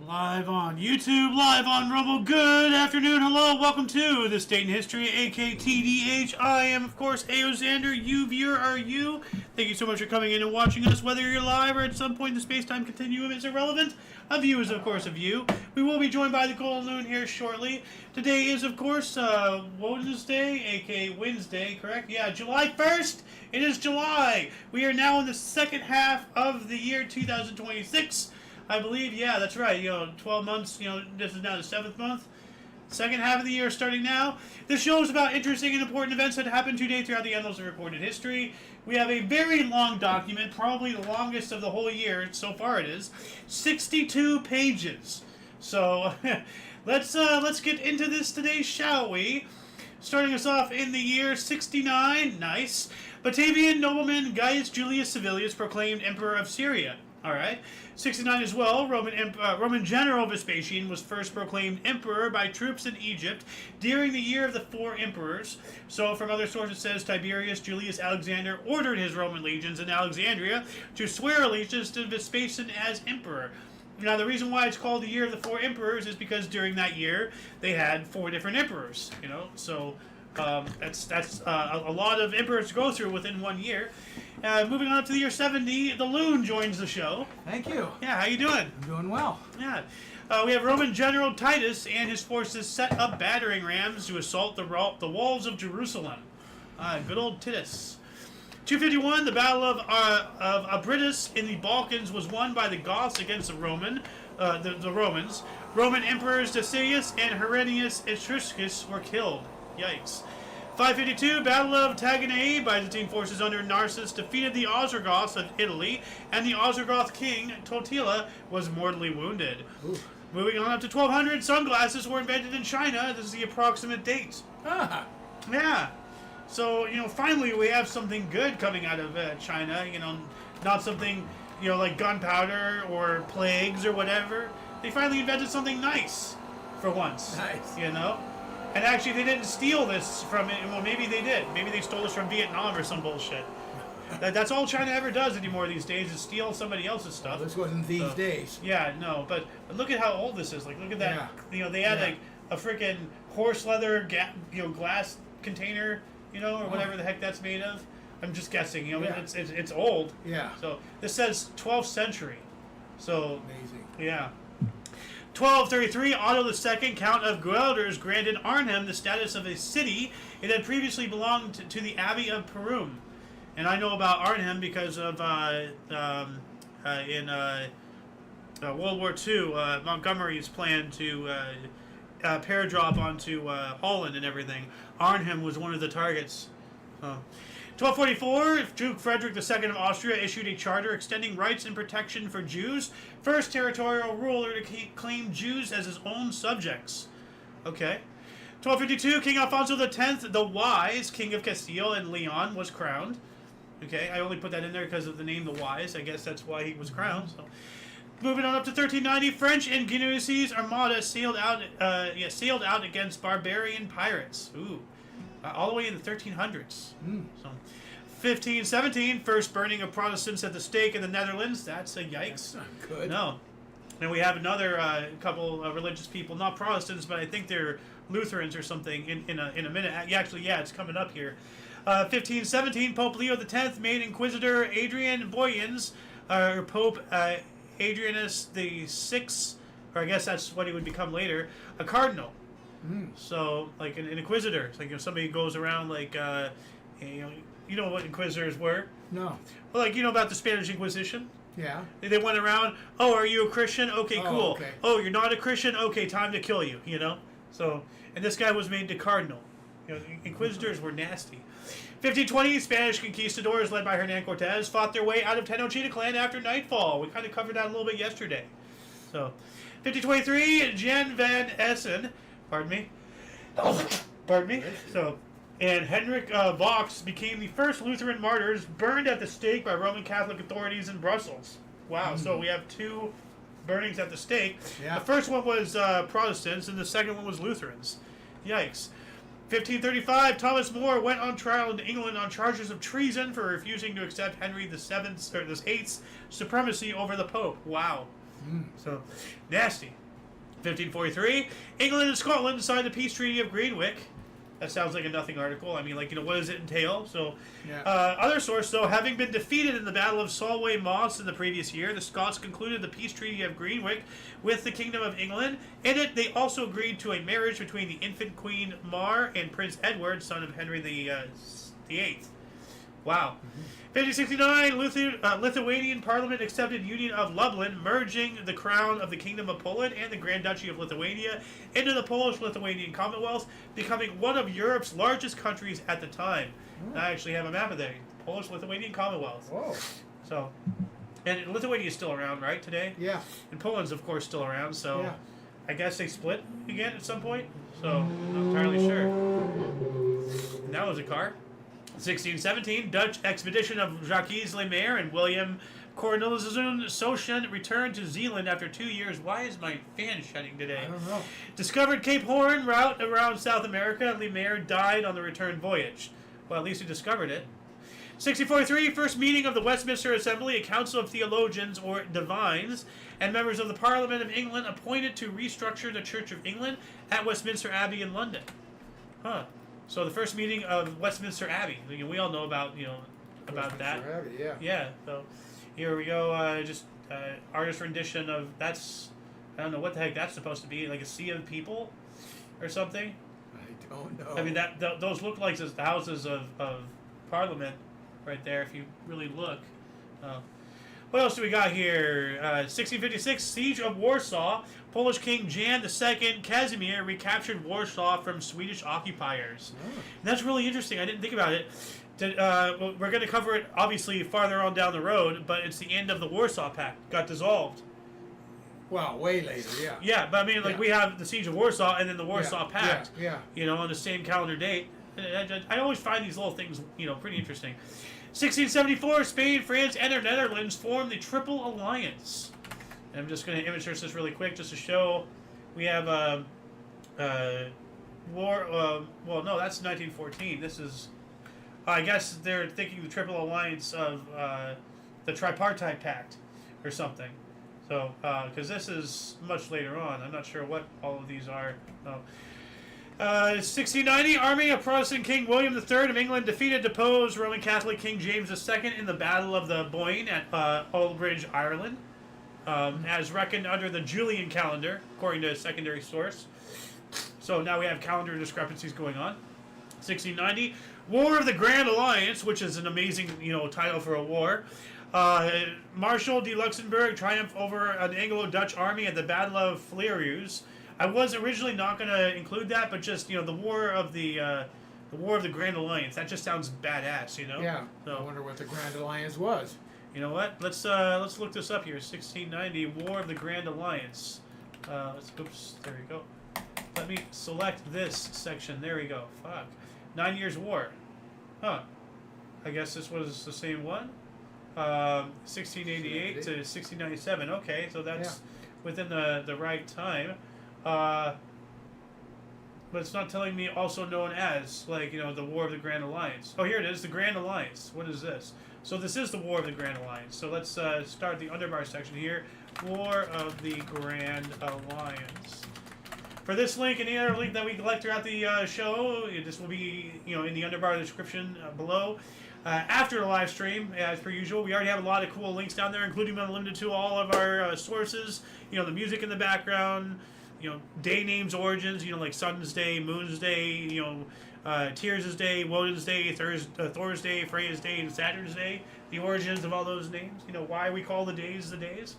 Live on YouTube, live on Rumble. Good afternoon, hello, welcome to This Date in History, AKTDH. I am, of course, Aoxander. You, viewer, are you. Thank you so much for coming in and watching us. Whether you're live or at some point in the space-time continuum is irrelevant. A view is, of course, a view. We will be joined by the Golden Loon here shortly. Today is, of course, Wednesday, aka Wednesday, correct? Yeah, July 1st. It is July. We are now in the second half of the year 2026. I believe, yeah, that's right. 12 months, this is now the 7th month. Second half of the year starting now. This show is about interesting and important events that happened today throughout the annals of recorded history. We have a very long document, probably the longest of the whole year. So far it is. 62 pages. So, let's get into this today, shall we? Starting us off in the year 69. Nice. Batavian nobleman Gaius Julius Civilis proclaimed Emperor of Syria. Alright. 69 as well, Roman General Vespasian was first proclaimed emperor by troops in Egypt during the year of the Four Emperors. So, from other sources, it says Tiberius Julius Alexander ordered his Roman legions in Alexandria to swear allegiance to Vespasian as emperor. Now, the reason why it's called the year of the Four Emperors is because during that year they had 4 different emperors. So that's a lot of emperors to go through within 1 year. Moving on up to the year 70, the Loon joins the show. Thank you. Yeah, how you doing? I'm doing well. Yeah. We have Roman General Titus and his forces set up battering rams to assault the walls of Jerusalem. Good old Titus. 251, the Battle of Abritus in the Balkans was won by the Goths against the Romans. Roman emperors Decius and Herennius Etruscus were killed. Yikes. 552, Battle of Taginae, Byzantine forces under Narses defeated the Ostrogoths of Italy, and the Ostrogoth king, Totila, was mortally wounded. Ooh. Moving on up to 1200, sunglasses were invented in China. This is the approximate date. Ah. Yeah. So, finally we have something good coming out of China, not something, like gunpowder or plagues or whatever. They finally invented something nice for once. Nice. And actually, they didn't steal this from it. Well, maybe they did. Maybe they stole this from Vietnam or some bullshit. That's all China ever does anymore these days is steal somebody else's stuff. Well, this wasn't these days. Yeah, no. But look at how old this is. Like, look at that. Yeah. They had like a freaking horse leather, glass container, or whatever the heck that's made of. I'm just guessing. It's old. Yeah. So this says 12th century. So amazing. Yeah. 1233, Otto II, Count of Guelders, granted Arnhem the status of a city. It had previously belonged to the Abbey of Perum. And I know about Arnhem because of in World War II, Montgomery's plan to paradrop onto Holland and everything. Arnhem was one of the targets. 1244, Duke Frederick II of Austria issued a charter extending rights and protection for Jews, first territorial ruler to claim Jews as his own subjects. Okay. 1252, King Alfonso X, the Wise, King of Castile and Leon, was crowned. Okay, I only put that in there because of the name The Wise. I guess that's why he was crowned. So. Moving on up to 1390, French and Genoese armada sailed out against barbarian pirates. Ooh. All the way in the 1300s. So, 1517, first burning of Protestants at the stake in the Netherlands. That's a yikes. That's not good. No. And we have another couple of religious people, not Protestants, but I think they're Lutherans or something in a minute. Actually, it's coming up here. 1517, Pope Leo X made Inquisitor Adrian Boyens, or Pope Adrianus VI, or I guess that's what he would become later, a cardinal. So, like an inquisitor, it's like if somebody goes around, like, you know what inquisitors were? No. Well, like, about the Spanish Inquisition? Yeah. They went around, oh, are you a Christian? Okay, cool. Okay. Oh, you're not a Christian? Okay, time to kill you, So, and this guy was made to cardinal. Inquisitors were nasty. 1520, Spanish conquistadors led by Hernan Cortez fought their way out of Tenochtitlan after nightfall. We kind of covered that a little bit yesterday. So, 1523, Jan van Essen... Pardon me. So, and Henrik Vox became the first Lutheran martyrs burned at the stake by Roman Catholic authorities in Brussels. Wow. So we have 2 burnings at the stake. Yeah. The first one was Protestants, and the second one was Lutherans. Yikes. 1535, Thomas More went on trial in England on charges of treason for refusing to accept Henry VII's supremacy over the Pope. Wow. So, nasty. 1543, England and Scotland signed the peace treaty of Greenwick. That sounds like a nothing article. I mean, like, what does it entail? So, other source, though, having been defeated in the Battle of Solway Moss in the previous year, the Scots concluded the peace treaty of Greenwick with the Kingdom of England. In it, they also agreed to a marriage between the infant Queen Mar and Prince Edward, son of Henry the Eighth. Wow. 1569, Lithuanian Parliament accepted Union of Lublin, merging the crown of the Kingdom of Poland and the Grand Duchy of Lithuania into the Polish-Lithuanian Commonwealth, becoming one of Europe's largest countries at the time. I actually have a map of that. Polish-Lithuanian Commonwealth. Whoa. So, and Lithuania is still around, right, today? Yeah. And Poland's, of course, still around, so yeah. I guess they split again at some point. So, I'm not entirely sure. And that was a car. 1617, Dutch expedition of Jacques Lemaire and William Cornelissen Sochen returned to Zealand after 2 years. Why is my fan shutting today? I don't know. Discovered Cape Horn route around South America. Lemaire died on the return voyage. Well, at least he discovered it. 1643, first meeting of the Westminster Assembly, a council of theologians or divines and members of the Parliament of England appointed to restructure the Church of England at Westminster Abbey in London. Huh. So the first meeting of Westminster Abbey, we all know about about that. Abbey, yeah. Yeah. So here we go. Artist rendition of that's. I don't know what the heck that's supposed to be. Like a sea of people, or something. I don't know. I mean those look like the houses of Parliament, right there. If you really look. What else do we got here? 1656, Siege of Warsaw. Polish King Jan II Casimir recaptured Warsaw from Swedish occupiers. Oh. And that's really interesting. I didn't think about it. We're going to cover it, obviously, farther on down the road, but it's the end of the Warsaw Pact. Got dissolved. Well, way later, yeah. Yeah, but I mean, like, we have the Siege of Warsaw and then the Warsaw Pact, yeah. On the same calendar date. I always find these little things, pretty interesting. 1674, Spain, France, and the Netherlands formed the Triple Alliance. And I'm just going to image search this really quick just to show we have war. Well, no, that's 1914. This is, I guess they're thinking the Triple Alliance of the Tripartite Pact or something. So, because this is much later on. I'm not sure what all of these are. 1690, army of Protestant King William III of England defeated deposed Roman Catholic King James II in the Battle of the Boyne at Aldridge, Ireland, as reckoned under the Julian calendar, according to a secondary source. So now we have calendar discrepancies going on. 1690, War of the Grand Alliance, which is an amazing, title for a war. Marshal de Luxembourg triumphed over an Anglo-Dutch army at the Battle of Fleurus. I was originally not going to include that, but just the War of the Grand Alliance. That just sounds badass, Yeah. So, I wonder what the Grand Alliance was. You know what? Let's look this up here. 1690 War of the Grand Alliance. Oops, there we go. Let me select this section. There we go. Fuck. 9 Years' War. Huh. I guess this was the same one. 1688 to 1697. Okay, so that's within the right time. But it's not telling me also known as, the War of the Grand Alliance. Oh, here it is, the Grand Alliance. What is this? So this is the War of the Grand Alliance. So let's start the underbar section here. War of the Grand Alliance. For this link and any other link that we collect throughout the show, this will be, in the underbar description below. After the live stream, as per usual, we already have a lot of cool links down there, including but unlimited to all of our sources. The music in the background. Day names, origins, like Sun's Day, Moon's Day, Tears' Day, Woden's Day, Thor's Day, Freya's Day, and Saturn's Day. The origins of all those names. Why we call the days the days.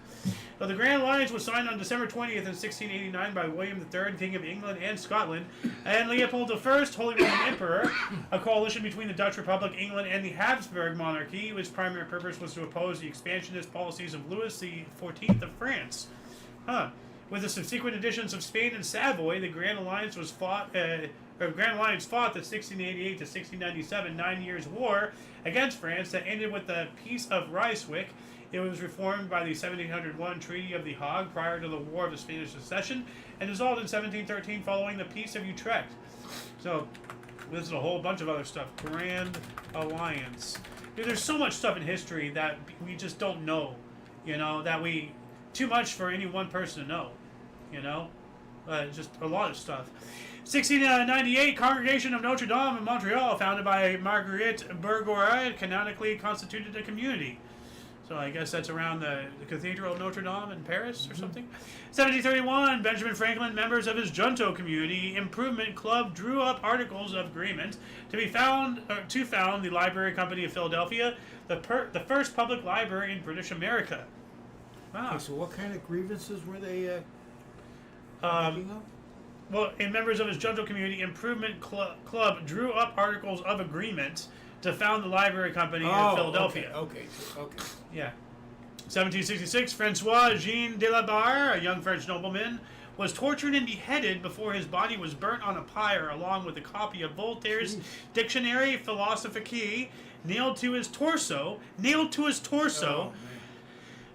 So the Grand Alliance was signed on December 20th in 1689 by William III, King of England and Scotland, and Leopold I, Holy Roman Emperor, a coalition between the Dutch Republic, England, and the Habsburg monarchy, whose primary purpose was to oppose the expansionist policies of Louis XIV of France. With the subsequent additions of Spain and Savoy, the Grand Alliance fought the 1688 to 1697 9 Years' War against France that ended with the Peace of Ryswick. It was reformed by the 1701 Treaty of The Hague prior to the War of the Spanish Succession and dissolved in 1713 following the Peace of Utrecht. So, this is a whole bunch of other stuff. Grand Alliance. Dude, there's so much stuff in history that we just don't know, that we too much for any one person to know, you know? Just a lot of stuff. 1698, Congregation of Notre Dame in Montreal, founded by Marguerite Bourgeois, canonically constituted a community. So I guess that's around the Cathedral of Notre Dame in Paris or something. 1731, Benjamin Franklin, members of his Junto Community Improvement Club, drew up articles of agreement to found the Library Company of Philadelphia, the first public library in British America. Wow. Okay, so what kind of grievances were they making up? Well, members of his Junto Community Improvement Club drew up articles of agreement to found the Library Company in Philadelphia. Okay. Yeah. 1766, Francois Jean de la Barre, a young French nobleman, was tortured and beheaded before his body was burnt on a pyre, along with a copy of Voltaire's Dictionnaire Philosophique nailed to his torso. Oh,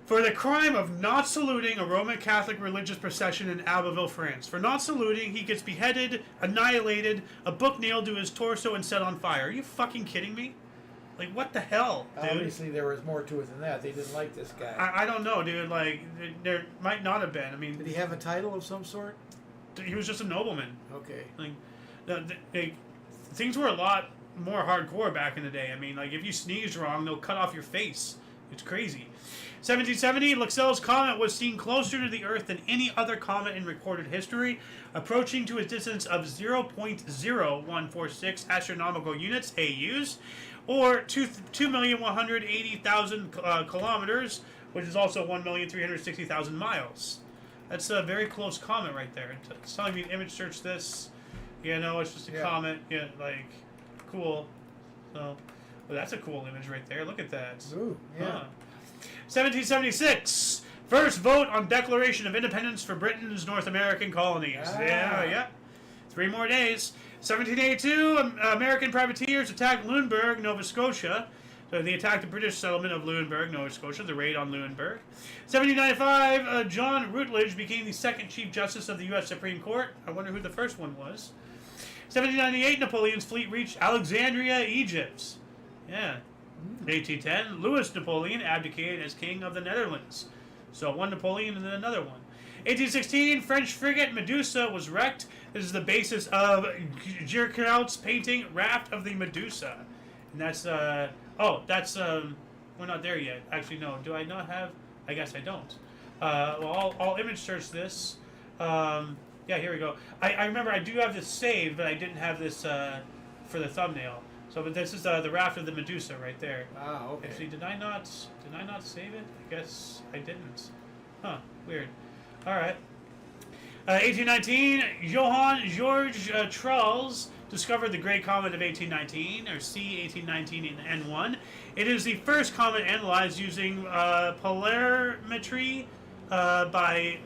For the crime of not saluting a Roman Catholic religious procession in Abbeville, France. For not saluting, he gets beheaded, annihilated, a book nailed to his torso, and set on fire. Are you fucking kidding me? Like, what the hell, dude? Obviously, there was more to it than that. They didn't like this guy. I don't know, dude. Like, there might not have been. I mean, Did he have a title of some sort? he was just a nobleman. Okay. Like, things were a lot more hardcore back in the day. I mean, like, if you sneezed wrong, they'll cut off your face. It's crazy. 1770, Lexell's comet was seen closer to the Earth than any other comet in recorded history, approaching to a distance of 0.0146 astronomical units, AUs, or 2,180,000 kilometers, which is also 1,360,000 miles. That's a very close comet right there. It's telling me to image search this. You know, it's just a comet. Yeah, like, cool. So, well, that's a cool image right there. Look at that. Ooh, yeah. Huh. 1776, first vote on Declaration of Independence for Britain's North American colonies. Yeah. 3 more days. 1782, American privateers attacked Lunenburg, Nova Scotia. So they attacked the British settlement of Lunenburg, Nova Scotia, the raid on Lunenburg. 1795, John Rutledge became the second Chief Justice of the U.S. Supreme Court. I wonder who the first one was. 1798, Napoleon's fleet reached Alexandria, Egypt. Yeah. 1810, Louis Napoleon abdicated as king of the Netherlands. So one Napoleon and then another one. 1816, French frigate Medusa was wrecked. This is the basis of Gierkeld's painting Raft of the Medusa. And that's, we're not there yet. Actually, no. Do I not have? I guess I don't. Well, I'll image search this. Yeah, here we go. I remember I do have this saved, but I didn't have this for the thumbnail. So, but this is the Raft of the Medusa right there. Ah, okay. Actually, did I not save it? I guess I didn't. Huh, weird. All right. 1819, Johann George Trulls discovered the Great Comet of 1819, or C1819 in N1. It is the first comet analyzed using polarimetry by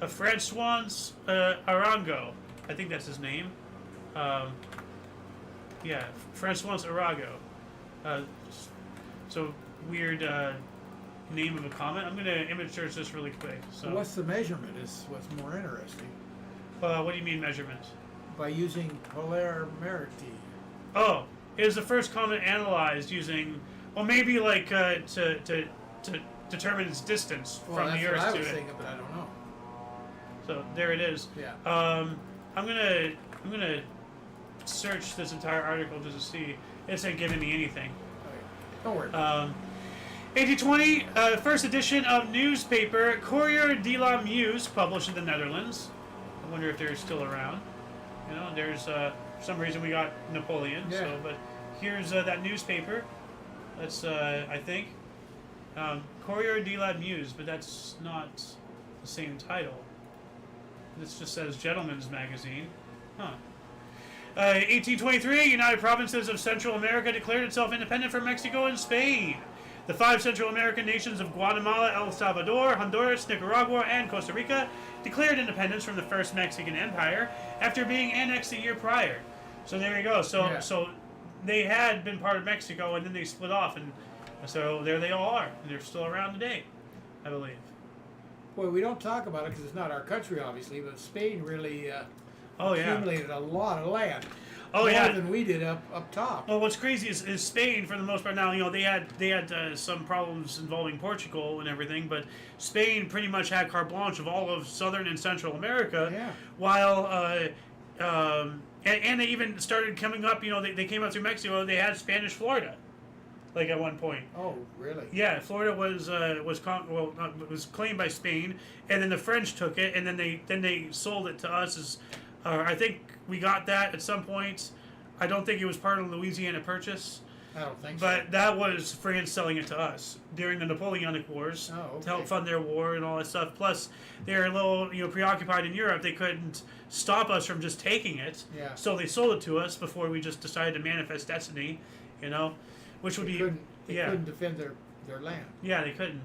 Francois Arago. I think that's his name. Yeah, Francois Arago. So weird name of a comet. I'm gonna image search this really quick. So What's the measurement is what's more interesting. what do you mean measurement? By using polarimetry. Oh, it was the first comet analyzed using, well, maybe like to determine its distance from the Earth That's what I to was it. thinking, but I don't know. So there it is. Yeah. I'm gonna search this entire article just to see. It's not giving me anything. Okay. Don't worry. 1820, first edition of newspaper Courrier de la Meuse, published in the Netherlands. I wonder if they're still around. You know, there's for some reason we got Napoleon. Yeah. So, but here's that newspaper. That's I think Courrier de la Meuse, but that's not the same title. This just says Gentleman's Magazine. Huh. 1823, United Provinces of Central America declared itself independent from Mexico and Spain. The 5 Central American nations of Guatemala, El Salvador, Honduras, Nicaragua, and Costa Rica declared independence from the First Mexican Empire after being annexed a year prior. So there you go. So they had been part of Mexico, and then they split off, and so there they all are. And they're still around today, I believe. Boy, we don't talk about it because it's not our country, obviously, but Spain really Oh yeah. accumulated a lot of land. Oh more yeah. than we did up top. Well, what's crazy is Spain, for the most part now, they had some problems involving Portugal and everything, but Spain pretty much had carte blanche of all of Southern and Central America. Yeah. While and they even started coming up. They came up through Mexico. They had Spanish Florida, like at one point. Oh, really? Yeah, Florida was claimed by Spain, and then the French took it, and then they sold it to us as. I think we got that at some point. I don't think it was part of the Louisiana Purchase. I don't think so. But that was France selling it to us during the Napoleonic Wars to help fund their war and all that stuff. Plus, they were a little preoccupied in Europe. They couldn't stop us from just taking it. Yeah. So they sold it to us before we just decided to manifest destiny, which would They couldn't defend their land. Yeah, they couldn't.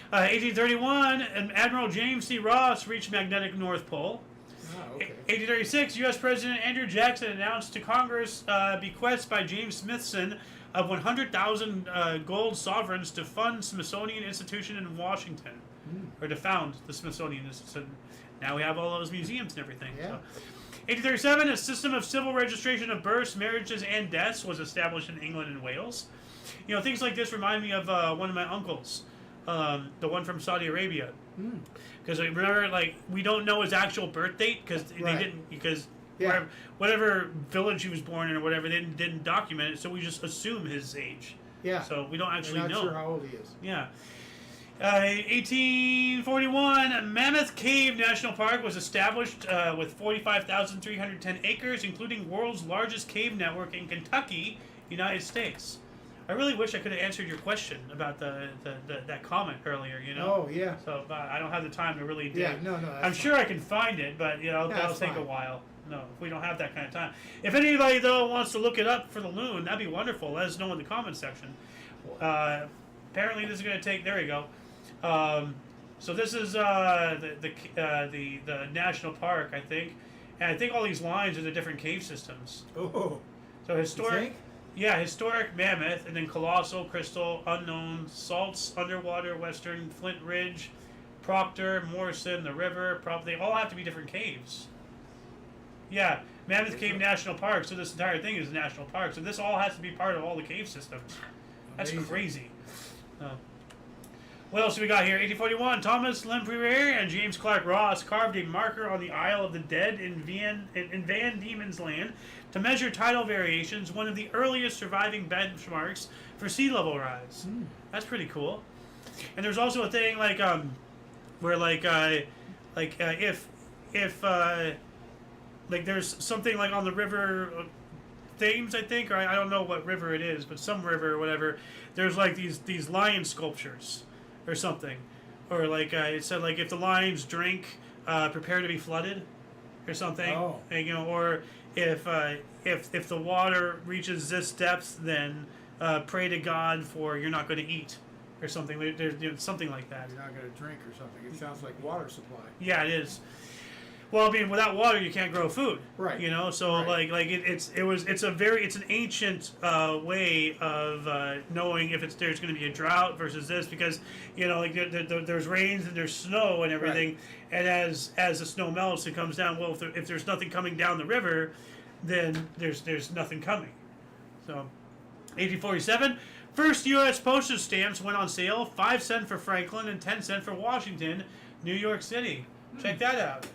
1831, Admiral James C. Ross reached magnetic North Pole. Oh, okay. 1836, U.S. President Andrew Jackson announced to Congress bequest by James Smithson of 100,000 gold sovereigns to fund Smithsonian Institution in Washington, or to found the Smithsonian Institution. Now we have all those museums and everything. Yeah. So. 1837, a system of civil registration of births, marriages, and deaths was established in England and Wales. Things like this remind me of one of my uncles, the one from Saudi Arabia. Because remember, we don't know his actual birth date they didn't, because whatever village he was born in or whatever, they didn't document it, so we just assume his age. Yeah. So we don't actually We're not know. sure how old he is. Yeah. 1841, Mammoth Cave National Park was established with 45,310 acres, including world's largest cave network in Kentucky, United States. I really wish I could have answered your question about that comment earlier, Oh, yeah. So I don't have the time to really dig. Yeah, no. I'm sure I can find it, but that'll that's take a fine. while. No, if we don't have that kind of time. If anybody though wants to look it up for the loon, that'd be wonderful. Let us know in the comment section. Apparently, this is going to take. There you go. So this is the national park, I think, and I think all these lines are the different cave systems. Oh. So historic. You think? Yeah, historic Mammoth, and then Colossal, Crystal, Unknown, Salts, Underwater, Western, Flint Ridge, Proctor, Morrison, the River. They all have to be different caves. Yeah, Mammoth Cave National Park. So this entire thing is a national park. So this all has to be part of all the cave systems. That's Amazing. crazy. What else do we got here? 1841, Thomas Lempriere and James Clark Ross carved a marker on the Isle of the Dead in Van Diemen's Land to measure tidal variations, one of the earliest surviving benchmarks for sea level rise. That's pretty cool. And there's also a thing where if there's something like on the river Thames, I think, or I don't know what river it is, but some river or whatever, there's these lion sculptures or something, or it said if the lions drink, prepare to be flooded, or something. Oh. And, or if the water reaches this depth, then pray to God for you're not going to eat, or something. There's something like that. You're not going to drink or something. It sounds like water supply. Yeah, it is. Well, I mean, without water, you can't grow food. Right. So Right. it's an ancient way of knowing if there's going to be a drought versus this, because there's rains and there's snow and everything, and as the snow melts, it comes down. Well, if there's nothing coming down the river, then there's nothing coming. So, 1847, first U.S. postage stamps went on sale, 5 cents for Franklin and 10 cents for Washington, New York City. Check that out.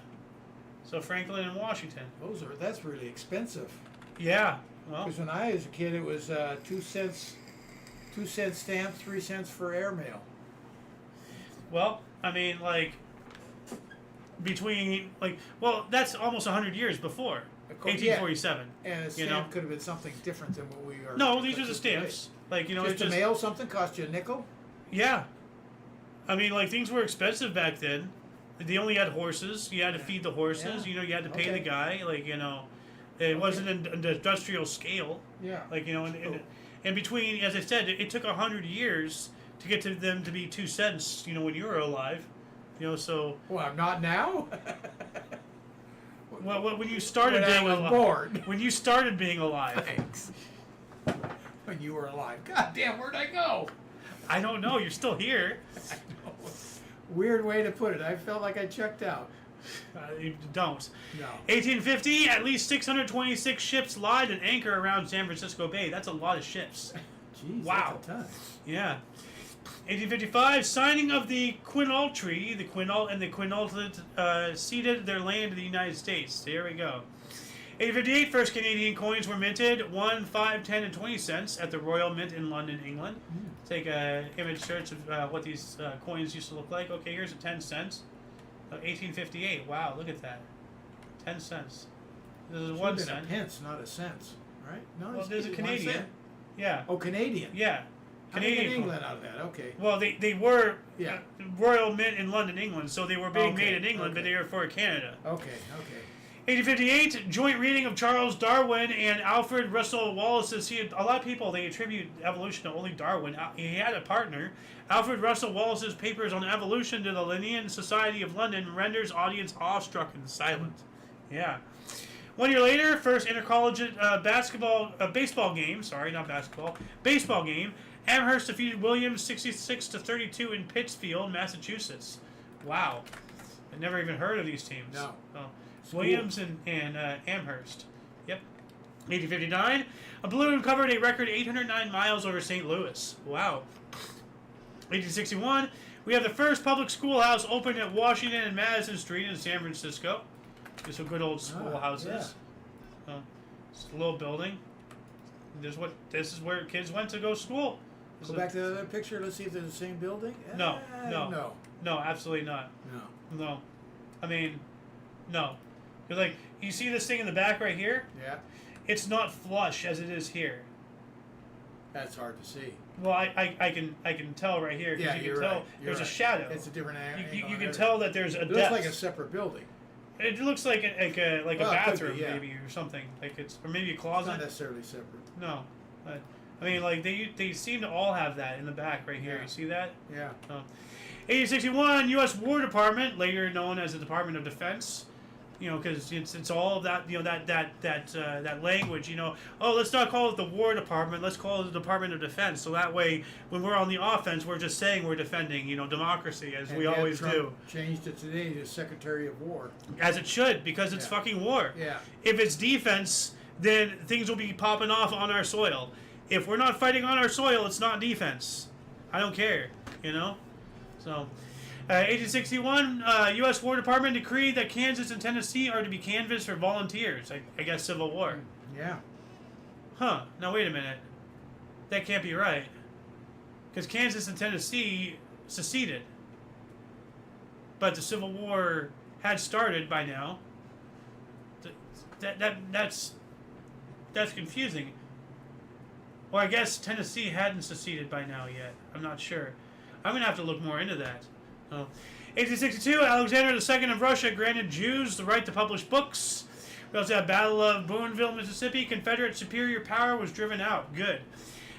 So Franklin and Washington. That's really expensive. Yeah. Well. Because when I was a kid, it was 2 cents stamp, 3 cents for airmail. Well, I mean, that's almost 100 years before 1847. And a stamp could have been something different than what we are. No, these are the stamps. Just to mail something cost you a nickel. Yeah. I mean, things were expensive back then. They only had horses. You had to feed the horses. Yeah. You had to pay the guy. It wasn't an industrial scale. Yeah. And between, as I said, it took 100 years to get to them to be 2 cents. When you were alive. So. Well, I'm not now. Well, when you started when being I was alive. born. When you started being alive. Thanks. When you were alive. God damn, where'd I go? I don't know. You're still here. I know. Weird way to put it. I felt like I checked out. You don't. No. 1850, at least 626 ships lied and anchor around San Francisco Bay. That's a lot of ships. Jeez, Wow. that's a ton. Yeah. 1855, signing of the Quinault Treaty. The Quinault and the Quinault ceded their land to the United States. There we go. 1858, first Canadian coins were minted, 1, 5, 10, and 20 cents at the Royal Mint in London, England. Take a image search of what these coins used to look like. Okay, here's a 10 cents. 1858. Wow, look at that. 10 cents. This is 1 cent. A pence, not a cent, right? No, Well, there's a it's Canadian. 1 cent. Yeah. Oh, Canadian. Yeah. How do you get Canadian. England out of that? Okay. Well, they were Yeah. Royal Mint in London, England, so they were being Okay, made in England, but okay. they were for Canada. Okay. 1858, joint reading of Charles Darwin and Alfred Russel Wallace's. See, a lot of people, they attribute evolution to only Darwin. He had a partner. Alfred Russel Wallace's papers on evolution to the Linnean Society of London renders audience awestruck and silent. Yeah. 1 year later, first intercollegiate baseball game. Sorry, not basketball. Baseball game. Amherst defeated Williams 66-32 in Pittsfield, Massachusetts. Wow. I never even heard of these teams. No. Oh. Williams and Amherst. Yep. 1859, a balloon covered a record 809 miles over St. Louis. Wow. 1861, we have the first public schoolhouse opened at Washington and Madison Street in San Francisco. Just some good old schoolhouses. It's a little building. This is where kids went to go to school. Go back to that picture. Let's see if they're the same building. No. No. Absolutely not. No. No. I mean, no. You're like, you see this thing in the back right here? Yeah. It's not flush as it is here. That's hard to see. Well, I can tell right here. Yeah, you you're can tell right. there's a shadow. It's a different angle. You can tell that there's a It depth. looks like a separate building. It looks like a Well, it could bathroom be, yeah. maybe or something. Like or maybe a It's closet. not necessarily separate. No, but, I mean like they seem to all have that in the back right here. Yeah. You see that? Yeah. 1861, U.S. War Department, later known as the Department of Defense. You know, because it's all of that. You know that language. You know, oh, let's not call it the War Department. Let's call it the Department of Defense. So that way, when we're on the offense, we're just saying we're defending. You know, democracy as we yet always Trump do. Changed it today to Secretary of War. As it should, because it's Yeah. fucking war. Yeah. If it's defense, then things will be popping off on our soil. If we're not fighting on our soil, it's not defense. I don't care, you know? So, 1861, U.S. War Department decreed that Kansas and Tennessee are to be canvassed for volunteers. I guess Civil War. Yeah. Huh. Now, wait a minute. That can't be right. Because Kansas and Tennessee seceded. But the Civil War had started by now. That's confusing. Well, I guess Tennessee hadn't seceded by now yet. I'm not sure. I'm going to have to look more into that. 1862, Alexander II of Russia granted Jews the right to publish books. We also have Battle of Boonville, Mississippi. Confederate superior power was driven out. Good.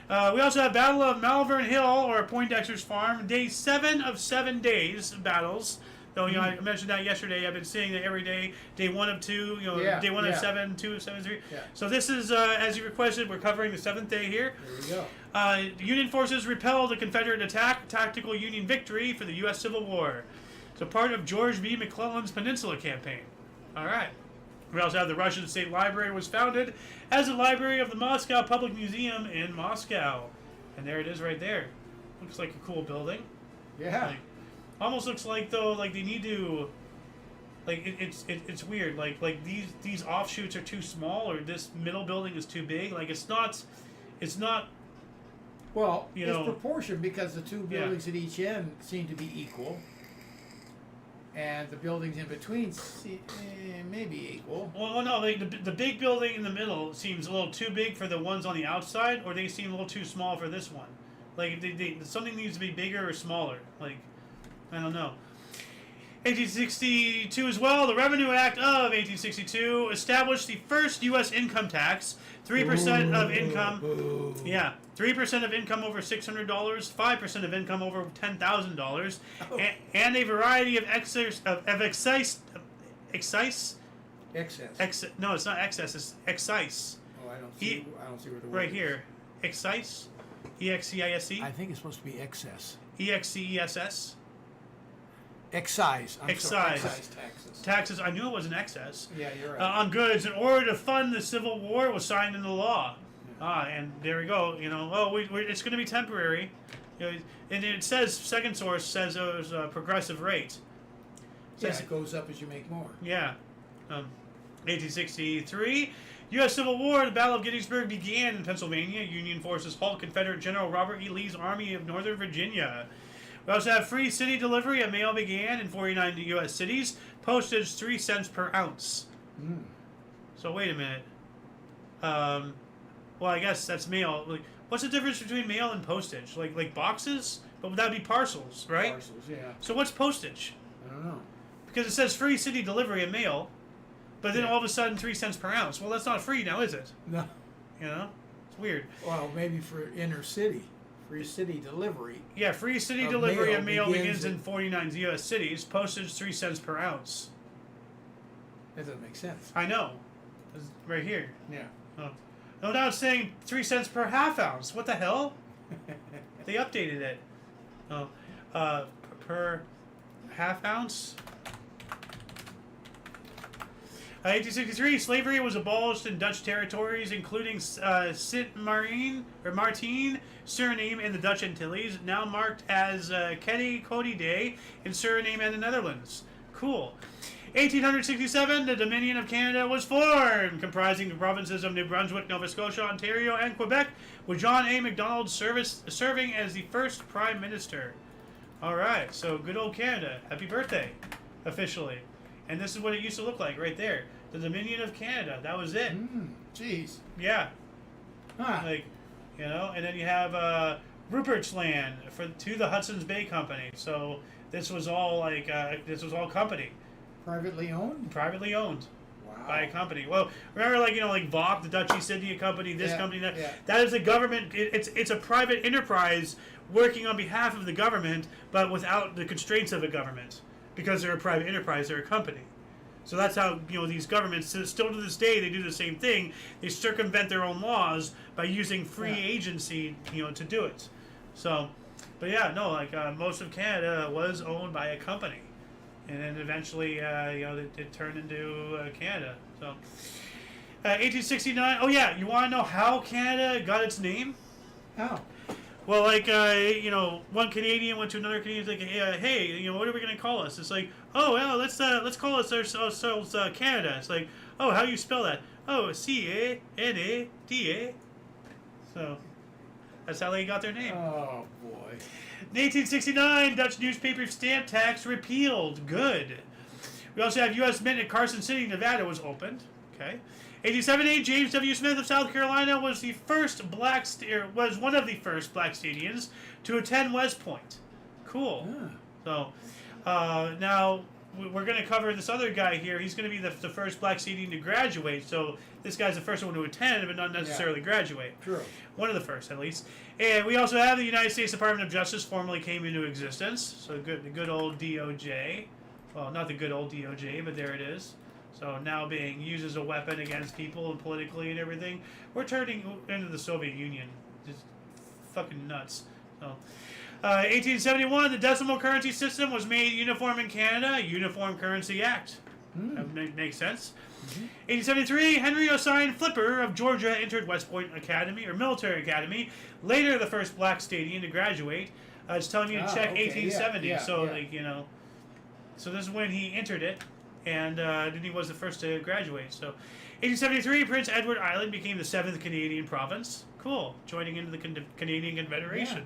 We also have Battle of Malvern Hill, or Poindexter's Farm. Day 7 of 7 days battles. Though, you know, I mentioned that yesterday. I've been seeing that every day. Day 1 of 2, you know, day 1 of 7, 2 of 7, 3. Yeah. So this is, as you requested, we're covering the 7th day here. There we go. Union forces repelled a Confederate attack, tactical Union victory for the U.S. Civil War. So part of George B. McClellan's Peninsula Campaign. All right. We also have the Russian State Library was founded as the library of the Moscow Public Museum in Moscow. And there it is right there. Looks like a cool building. Yeah. Like, almost looks like, though, like they need to... Like, it's weird. Like these offshoots are too small, or this middle building is too big. Like, it's not... Well, You it's know, proportioned because the two buildings at each end seem to be equal. And the buildings in between may be equal. Well, no, like the big building in the middle seems a little too big for the ones on the outside, or they seem a little too small for this one. Like, something needs to be bigger or smaller. Like, I don't know. 1862 as well, the Revenue Act of 1862 established the first U.S. income tax, 3% of income. Yeah, 3% of income over $600, 5% of income over $10,000, and a variety of excise. No, it's not excess. It's excise. Oh, I don't see where the word Right is. here, excise, EXCISE, I think it's supposed to be excess. EXCESS. Excise. Excise. Excise taxes. Taxes, I knew it was an excess. Yeah, you're right. On goods in order to fund the Civil War was signed into law. And there we go. It's going to be temporary. And it says, second source says it was a progressive rate. It goes up as you make more. Yeah. 1863, U.S. Civil War. The Battle of Gettysburg began in Pennsylvania. Union forces halt Confederate General Robert E. Lee's Army of Northern Virginia. We also have free city delivery of mail began in 49 U.S. cities. Postage 3 cents per ounce. So wait a minute. Well, I guess that's mail. Like, what's the difference between mail and postage? Like boxes? But that would be parcels, right? Parcels, yeah. So what's postage? I don't know. Because it says free city delivery of mail, but then all of a sudden 3 cents per ounce. Well, that's not free now, is it? No. It's weird. Well, maybe for inner city. Free city delivery. Yeah, free city delivery of mail begins in 49 U.S. cities. Postage 3 cents per ounce. That doesn't make sense. I know. It's right here. Yeah. Oh. No, now it's saying 3 cents per half ounce. What the hell? They updated it. Per half ounce. 1863, slavery was abolished in Dutch territories, including Sint Maarten, Suriname, and the Dutch Antilles, now marked as Kedi Cody Day in Suriname and the Netherlands. Cool. 1867, the Dominion of Canada was formed, comprising the provinces of New Brunswick, Nova Scotia, Ontario, and Quebec, with John A. Macdonald serving as the first Prime Minister. Alright, so good old Canada. Happy birthday, officially. And this is what it used to look like right there. The Dominion of Canada. That was it. Jeez. Yeah. Huh. And then you have Rupert's Land to the Hudson's Bay Company. So this was all company. Privately owned? Privately owned. Wow. By a company. Well, remember, like VOC, the Dutch East India Company, this company, that. Yeah. That is a government. It's a private enterprise working on behalf of the government, but without the constraints of a government, because they're a private enterprise, they're a company. So that's how these governments still to this day they do the same thing. They circumvent their own laws by using free agency, to do it. So, but yeah, no, most of Canada was owned by a company. And then eventually, it turned into Canada. So, 1869. Oh yeah, you want to know how Canada got its name? How? Well, one Canadian went to another Canadian. Like, hey, what are we gonna call us? It's like, oh well, let's call ourselves Canada. It's like, oh, how do you spell that? Oh, Canada. So, that's how they got their name. Oh boy. In 1869, Dutch newspaper stamp tax repealed. Good. We also have U.S. Mint at Carson City, Nevada was opened. Okay. 1878, James W. Smith of South Carolina was one of the first black Stadians to attend West Point. Cool. Yeah. So, now we're going to cover this other guy here. He's going to be the first black Stadian to graduate. So this guy's the first one to attend, but not necessarily graduate. True. One of the first, at least. And we also have the United States Department of Justice formally came into existence. So the good old DOJ. Well, not the good old DOJ, but there it is. So now being used as a weapon against people and politically and everything. We're turning into the Soviet Union. Just fucking nuts. So, 1871, the decimal currency system was made uniform in Canada. Uniform Currency Act. That makes sense. 1873, Henry Osine Flipper of Georgia entered West Point Academy, or Military Academy. Later, the first black Stadian to graduate. It's telling you to check 1870. So this is when he entered it. And then he was the first to graduate. So, 1873, Prince Edward Island became the 7th Canadian province. Cool. Joining into the Canadian Confederation.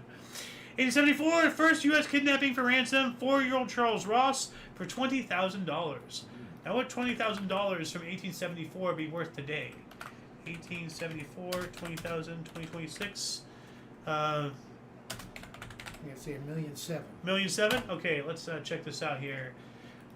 1874, the first U.S. kidnapping for ransom, 4-year-old Charles Ross for $20,000. Now, what $20,000 from 1874 be worth today? 1874, 20,000, 2026. I'm going to say $1,700,000. $1,700,000? Okay, let's check this out here.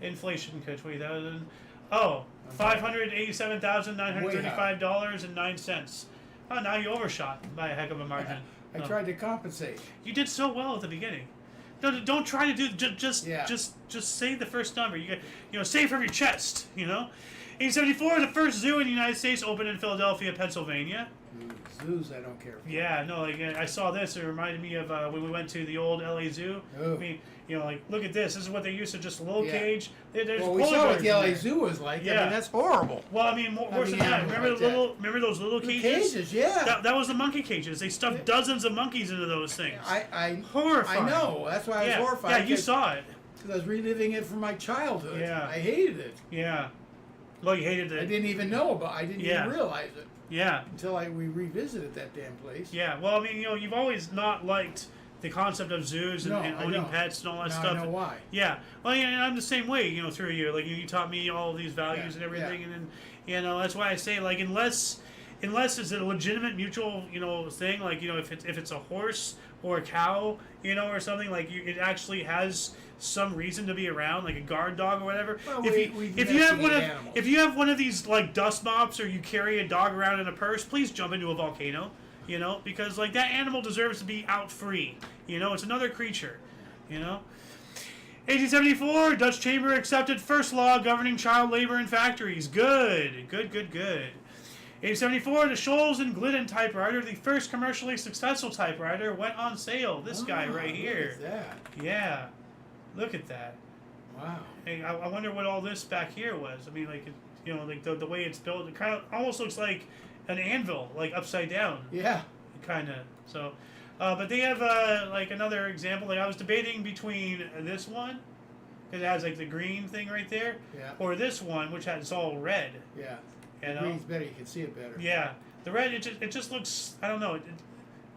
Inflation, 20,000. Oh, $587,935.09. Oh, now you overshot by a heck of a margin. I tried to compensate. You did so well at the beginning. Don't try to do just say the first number. You say it from your chest. 1874, the first zoo in the United States opened in Philadelphia, Pennsylvania. Zoos, I don't care for. Yeah, no, like I saw this. It reminded me of when we went to the old LA Zoo. Oh. I mean, like look at this. This is what they used to just a little cage. There's Well, we polar saw what bears the in LA there. Zoo was like. Yeah. I mean, that's horrible. Well, I mean, worse than that. Remember like the little, remember those little cages? Cages, yeah. That was the monkey cages. They stuffed dozens of monkeys into those things. I Horrifying. I know. That's why I was horrified. Yeah, you saw it. Because I was reliving it from my childhood. Yeah. I hated it. Yeah. Well, you hated it. I didn't even know about. I didn't even realize it Yeah. until we revisited that damn place. Yeah. Well, I mean, you've always not liked the concept of zoos and owning pets and all that Now stuff. I know why. Yeah. Well, yeah, and I'm the same way. Through you, like you taught me all of these values and everything, and then that's why I say like unless it's a legitimate mutual thing, like if it's a horse or a cow, or something like it actually has some reason to be around, like a guard dog or whatever. Well, if you have one of these like dust mops, or you carry a dog around in a purse, please jump into a volcano. Because like that animal deserves to be out free. It's another creature. 1874, Dutch Chamber accepted first law governing child labor in factories. Good. 1874, the Scholes and Glidden typewriter, the first commercially successful typewriter, went on sale. This guy right here. Look at that. Yeah. Look at that. Wow. Hey, I wonder what all this back here was. I mean, like, like the way it's built, it kind of almost looks like an anvil, like upside down. Yeah. Kind of. So, but they have like another example. Like I was debating between this one, because it has like the green thing right there, or this one, which has all red. Yeah. The green's better. You can see it better. Yeah. The red, it just looks. I don't know. It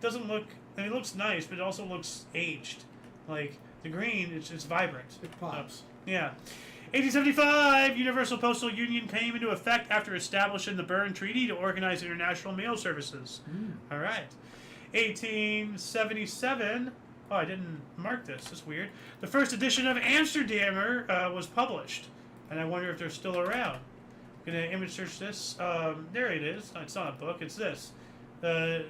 doesn't look. I mean, it looks nice, but it also looks aged. Like the green, it's vibrant. It pops. Yeah. 1875, Universal Postal Union came into effect after establishing the Berne Treaty to organize international mail services. All right. 1877. Oh, I didn't mark this. That's weird. The first edition of Amsterdammer was published, and I wonder if they're still around. I'm gonna image search this. There it is. No, it's not a book. It's this. Weekblad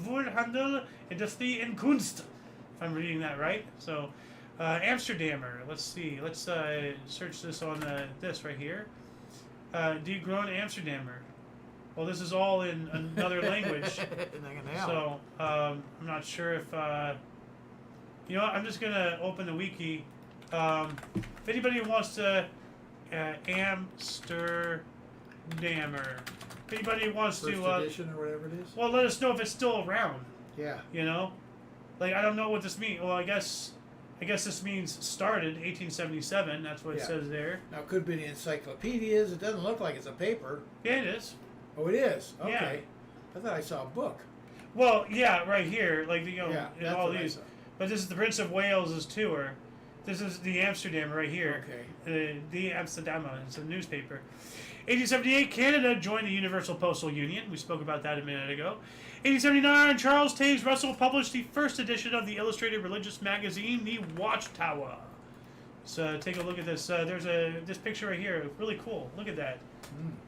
Voorhandel, Industrie en Kunst. If I'm reading that right. So. Amsterdammer. Let's see. Let's search this on this right here. Die Groene Amsterdammer. Well, this is all in another language. So I'm not sure if I'm just gonna open the wiki. If anybody wants to Amsterdammer. If anybody wants First to edition or whatever it is. well, let us know if it's still around. Yeah. Like I don't know what this means. Well, I guess this means started 1877. That's what it says there. Now, it could be the encyclopedias. It doesn't look like it's a paper. Yeah, it is. Oh, it is? Okay. Yeah. I thought I saw a book. Well, yeah, right here. Like, in that's all what I these. saw. But this is the Prince of Wales' tour. This is the Amsterdam right here. Okay. The Amsterdammer. It's a newspaper. 1878, Canada joined the Universal Postal Union. We spoke about that a minute ago. 1879, Charles Taze Russell published the first edition of the illustrated religious magazine, The Watchtower. So take a look at this. There's this picture right here. Really cool. Look at that.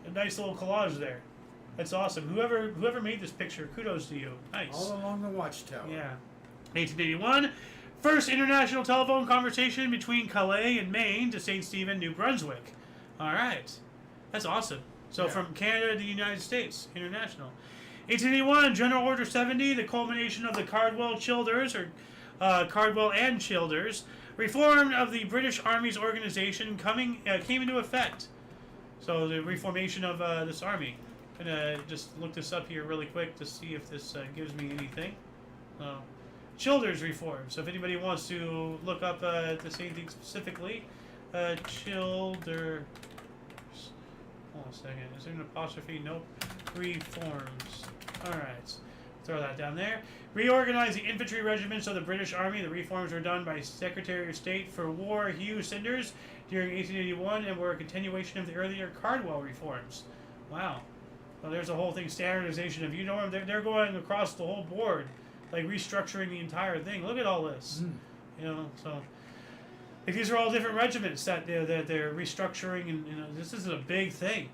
A nice little collage there. That's awesome. Whoever made this picture, kudos to you. Nice. All along the Watchtower. Yeah. 1881, first international telephone conversation between Calais and Maine to St. Stephen, New Brunswick. All right. That's awesome. So from Canada to the United States, international. 1881, General Order 70, the culmination of the Cardwell-Childers, or Cardwell and Childers, reform of the British Army's organization came into effect. So the reformation of this army. I'm going to just look this up here really quick to see if this gives me anything. Childers reform. So if anybody wants to look up the same thing specifically, Childers. Hold on a second. Is there an apostrophe? Nope. Reforms. Alright. Throw that down there. Reorganize the infantry regiments of the British Army. The reforms were done by Secretary of State for War Hugh Sanders during 1881 and were a continuation of the earlier Cardwell reforms. Wow. Well, there's a whole thing. Standardization of uniform. They're going across the whole board. Like restructuring the entire thing. Look at all this. So... Like these are all different regiments that they're restructuring, and this is a big thing.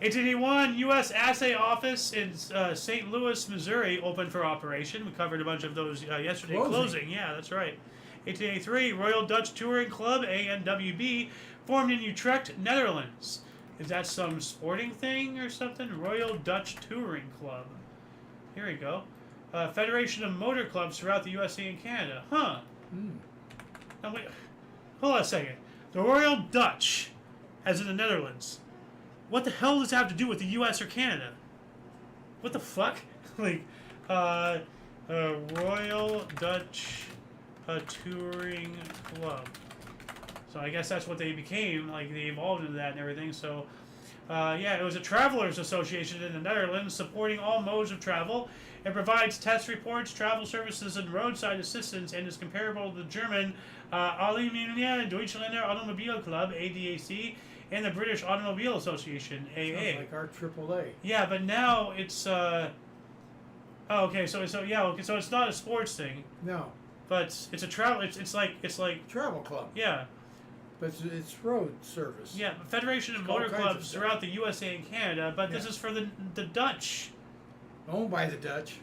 1881, U.S. Assay Office in St. Louis, Missouri, opened for operation. We covered a bunch of those yesterday. Closing. Yeah, that's right. 1883, Royal Dutch Touring Club (ANWB) formed in Utrecht, Netherlands. Is that some sporting thing or something? Royal Dutch Touring Club. Here we go. Federation of Motor Clubs throughout the USA and Canada. Huh. Now wait. Hold on a second. The Royal Dutch, as in the Netherlands. What the hell does that have to do with the US or Canada? What the fuck? Like, Royal Dutch Touring Club. So I guess that's what they became. Like, they evolved into that and everything. So, yeah, it was a travelers association in the Netherlands supporting all modes of travel. It provides test reports, travel services, and roadside assistance, and is comparable to the German Allgemeine Deutschlander Automobil Club (ADAC) and the British Automobile Association (AA). Sounds like our AAA. Yeah, but now it's oh, okay. So yeah, okay. So it's not a sports thing. No. But it's a travel. It's like travel club. Yeah. But it's road service. Yeah, Federation of Motor Clubs throughout the USA and Canada. But this is for the Dutch. Owned by the Dutch.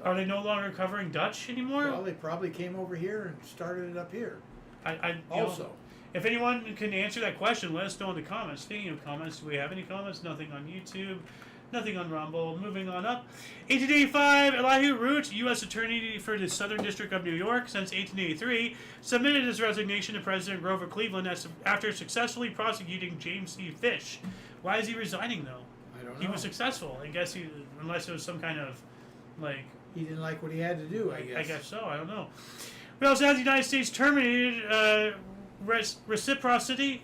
Are they no longer covering Dutch anymore? Well, they probably came over here and started it up here. I also. Know, if anyone can answer that question, let us know in the comments. Speaking of comments, do we have any comments? Nothing on YouTube. Nothing on Rumble. Moving on up. 1885, Elihu Root, U.S. Attorney for the Southern District of New York since 1883, submitted his resignation to President Grover Cleveland after successfully prosecuting James C. Fish. Why is he resigning, though? I don't know. He was successful. I guess unless it was some kind of, like... He didn't like what he had to do, I guess. I guess so. I don't know. We also have the United States terminated reciprocity.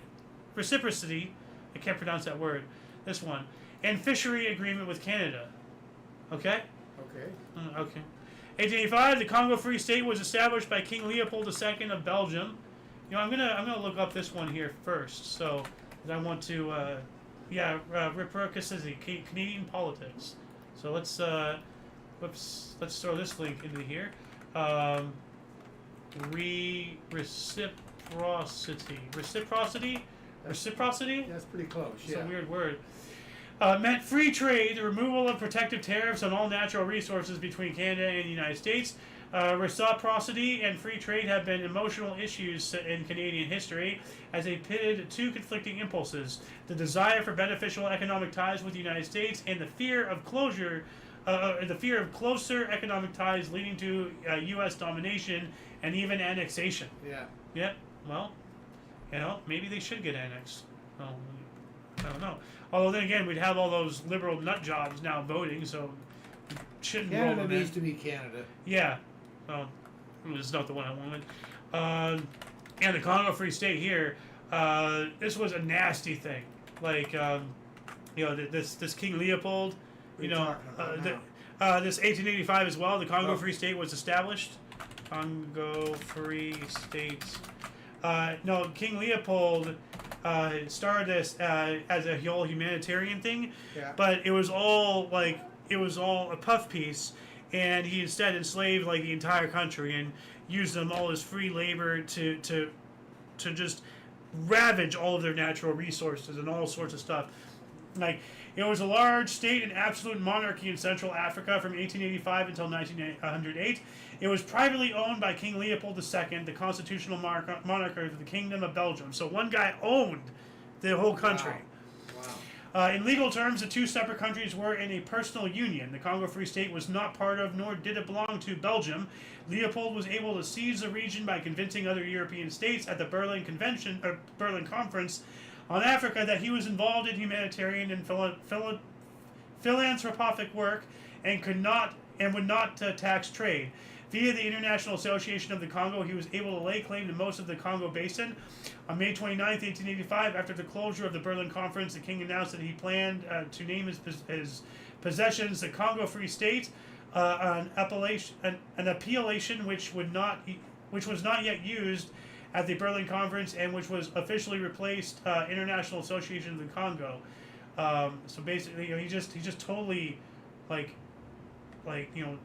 I can't pronounce that word. This one. And fishery agreement with Canada. Okay? Okay. Okay. 1885, the Congo Free State was established by King Leopold II of Belgium. You know, I'm gonna look up this one here first. So, I want to, reciprocity, Canadian politics. So let's throw this link into here. Reciprocity. That's pretty close. It's a weird word. Meant free trade, the removal of protective tariffs on all natural resources between Canada and the United States. Reciprocity and free trade have been emotional issues in Canadian history as they pitted two conflicting impulses: the desire for beneficial economic ties with the United States and the fear of closer economic ties leading to U.S. domination and even annexation. Yeah. Yep. Well, you know, maybe they should get annexed. Well, I don't know. Although then again, we'd have all those liberal nut jobs now voting, so shouldn't Canada needs to be Canada. Yeah. Well, it's not the one I wanted. And the Congo Free State here, this was a nasty thing. Like, you know, this King Leopold, you know, this 1885 as well, the Congo Free State was established. Congo Free State. No, King Leopold started this as a whole humanitarian thing, but it was all a puff piece, and he instead enslaved like the entire country and used them all as free labor to just ravage all of their natural resources and all sorts of stuff. Like, it was a large state and absolute monarchy in Central Africa from 1885 until 1908. It was privately owned by King Leopold II, the constitutional monarch of the Kingdom of Belgium. So one guy owned the whole country. Wow. In legal terms, the two separate countries were in a personal union. The Congo Free State was not part of, nor did it belong to, Belgium. Leopold was able to seize the region by convincing other European states at the Berlin Conference on Africa that he was involved in humanitarian and philanthropic work and would not tax trade. Via the International Association of the Congo, he was able to lay claim to most of the Congo Basin. On May 29, 1885, after the closure of the Berlin Conference, the king announced that he planned to name his possessions the Congo Free State, an appellation which was not yet used at the Berlin Conference and which was officially replaced International Association of the Congo. So basically, you know, he just totally like you know.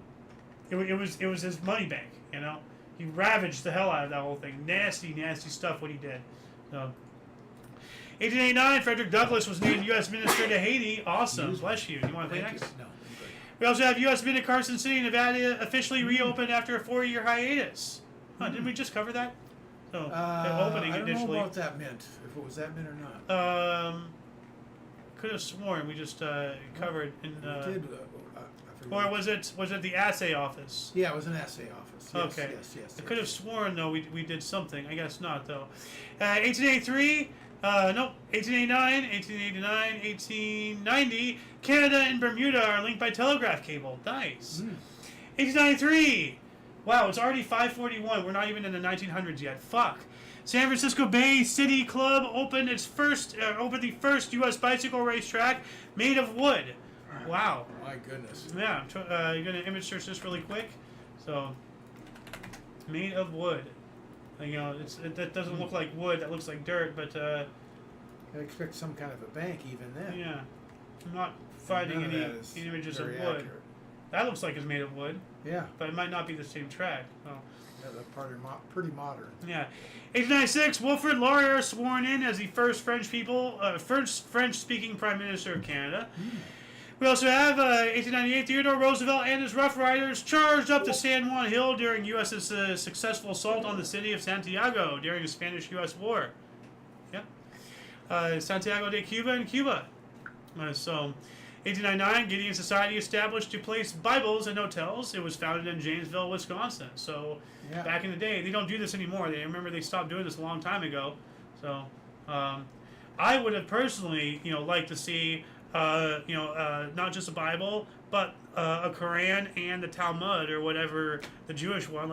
It was his money bank, you know. He ravaged the hell out of that whole thing. Nasty, nasty stuff what he did. 1889, Frederick Douglass was named U.S. Minister to Haiti. Awesome. Bless you. Do you want to play next? No. We also have U.S. Mint at Carson City, Nevada, officially reopened after a 4-year hiatus. Huh, didn't we just cover that? So, the opening I don't initially. know about that mint, if it was that mint or not. could have sworn we just covered in. We did. I Or forget. was it the assay office? Yeah, it was an assay office. Yes, Okay. Yes. I could have sworn though we did something. I guess not though. 1883. Nope. 1889, 1889, 1890. Canada and Bermuda are linked by telegraph cable. Nice. 1893. Wow, it's already 5:41. We're not even in the 1900s yet. Fuck. San Francisco Bay City Club opened the first U.S. bicycle racetrack made of wood. Wow. My goodness. Yeah, you're gonna image search this really quick. So, made of wood. You know, that doesn't look like wood. That looks like dirt. But I expect some kind of a bank even then. yeah, I'm not finding any images of wood. Accurate. That looks like it's made of wood. Yeah. But it might not be the same track. Oh. Yeah, they're pretty modern. Yeah. 1896, Wilfrid Laurier sworn in as the first French-speaking Prime Minister of Canada. We also have 1898, Theodore Roosevelt and his Rough Riders charged up to San Juan Hill during U.S.'s successful assault on the city of Santiago during the Spanish-U.S. War. Yep. Santiago de Cuba in Cuba. 1899, Gideon Society established to place Bibles in hotels. It was founded in Janesville, Wisconsin. So, back in the day, they don't do this anymore. They stopped doing this a long time ago. So, I would have personally, liked to see, not just a Bible, but a Quran and the Talmud or whatever, the Jewish one.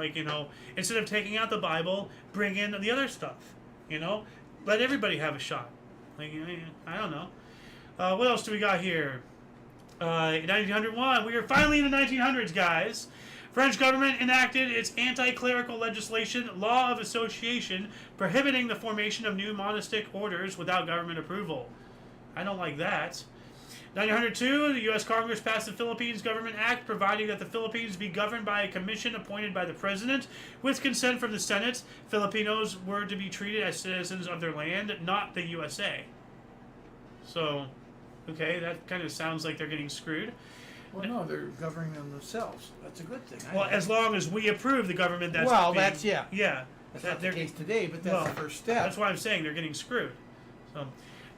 Instead of taking out the Bible, bring in the other stuff. Let everybody have a shot. I don't know. What else do we got here? In 1901, we are finally in the 1900s, guys. French government enacted its anti-clerical legislation, Law of Association, prohibiting the formation of new monastic orders without government approval. I don't like that. 1902, the U.S. Congress passed the Philippines Government Act, providing that the Philippines be governed by a commission appointed by the President. With consent from the Senate, Filipinos were to be treated as citizens of their land, not the USA. So, okay, that kind of sounds like they're getting screwed. Well, no, they're governing them themselves. That's a good thing. Well, as long as we approve the government that's yeah. Yeah. That's not the case today, but that's the first step. That's why I'm saying they're getting screwed. So,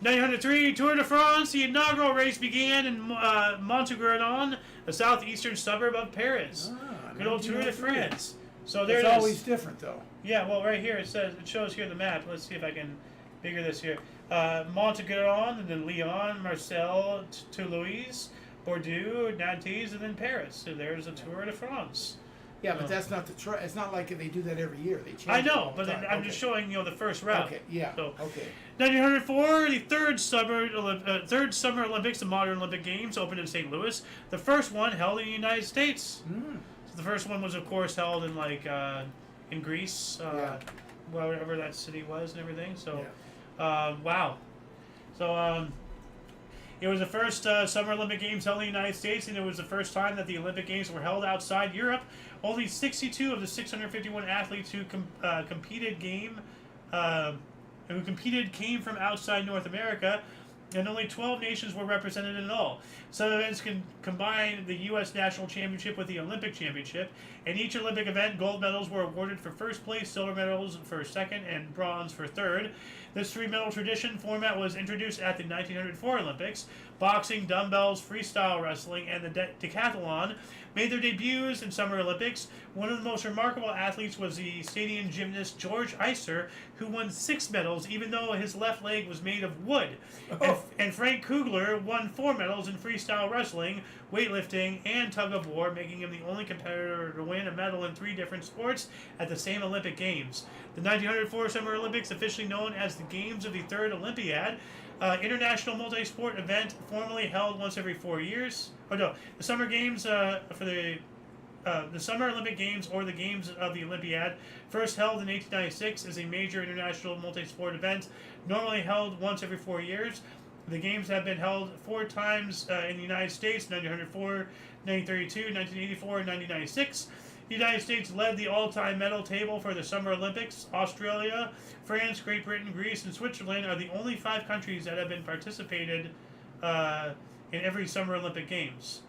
1903, Tour de France. The inaugural race began in Montauban, a southeastern suburb of Paris. Good old Tour de France. So there it is. It's always different, though. Yeah, well, right here it shows here the map. Let's see if I can figure this here. Montauban, and then Lyon, Marseille, Toulouse, Bordeaux, Nantes, and then Paris. So there's a Tour de France. Yeah, but that's not it's not like they do that every year. They change. I know, it all the time. I'm just showing the first route. Okay. Yeah. So, okay. 1904, the third Summer Olympics, the Modern Olympic Games, opened in St. Louis. The first one held in the United States. So the first one was, of course, held in in Greece, wherever that city was and everything. So, wow. So it was the first Summer Olympic Games held in the United States, and it was the first time that the Olympic Games were held outside Europe. Only 62 of the 651 athletes who competed came from outside North America, and only 12 nations were represented in all. Some events can combine the U.S. National Championship with the Olympic Championship. In each Olympic event, gold medals were awarded for first place, silver medals for second, and bronze for third. This three-medal tradition format was introduced at the 1904 Olympics. Boxing, dumbbells, freestyle wrestling, and the decathlon made their debuts in Summer Olympics. One of the most remarkable athletes was the stadium gymnast George Iser, who won 6 medals, even though his left leg was made of wood. And Frank Kugler won 4 medals in freestyle wrestling, weightlifting, and tug-of-war, making him the only competitor to win a medal in 3 different sports at the same Olympic Games. The 1904 Summer Olympics, officially known as the Games of the Third Olympiad, international multi-sport event formerly held once every 4 years. The Summer Games the Summer Olympic Games, or the Games of the Olympiad, first held in 1896, is a major international multi-sport event normally held once every 4 years. The Games have been held 4 times in the United States: 1904, 1932, 1984, and 1996. The United States led the all-time medal table for the Summer Olympics. Australia, France, Great Britain, Greece, and Switzerland are the only 5 countries that have been participated in every Summer Olympic Games.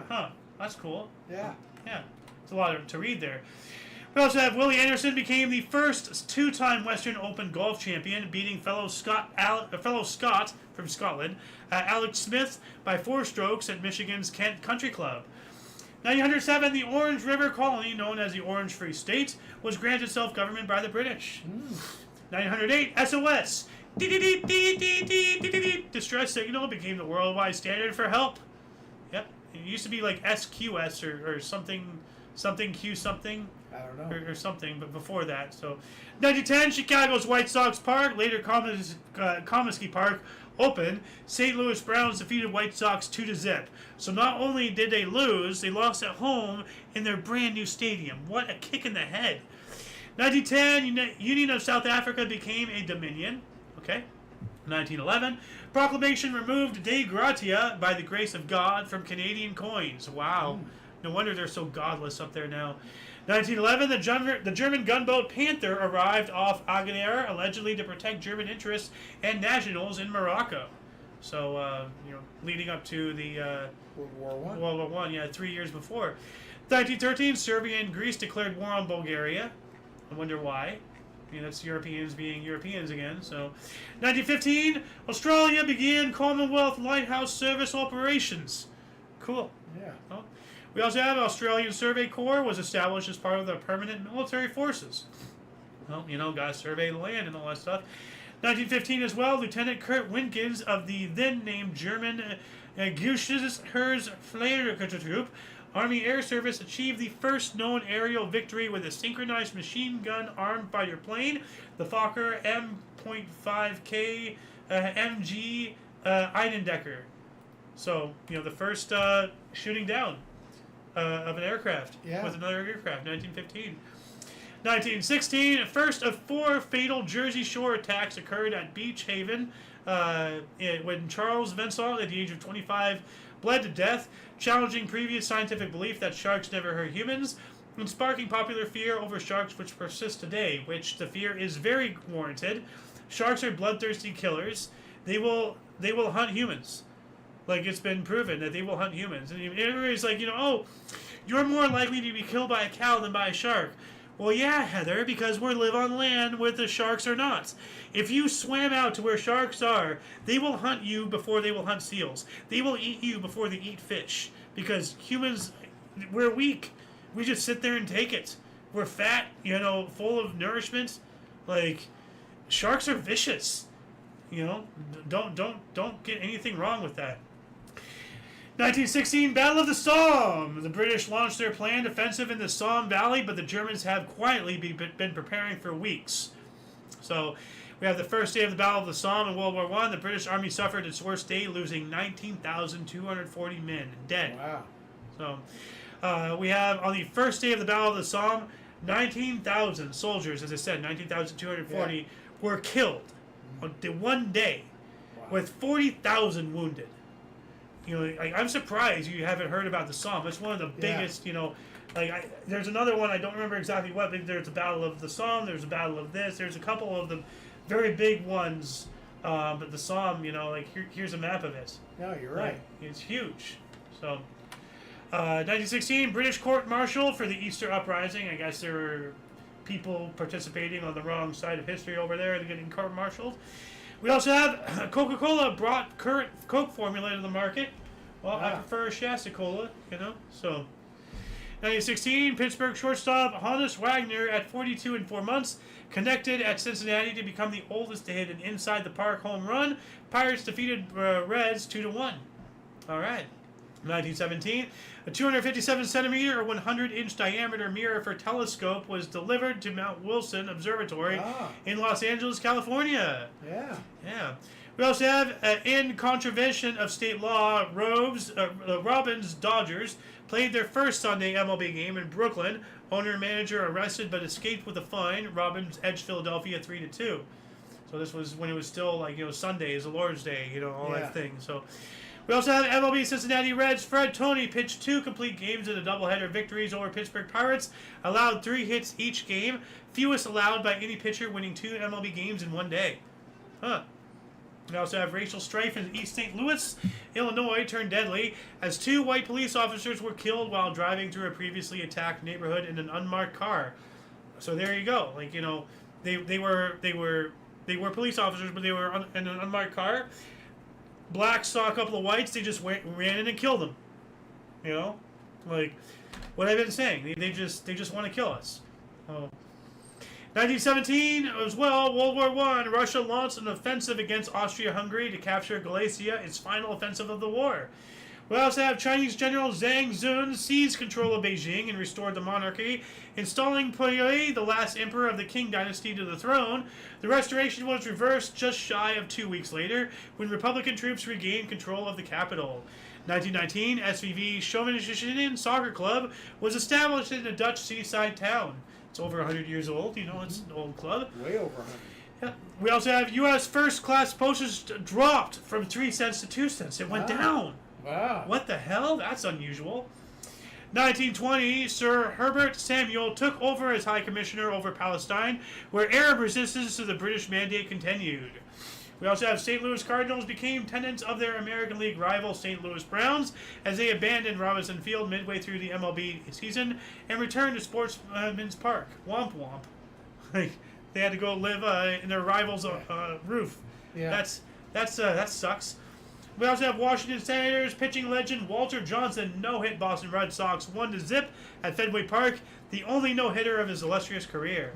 Huh. That's cool. Yeah. Yeah. It's a lot to read there. We also have Willie Anderson became the first two-time Western Open golf champion, beating fellow Scot from Scotland, Alex Smith, by 4 strokes at Michigan's Kent Country Club. 1907, the Orange River Colony, known as the Orange Free State, was granted self-government by the British. 1908, SOS, distress signal, became the worldwide standard for help. Yep, it used to be like SQS or something Q something. I don't know. Or something, but before that. So, 1910, Chicago's White Sox Park, later Comiskey Park, opened. St. Louis Browns defeated White Sox 2-0. So not only did they lose, they lost at home in their brand new stadium. What a kick in the head. 1910, Union of South Africa became a dominion. Okay. 1911, proclamation removed de gratia, by the grace of God, from Canadian coins. Wow. No wonder they're so godless up there now. 1911, the German gunboat Panther arrived off Agadir, allegedly to protect German interests and nationals in Morocco. So, leading up to the World War One, yeah, 3 years before. 1913, Serbia and Greece declared war on Bulgaria. I wonder why. That's Europeans being Europeans again. So, 1915, Australia began Commonwealth Lighthouse Service operations. Cool. Yeah. Well, we also have Australian Survey Corps was established as part of the permanent military forces. Well, gotta survey the land and all that stuff. 1915 as well, Lieutenant Kurt Winkins of the then named German Gutshursheersfliegertruppe Army Air Service achieved the first known aerial victory with a synchronized machine gun armed fighter plane, the Fokker M.5K MG Einendecker. So, the first shooting down of an aircraft with another aircraft, 1915. 1916, first of 4 fatal Jersey Shore attacks occurred at Beach Haven when Charles Vensal, at the age of 25, bled to death, challenging previous scientific belief that sharks never hurt humans, and sparking popular fear over sharks which persists today, which the fear is very warranted. Sharks are bloodthirsty killers. They will hunt humans. Like, it's been proven that they will hunt humans. And everybody's like, oh, you're more likely to be killed by a cow than by a shark. Well, yeah, Heather, because we live on land where the sharks are not. If you swam out to where sharks are, they will hunt you before they will hunt seals. They will eat you before they eat fish. Because humans, we're weak. We just sit there and take it. We're fat, full of nourishment. Like, sharks are vicious. Don't get anything wrong with that. 1916, Battle of the Somme. The British launched their planned offensive in the Somme Valley, but the Germans have quietly been preparing for weeks. So, we have the first day of the Battle of the Somme in World War I. The British Army suffered its worst day, losing 19,240 men dead. Wow. So, we have, on the first day of the Battle of the Somme, 19,000 soldiers, as I said, 19,240 were killed on the one day, with 40,000 wounded. I'm surprised you haven't heard about the Somme. It's one of the biggest, there's another one, I don't remember exactly what, but there's a Battle of the Somme, there's a Battle of this, there's a couple of the very big ones, but the Somme, here's a map of it. No, you're right. It's huge. So, 1916, British court-martial for the Easter Uprising. I guess there were people participating on the wrong side of history over there and getting court-martialed. We also have Coca-Cola brought current Coke formula to the market. Well, I prefer Shasta Cola, So, 1916, Pittsburgh shortstop Honus Wagner, at 42 and 4 months, connected at Cincinnati to become the oldest to hit an inside the park home run. Pirates defeated Reds 2-1. All right. 1917, a 257 centimeter or 100-inch diameter mirror for telescope was delivered to Mount Wilson Observatory in Los Angeles, California. Yeah. Yeah. We also have, in contravention of state law, Robins Dodgers played their first Sunday MLB game in Brooklyn. Owner and manager arrested but escaped with a fine. Robins edged Philadelphia 3-2. So this was when it was still Sunday is the Lord's Day, all that thing. So. We also have MLB Cincinnati Reds. Fred Toney pitched 2 complete games in the doubleheader victories over Pittsburgh Pirates, allowed 3 hits each game, fewest allowed by any pitcher, winning 2 MLB games in one day. We also have racial strife in East St. Louis, Illinois, turned deadly as 2 white police officers were killed while driving through a previously attacked neighborhood in an unmarked car. So there you go. Like, you know, they were police officers, but they were in an unmarked car. Blacks saw a couple of whites. They just ran in and killed them. You know, like what I've been saying. They just want to kill us. 1917 as well, World War I. Russia launched an offensive against Austria-Hungary to capture Galicia, its final offensive of the war. We also have Chinese General Zhang Zun seized control of Beijing and restored the monarchy, installing Puyi, the last emperor of the Qing dynasty, to the throne. The restoration was reversed just shy of 2 weeks later, when Republican troops regained control of the capital. 1919, SVV Schovenischen Soccer Club was established in a Dutch seaside town. It's over 100 years old, you know, it's an old club. Way over 100. Yeah. We also have U.S. first-class postage dropped from 3 cents to 2 cents. It went down. Wow. What the hell? That's unusual. 1920, Sir Herbert Samuel took over as High Commissioner over Palestine, where Arab resistance to the British mandate continued. We also have St. Louis Cardinals became tenants of their American League rival St. Louis Browns as they abandoned Robinson Field midway through the MLB season and returned to Sportsman's Park. Womp womp. Like, they had to go live in their rival's roof. Yeah. That sucks. We also have Washington Senators pitching legend Walter Johnson no-hit Boston Red Sox 1-0 at Fenway Park, the only no-hitter of his illustrious career.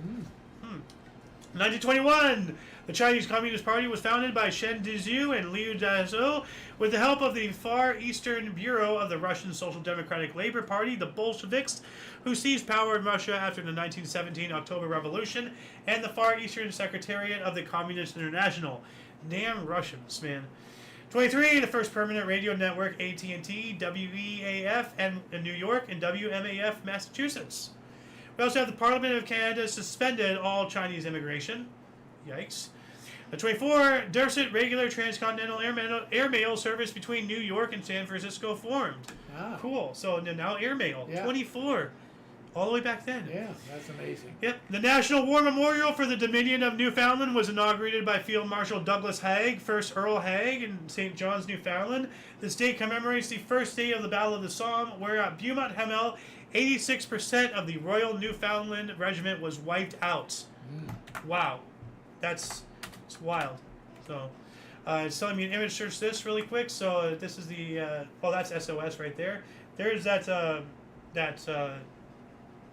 1921, the Chinese Communist Party was founded by Shen Dezhou and Liu Dazhou with the help of the Far Eastern Bureau of the Russian Social Democratic Labor Party, the Bolsheviks, who seized power in Russia after the 1917 October Revolution, and the Far Eastern Secretariat of the Communist International. Damn Russians, man. 23, the first permanent radio network, AT&T, WEAF in New York, and WMAF, Massachusetts. We also have the Parliament of Canada suspended all Chinese immigration. Yikes. 24, Dorset regular transcontinental airmail service between New York and San Francisco formed. Ah. Cool. So now airmail. Yeah. 24. All the way back then. Yeah, that's amazing. Yep. The National War Memorial for the Dominion of Newfoundland was inaugurated by Field Marshal Douglas Haig, 1st Earl Haig, in St. John's, Newfoundland. This date commemorates the first day of the Battle of the Somme, where at Beaumont Hamel, 86% of the Royal Newfoundland Regiment was wiped out. Wow. It's wild. So, it's telling me an image search this really quick. So, this is the, that's SOS right there. There's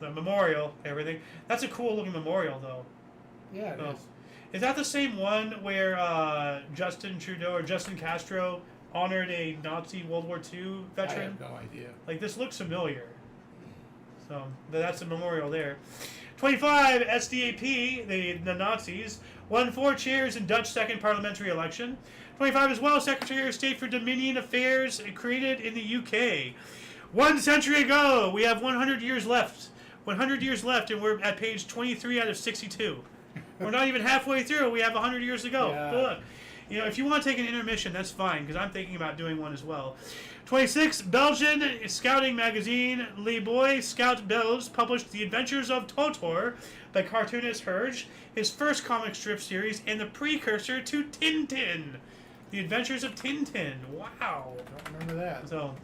the memorial, everything. That's a cool looking memorial, though. Yeah, it is. Is that the same one where Justin Trudeau or Justin Castro honored a Nazi World War II veteran? I have no idea. Like, this looks familiar. So, that's a memorial there. 25, SDAP, the Nazis, won 4 chairs in Dutch second parliamentary election. 25 as well, Secretary of State for Dominion Affairs, created in the UK. 1 century ago, we have 100 years left. 100 years left, and we're at page 23 out of 62. We're not even halfway through. We have 100 years to go. Yeah. Look, you know, if you want to take an intermission, that's fine, because I'm thinking about doing one as well. 26, Belgian scouting magazine Les Boy Scout Belges published The Adventures of Totor by cartoonist Herge, his first comic strip series and the precursor to Tintin. The Adventures of Tintin. Wow. I don't remember that. So,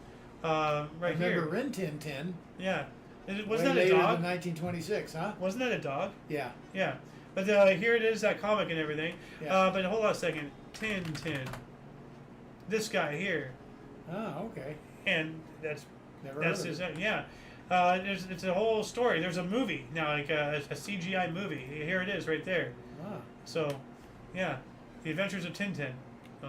I right remember here. Rin Tin Tin. Yeah. Wasn't Way that a later dog? than 1926, huh? Wasn't that a dog? Yeah. Yeah. But here it is, that comic and everything. Yeah. But hold on a second. Tintin. This guy here. Oh, okay. And that's Never heard of his it. yeah. It's a whole story. There's a movie now, like a CGI movie. Here it is, right there. Ah. So, yeah, The Adventures of Tintin. So.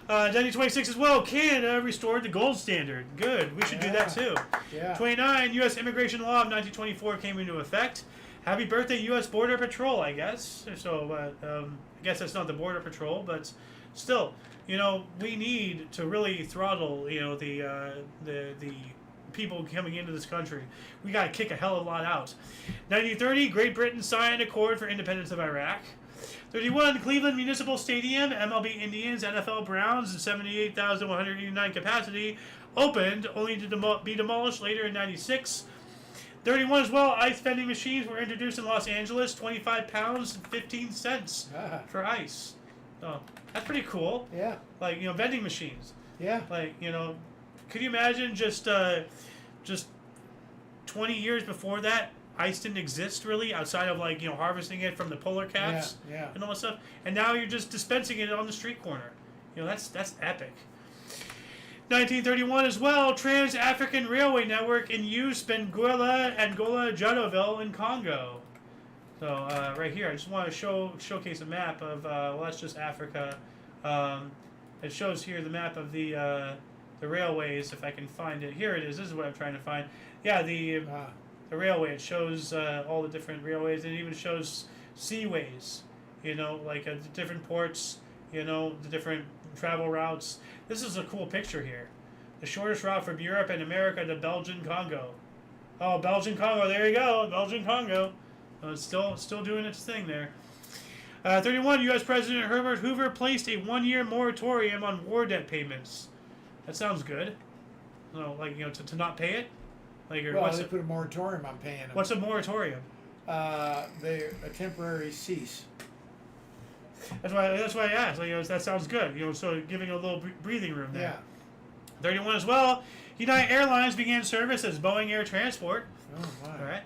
1926 as well. Canada restored the gold standard. Good. We should do that too. Yeah. 29, U.S. immigration law of 1924 came into effect. Happy birthday, U.S. Border Patrol, I guess. So, I guess that's not the Border Patrol, but still, you know, we need to really throttle, you know, the people coming into this country. We got to kick a hell of a lot out. 1930, Great Britain signed Accord for Independence of Iraq. 31, Cleveland Municipal Stadium, MLB Indians, NFL Browns, and 78,189 capacity, opened, only to be demolished later in 96. 31 as well, ice vending machines were introduced in Los Angeles, 25 pounds and 15 cents for ice. So, that's pretty cool. Yeah. Like, you know, vending machines. Yeah. Like, you know, could you imagine just 20 years before that, ice didn't exist really outside of like harvesting it from the polar caps and all that stuff, and now you're just dispensing it on the street corner. That's epic. 1931 as well, Trans-African Railway Network in use, Benguela, Angola, Jadoville in Congo. So right here, I just want to showcase a map of that's just Africa. It shows here the map of the railways, if I can find it. Here it is. This is what I'm trying to find. Yeah, the railway. It shows all the different railways, and it even shows seaways. Like the different ports. The different travel routes. This is a cool picture here. The shortest route from Europe and America to Belgian Congo. Oh, Belgian Congo. There you go, Belgian Congo. It's still doing its thing there. 31. U.S. President Herbert Hoover placed a 1-year moratorium on war debt payments. That sounds good. To not pay it. They put a moratorium on paying them. What's a moratorium? They're a temporary cease. That's why I asked. That sounds good. So giving a little breathing room there. Yeah. 31 as well. United Airlines began service as Boeing Air Transport. Oh my. All right.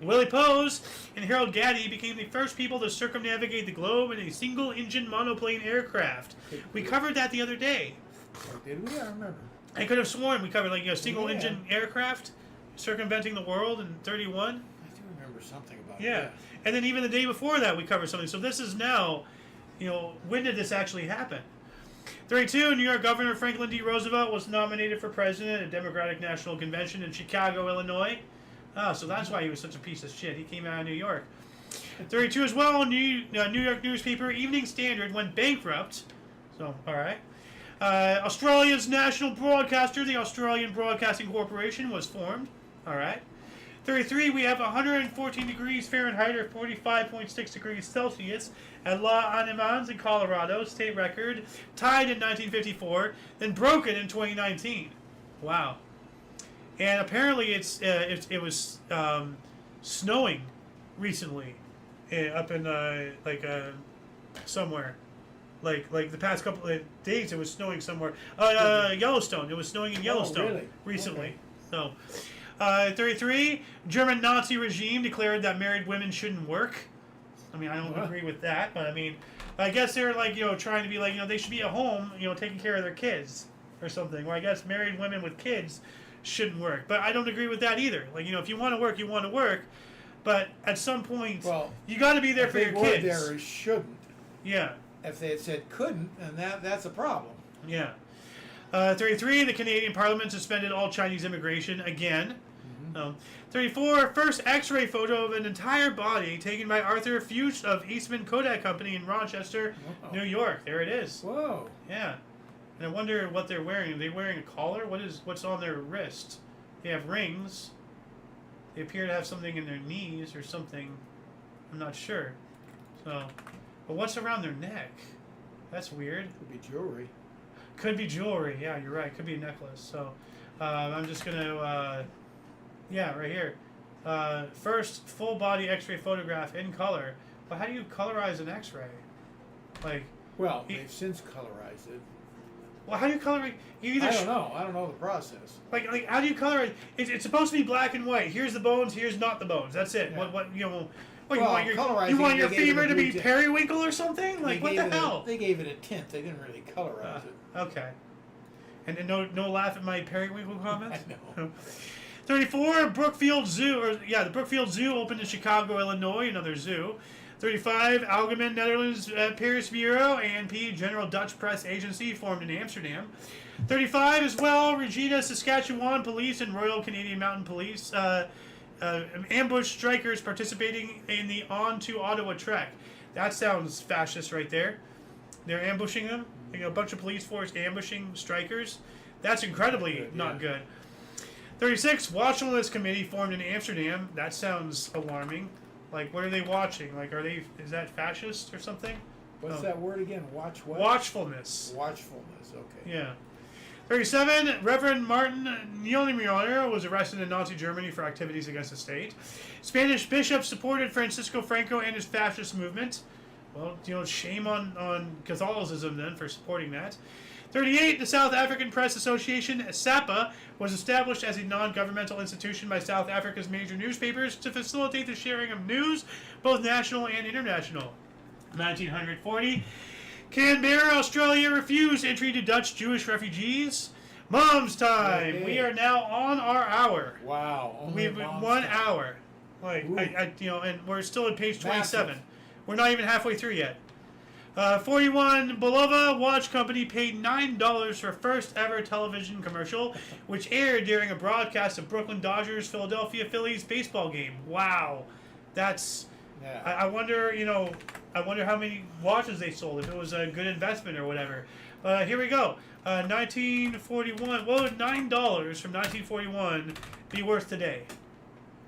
Willie Pose and Harold Gatty became the first people to circumnavigate the globe in a single-engine monoplane aircraft. We covered that the other day. Did we? I don't remember. I could have sworn we covered single-engine aircraft circumventing the world in 31. I do remember something about it. Yeah. And then even the day before that we covered something. So this is now, when did this actually happen? 32, New York Governor Franklin D. Roosevelt was nominated for president at a Democratic National Convention in Chicago, Illinois. Oh, so that's why he was such a piece of shit. He came out of New York. 32 as well, New York newspaper Evening Standard went bankrupt. So, all right. Australia's national broadcaster, the Australian Broadcasting Corporation, was formed. All right. 33, we have 114 degrees Fahrenheit or 45.6 degrees Celsius at La Animans in Colorado, state record, tied in 1954, then broken in 2019. Wow. And apparently it was snowing recently up in somewhere. Like the past couple of days it was snowing somewhere. Yellowstone. It was snowing in Yellowstone recently. Okay. So 33, German Nazi regime declared that married women shouldn't work. I mean, I don't agree with that, but I guess they're trying to be they should be at home, taking care of their kids or something. Or I guess married women with kids shouldn't work. But I don't agree with that either. If you want to work, you want to work. But at some point, you got to be there for your kids. There is shouldn't. Yeah. If they had said couldn't, then that's a problem. Yeah. 33, the Canadian Parliament suspended all Chinese immigration again. 34, first X-ray photo of an entire body taken by Arthur Fuchs of Eastman Kodak Company in Rochester, New York. There it is. Whoa. Yeah. And I wonder what they're wearing. Are they wearing a collar? What's on their wrist? They have rings. They appear to have something in their knees or something. I'm not sure. So, but what's around their neck? That's weird. Could be jewelry. Could be jewelry. Yeah, you're right. Could be a necklace. So, I'm just gonna. Yeah, right here. First full body X-ray photograph in color. But how do you colorize an X-ray? Well, they've since colorized it. Well, how do you color it? I don't know. I don't know the process. How do you color it? It's supposed to be black and white. Here's the bones. Here's not the bones. That's it. Yeah. You want your femur to be periwinkle or something? What the hell? They gave it a tint. They didn't really colorize it. Okay. And no laugh at my periwinkle comments. I know. 34, Brookfield Zoo, the Brookfield Zoo opened in Chicago, Illinois, another zoo. 35, Algemeen Netherlands Pers Bureau, ANP, General Dutch Press Agency, formed in Amsterdam. 35 as well, Regina, Saskatchewan Police and Royal Canadian Mountain Police ambush strikers participating in the On to Ottawa trek. That sounds fascist right there. They're ambushing them. A bunch of police force ambushing strikers. That's incredibly not good. 36, Watchfulness Committee formed in Amsterdam. That sounds alarming. What are they watching? Is that fascist or something? What's that word again? Watch what? Watchfulness. Watchfulness, okay. Yeah. 37, Reverend Martin Niemöller was arrested in Nazi Germany for activities against the state. Spanish bishops supported Francisco Franco and his fascist movement. Well, shame on Catholicism then for supporting that. 38, the South African Press Association, SAPA, was established as a non-governmental institution by South Africa's major newspapers to facilitate the sharing of news, both national and international. 1940, Canberra, Australia refused entry to Dutch Jewish refugees. Mom's time! Hey. We are now on our hour. Wow. We've 1 hour. Like, and we're still at page 27. Massive. We're not even halfway through yet. 41, Bulova Watch Company paid $9 for first ever television commercial, which aired during a broadcast of Brooklyn Dodgers Philadelphia Phillies baseball game. Wow, that's. Yeah. I wonder, I wonder how many watches they sold, if it was a good investment or whatever. Here we go. 1941. What would $9 from 1941 be worth today?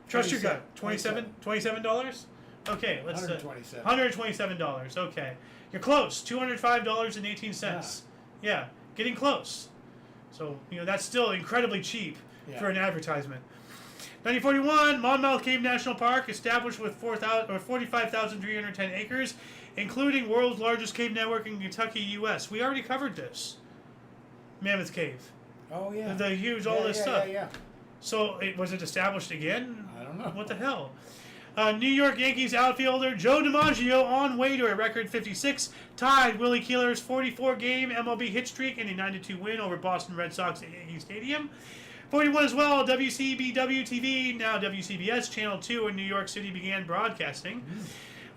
Trust your gut. $27? Okay, let's. $127. Okay. You're close. $205.18. Yeah, getting close. So, that's still incredibly cheap for an advertisement. 1941, Monmouth Cave National Park, established with 45,310 acres, including world's largest cave network in Kentucky, U.S. We already covered this. Mammoth Cave. Oh, yeah. The huge, all this stuff. Yeah. So, was it established again? I don't know. What the hell? New York Yankees outfielder Joe DiMaggio, on way to a record 56, tied Willie Keeler's 44-game MLB hit streak in a 9-2 win over Boston Red Sox at Yankee Stadium. 41 as well, WCBW-TV, now WCBS, Channel 2 in New York City began broadcasting.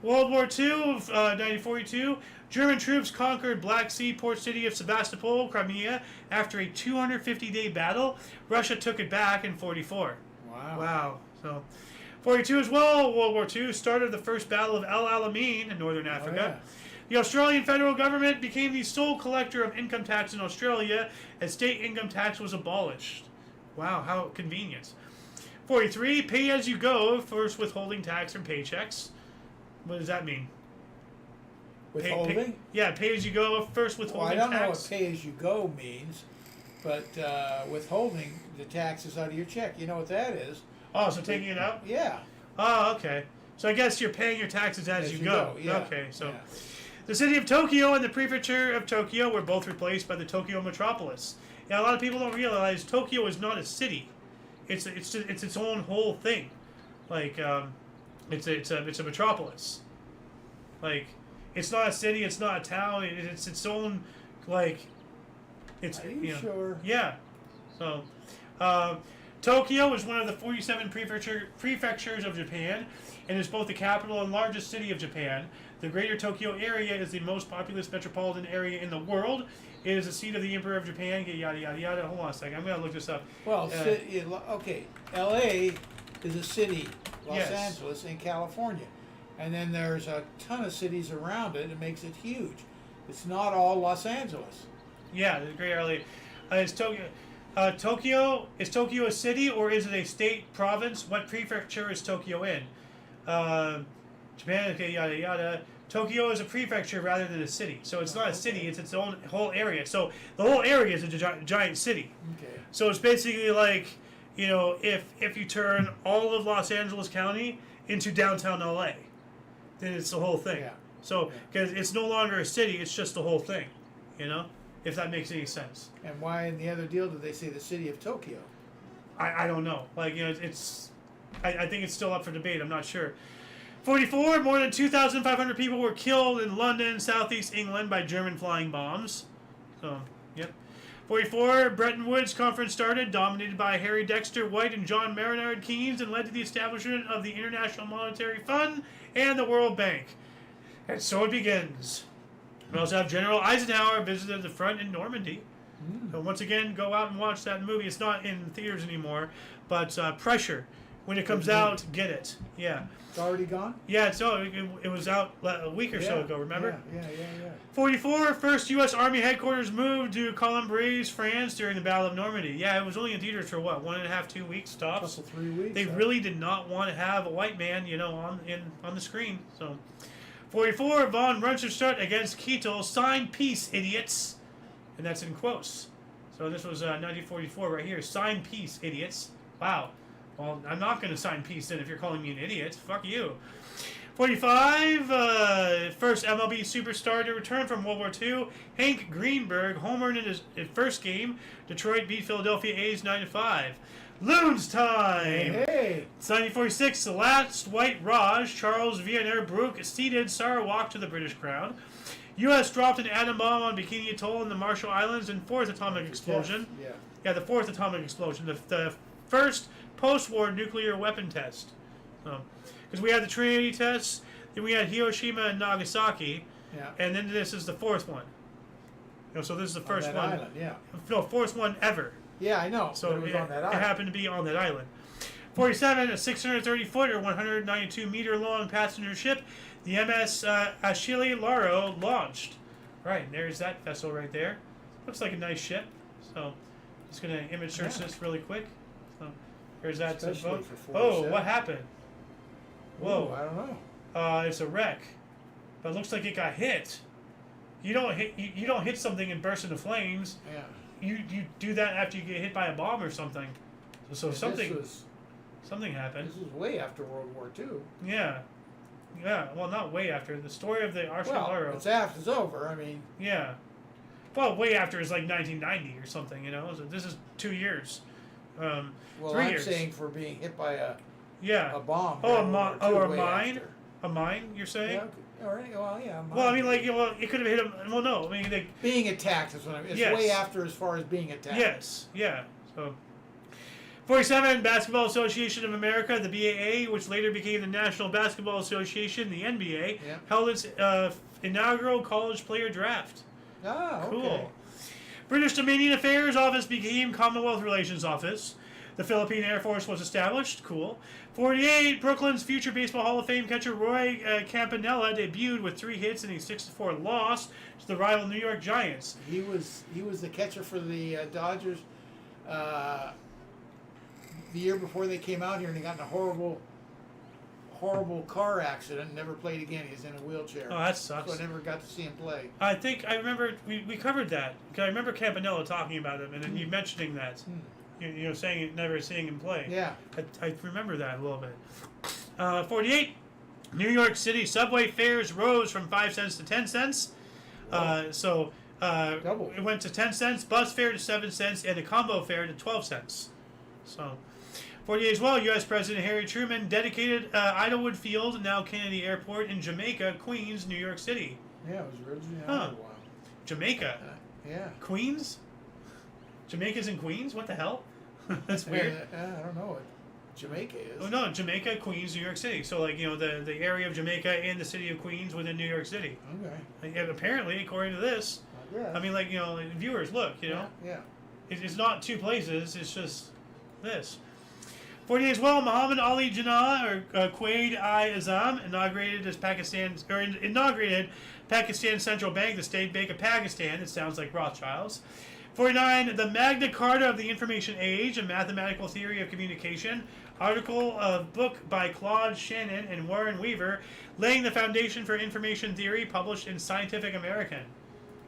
World War II of 1942, German troops conquered Black Sea port city of Sebastopol, Crimea, after a 250-day battle. Russia took it back in 44. Wow. So, 42 as well, World War II, started the first Battle of El Alamein in northern Africa. The Australian federal government became the sole collector of income tax in Australia as state income tax was abolished. Wow, how convenient. 43, pay-as-you-go, first withholding tax from paychecks. What does that mean? Withholding? Pay-as-you-go, first withholding tax. I don't know what pay-as-you-go means, but withholding the taxes out of your check. You know what that is? Oh, so taking it out? Yeah. Oh, okay. So I guess you're paying your taxes as you go. Yeah. Okay, so... Yeah. The city of Tokyo and the prefecture of Tokyo were both replaced by the Tokyo metropolis. Yeah, a lot of people don't realize Tokyo is not a city. It's its own whole thing. Like, it's a metropolis. Like, it's not a city. It's not a town. It's its own, like. It's. Are you sure? Yeah. So, Tokyo is one of the 47 prefectures of Japan, and is both the capital and largest city of Japan. The Greater Tokyo area is the most populous metropolitan area in the world. It is the seat of the Emperor of Japan. Yada yada yada. Hold on a second. I'm gonna look this up. Well, okay. L.A. is a city. Los Angeles in California, and then there's a ton of cities around it. It makes it huge. It's not all Los Angeles. Yeah, the Greater LA. Is Tokyo is Tokyo a city or is it a state province? What prefecture is Tokyo in? Japan. Okay, yada yada. Tokyo is a prefecture rather than a city, so it's not a city. It's its own whole area. So the whole area is a giant city. Okay. So it's basically like, if you turn all of Los Angeles County into downtown LA, then it's the whole thing. Yeah. So because it's no longer a city, it's just the whole thing. If that makes any sense. And why in the other deal did they say the city of Tokyo? I don't know. Like, it's I think it's still up for debate. I'm not sure. 44, more than 2,500 people were killed in London, southeast England, by German flying bombs. So, yep. 44, Bretton Woods Conference started, dominated by Harry Dexter White and John Maynard Keynes, and led to the establishment of the International Monetary Fund and the World Bank. And so it begins. We also have General Eisenhower visited the front in Normandy. So once again, go out and watch that movie. It's not in theaters anymore, but Pressure. When it comes out, get it. Yeah. It's already gone? Yeah, it was out a week or so ago, remember? Yeah. 44, first U.S. Army headquarters moved to Colombres, France during the Battle of Normandy. Yeah, it was only in theaters for 1.5, 2 weeks tops. Couple 3 weeks. They really did not want to have a white man, on the screen. So, 44, von Rundstedt against Keitel, sign peace, idiots. And that's in quotes. So this was 1944 right here. Sign peace, idiots. Wow. Well, I'm not going to sign peace then if you're calling me an idiot. Fuck you. 45, first MLB superstar to return from World War II, Hank Greenberg, homered in his first game. Detroit beat Philadelphia A's 9-5. Loons time! Hey! 1946, the last white Raj, Charles Vienna, broke seated Sarawak to the British crown. U.S. dropped an atom bomb on Bikini Atoll in the Marshall Islands in fourth atomic explosion. Yeah. The fourth atomic explosion. The first post-war nuclear weapon test. Because we had the Trinity tests, then we had Hiroshima and Nagasaki, and then this is the fourth one. So this is the first on one. that island, yeah. No, fourth one ever. Yeah, I know. So it was on that island. It happened to be on that island. 47, a 630-foot or 192-meter-long passenger ship, the MS Achille Lauro, launched. Right, and there's that vessel right there. Looks like a nice ship. So, just going to image search this really quick. So, there's that Especially boat. for Oh, 47. what happened? Whoa. Ooh, I don't know. It's a wreck. But it looks like it got hit. You don't hit something and burst into flames. Yeah. You do that after you get hit by a bomb or something. So something happened. This was way after World War II. Yeah. Yeah, well, not way after. The story of the Achille Lauro. It's over. I mean. Yeah. Well, way after is like 1990 or something, you know? So this is 2 years. Well, 3 I'm years. saying for being hit by a bomb. Oh, during World War II, a way mine? after. A mine, you're saying? Yeah, all right. Well, yeah. Mine. Well, I mean, like, it could have hit him. Well, no. I mean, being attacked is what I mean. It's Yes. way after as far as being attacked. Yes, yeah. So, 47, Basketball Association of America, the BAA, which later became the National Basketball Association, the NBA, held its inaugural college player draft. Ah, okay. Cool. British Dominion Affairs Office became Commonwealth Relations Office. The Philippine Air Force was established. Cool. 48, Brooklyn's future Baseball Hall of Fame catcher Roy Campanella debuted with 3 hits and a 6-4 loss to the rival New York Giants. He was the catcher for the Dodgers the year before they came out here, and he got in a horrible car accident and never played again. He was in a wheelchair. Oh, that sucks. So I never got to see him play. I think I remember we covered that. I remember Campanella talking about him and then you mentioning that. You know, saying never seeing him play. Yeah. I remember that a little bit. 48, New York City subway fares rose from 5 cents to 10 cents. Double. It went to 10 cents, bus fare to 7 cents, and the combo fare to 12 cents. So, 48 as well, U.S. President Harry Truman dedicated Idlewood Field, now Kennedy Airport, in Jamaica, Queens, New York City. Yeah, it was originally Huh. out a while. Jamaica? Yeah. Queens? Jamaica's in Queens? What the hell? That's weird. I don't know what Jamaica is. Oh no, Jamaica, Queens, New York City. So like, you know, the area of Jamaica and the city of Queens within New York City. Okay. And apparently, according to this, I mean, like, you know, viewers, look, you know, Yeah. it's not 2 places. It's just this. 48 as well, Muhammad Ali Jinnah or Quaid-i-Azam inaugurated Pakistan's central bank, the State Bank of Pakistan. It sounds like Rothschilds. 49, the Magna Carta of the Information Age, a mathematical theory of communication, article of book by Claude Shannon and Warren Weaver, laying the foundation for information theory, published in Scientific American.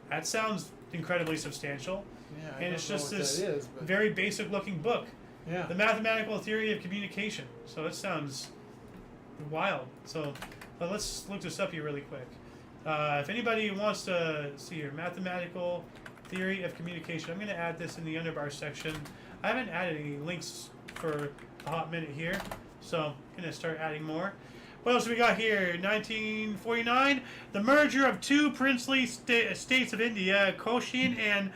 That sounds incredibly substantial. Yeah, and it's just what this that is, but very basic looking book. yeah. The mathematical theory of communication. So it sounds wild. So let's look this up here really quick. If anybody wants to see here, mathematical theory of communication. I'm going to add this in the underbar section. I haven't added any links for a hot minute here, so I'm going to start adding more. What else do we got here? 1949, the merger of 2 princely states of India, Cochin and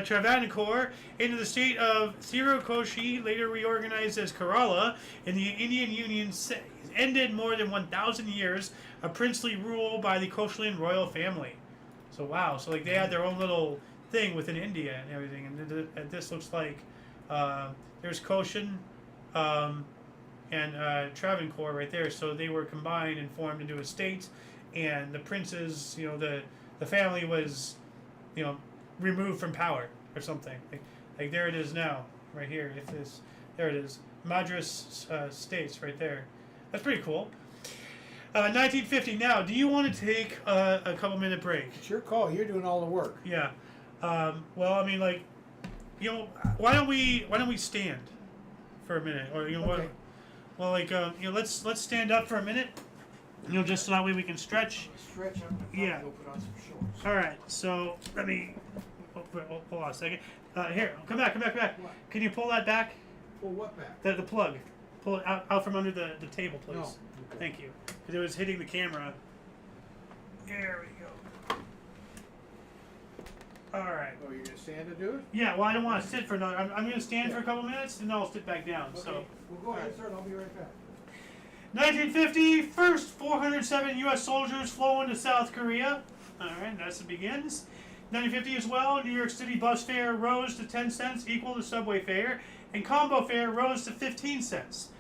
Travancore, into the state of Sirakoshi, later reorganized as Kerala, in the Indian Union, ended more than 1,000 years of princely rule by the Koshland royal family. So want so like they had their own little thing within India and everything, and this looks like there's Cochin and Travancore right there. So they were combined and formed into a state, and the princes, you know, the family was, you know, removed from power or something. Like there it is now, right here. If this, there it is, Madras states right there. That's pretty cool. 1950. Now, do you want to take a couple minute break? It's your call. You're doing all the work. Yeah. Well, I mean, like, you know, why don't we stand for a minute, or you know Okay. what? Well, like, you know, let's stand up for a minute. just so that way we can stretch. Stretch. I'm gonna Yeah. go put on some shorts. All right, so let me hold on a second. Here, come back. What? Can you pull that back? Pull what back? The plug. Pull it out from under the table, please. No. Okay. Thank you. Because it was hitting the camera. There we go. All right. Oh, you're gonna stand to do it? Yeah, well, I don't want to sit for another. I'm going to stand for a couple minutes, and then I'll sit back down. Okay. So, We'll go ahead, sir. I'll be right back. 1950, first 407 U.S. soldiers flow into South Korea. All right, that's the begins. 1950 as well, New York City bus fare rose to 10 cents, equal to subway fare, and combo fare rose to 15 cents.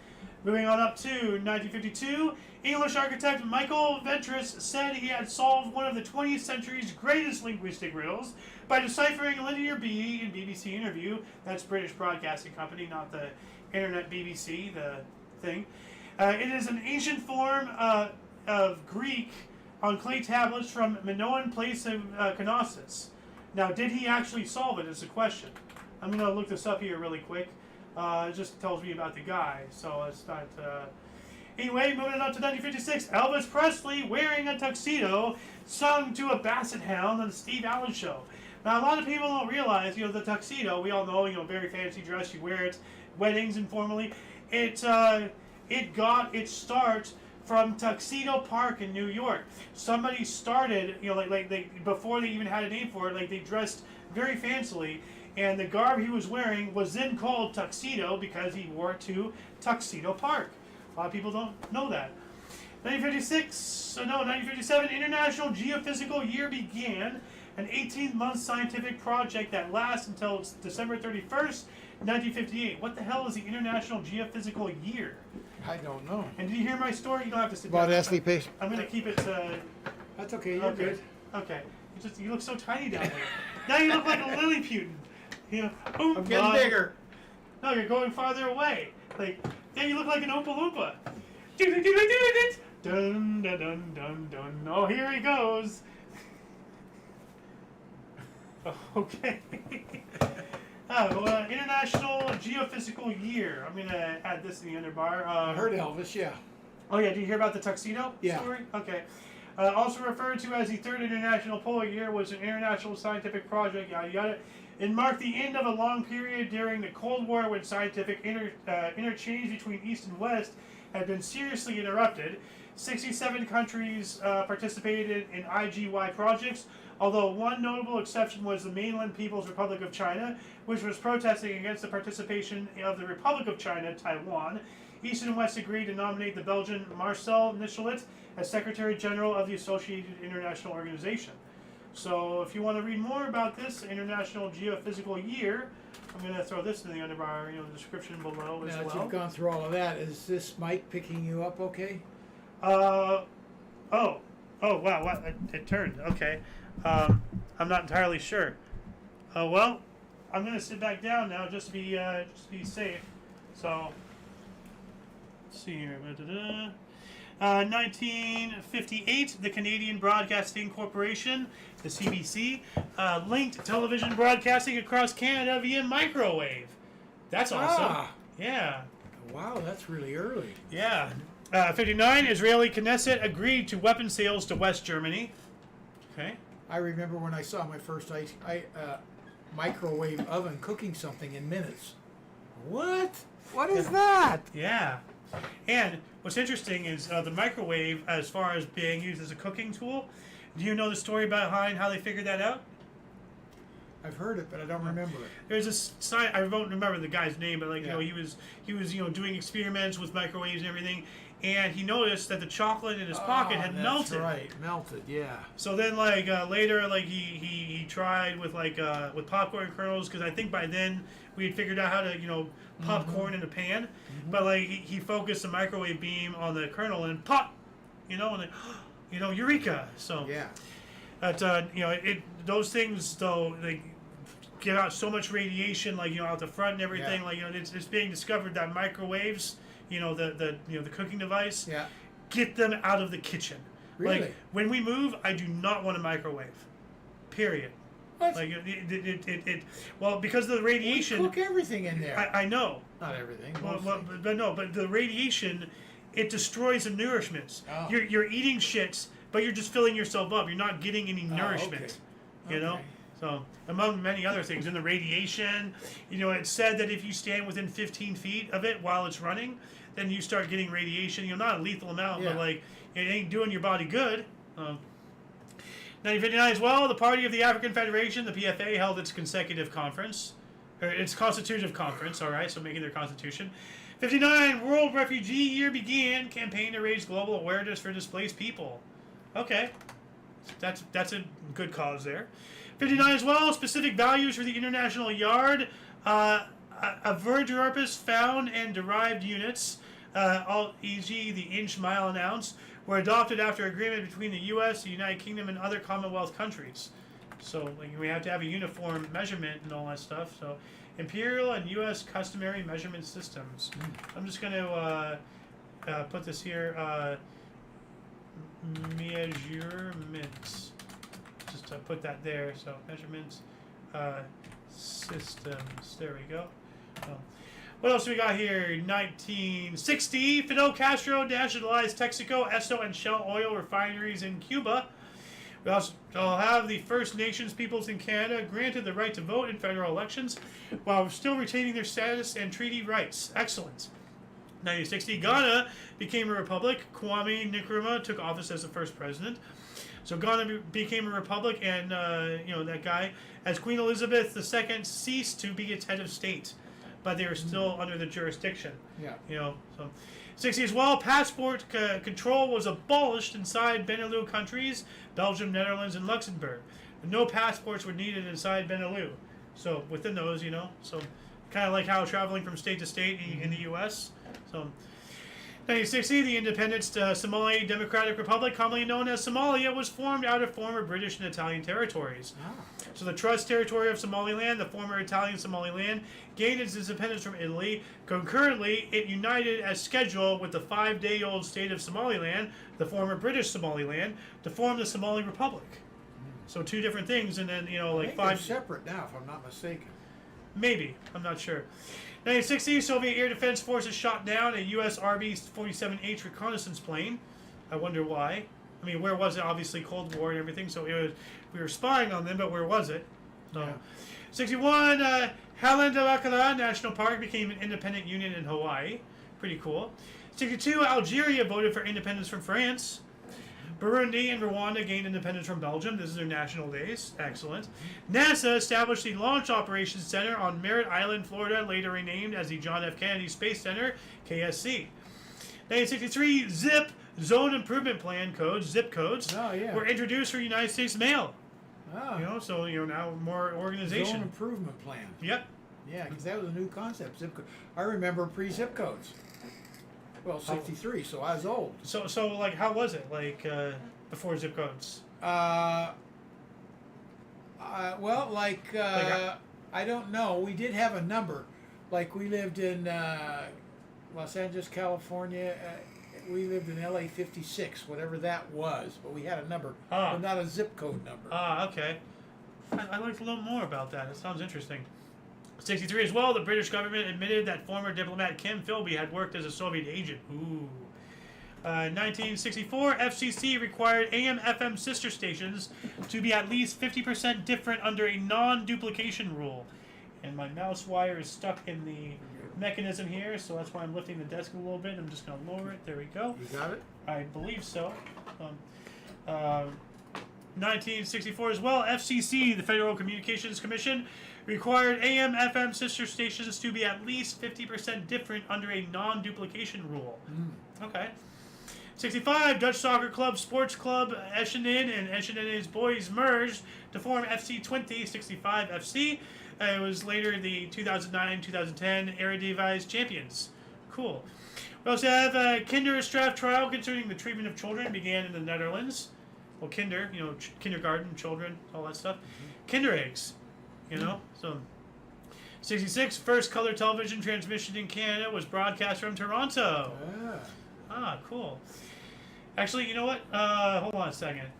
Moving on up to 1952, English architect Michael Ventris said he had solved one of the 20th century's greatest linguistic riddles by deciphering linear B in BBC interview. That's British Broadcasting Company, not the internet BBC, the thing. It is an ancient form of Greek on clay tablets from Minoan place of Knossos. Now, did he actually solve it is the question. I'm going to look this up here really quick. It just tells me about the guy, so it's not... Anyway, moving up to 1956, Elvis Presley wearing a tuxedo sung to a basset hound on the Steve Allen Show. Now, a lot of people don't realize, the tuxedo, we all know, very fancy dress, you wear it, weddings informally. It got its start from Tuxedo Park in New York. Somebody started, before they even had a name for it, they dressed very fancily, and the garb he was wearing was then called tuxedo because he wore it to Tuxedo Park. A lot of people don't know that. 1957, International Geophysical Year began, an 18-month scientific project that lasts until December 31st, 1958. What the hell is the International Geophysical Year? I don't know. And did you hear my story? You don't have to sit About down. Ashley Pace. I'm going to keep it... That's okay. You're okay. good. Okay. You look so tiny down there. Now you look like a Lilliputian. I'm getting bigger. No, you're going farther away. Then you look like an Oompa Loompa. Dun, dun, dun, dun, dun. Oh, here he goes. Okay. International Geophysical Year. I'm going to add this in the underbar. I heard Elvis, yeah. Oh, yeah. Did you hear about the tuxedo story? Okay. Also referred to as the Third International Polar Year, was an international scientific project, yada yada. It marked the end of a long period during the Cold War when scientific interchange between East and West had been seriously interrupted. 67 countries participated in IGY projects, although one notable exception was the mainland People's Republic of China, which was protesting against the participation of the Republic of China, Taiwan. East and West agreed to nominate the Belgian Marcel Michelet as Secretary General of the Associated International Organization. So if you want to read more about this International Geophysical Year, I'm going to throw this in the underbar, the description below as Now that well. you've gone through all of that, is this mic picking you up okay? Oh, wow, what? It turned, okay. I'm not entirely sure. Well, I'm going to sit back down now just to be safe. So, let's see here. 1958, the Canadian Broadcasting Corporation, the CBC, linked television broadcasting across Canada via microwave. That's awesome. Ah. Yeah. Wow, that's really early. Yeah. 59, Israeli Knesset agreed to weapon sales to West Germany. Okay. I remember when I saw my first microwave oven cooking something in minutes. What? What is that? Yeah. And what's interesting is the microwave, as far as being used as a cooking tool. Do you know the story behind how they figured that out? I've heard it, but I don't remember it. There's this science, I don't remember the guy's name, but he was doing experiments with microwaves and everything, and he noticed that the chocolate in his pocket had melted. That's right, melted, yeah. So then later he tried with with popcorn kernels, because I think by then we had figured out how to pop corn in a pan, but he focused the microwave beam on the kernel and pop, and eureka. So yeah. Those things though, they give out so much radiation, out the front and everything. Yeah. It's being discovered that microwaves, the cooking device, Yeah. get them out of the kitchen. Really? When we move, I do not want a microwave. Period. What? Well, because of the radiation. We cook everything in there. I know. Not everything. But the radiation it destroys the nourishments. Oh. You're eating shits, but you're just filling yourself up. You're not getting any nourishment. Okay. You know? So, among many other things, and the radiation, it's said that if you stand within 15 feet of it while it's running, then you start getting radiation. Not a lethal amount, but like it ain't doing your body good. 1959 as well, the Party of the African Federation, the PFA, held its consecutive conference, or its constitutive conference. All right, so making their constitution. 59, World Refugee Year began, campaign to raise global awareness for displaced people. Okay, that's a good cause there. 59 as well, specific values for the International Yard, Avergerpus found and derived units, e.g. the inch, mile, and ounce, were adopted after agreement between the U.S., the United Kingdom, and other Commonwealth countries. So we have to have a uniform measurement and all that stuff. So imperial and U.S. customary measurement systems. I'm just going to put this here. Measurements. Just put that there. So measurements, systems. There we go. What else do we got here? 1960, Fidel Castro nationalized Texaco, Esso, and Shell oil refineries in Cuba. We also have the First Nations peoples in Canada granted the right to vote in federal elections while still retaining their status and treaty rights. Excellent. 1960, Ghana became a republic. Kwame Nkrumah took office as the first president. So Ghana became a republic, and that guy, as Queen Elizabeth II ceased to be its head of state, but they were still under the jurisdiction. Yeah. So 60 as well, passport control was abolished inside Benelux countries, Belgium, Netherlands, and Luxembourg. No passports were needed inside Benelux. So within those, so kind of like how traveling from state to state in the U.S. So 1960, the independent Somali Democratic Republic, commonly known as Somalia, was formed out of former British and Italian territories. So the Trust Territory of Somaliland, the former Italian Somaliland, gained its independence from Italy. Concurrently, it united as scheduled with the 5-day-old state of Somaliland, the former British Somaliland, to form the Somali Republic. So two different things, and then, I think they're separate now, if I'm not mistaken. Maybe. I'm not sure. 1960, Soviet Air Defense Forces shot down a U.S. RB-47H reconnaissance plane. I wonder why. I mean, where was it? Obviously, Cold War and everything, so we were spying on them, but where was it? So, Yeah. 61, Hallandawakala National Park became an independent union in Hawaii. Pretty cool. 62, Algeria voted for independence from France. Burundi and Rwanda gained independence from Belgium. This is their national days. Excellent. NASA established the Launch Operations Center on Merritt Island, Florida, later renamed as the John F. Kennedy Space Center, KSC. 1963, ZIP, Zone Improvement Plan codes, zip codes, were introduced for United States mail. So now more organization. Zone Improvement Plan. Yep. Yeah, because that was a new concept. Zip code. I remember pre-zip codes. Well, 63, so I was old. So like, how was it before zip codes? I don't know. We did have a number. Like, we lived in Los Angeles, California. We lived in LA 56, whatever that was. But we had a number, but not a zip code number. Okay. I'd like to learn more about that. It sounds interesting. 63 as well, the British government admitted that former diplomat Kim Philby had worked as a Soviet agent. 1964, FCC required AM/FM sister stations to be at least 50% different under a non-duplication rule. And my mouse wire is stuck in the mechanism here, so that's why I'm lifting the desk a little bit. I'm just going to lower it. There we go. You got it? I believe so. 1964 as well, FCC, the Federal Communications Commission, required AM/FM sister stations to be at least 50% different under a non-duplication rule. Okay. 65, Dutch soccer club, sports club, Eschenen and Eschenen's boys merged to form FC Twente 65 FC. It was later the 2009-2010 Eredivisie champions. Cool. We also have Kinderstrafe trial concerning the treatment of children began in the Netherlands. Well, kindergarten, children, all that stuff. Kinder eggs, So, 66, first color television transmission in Canada was broadcast from Toronto. Cool. Actually, you know what? Hold on a second.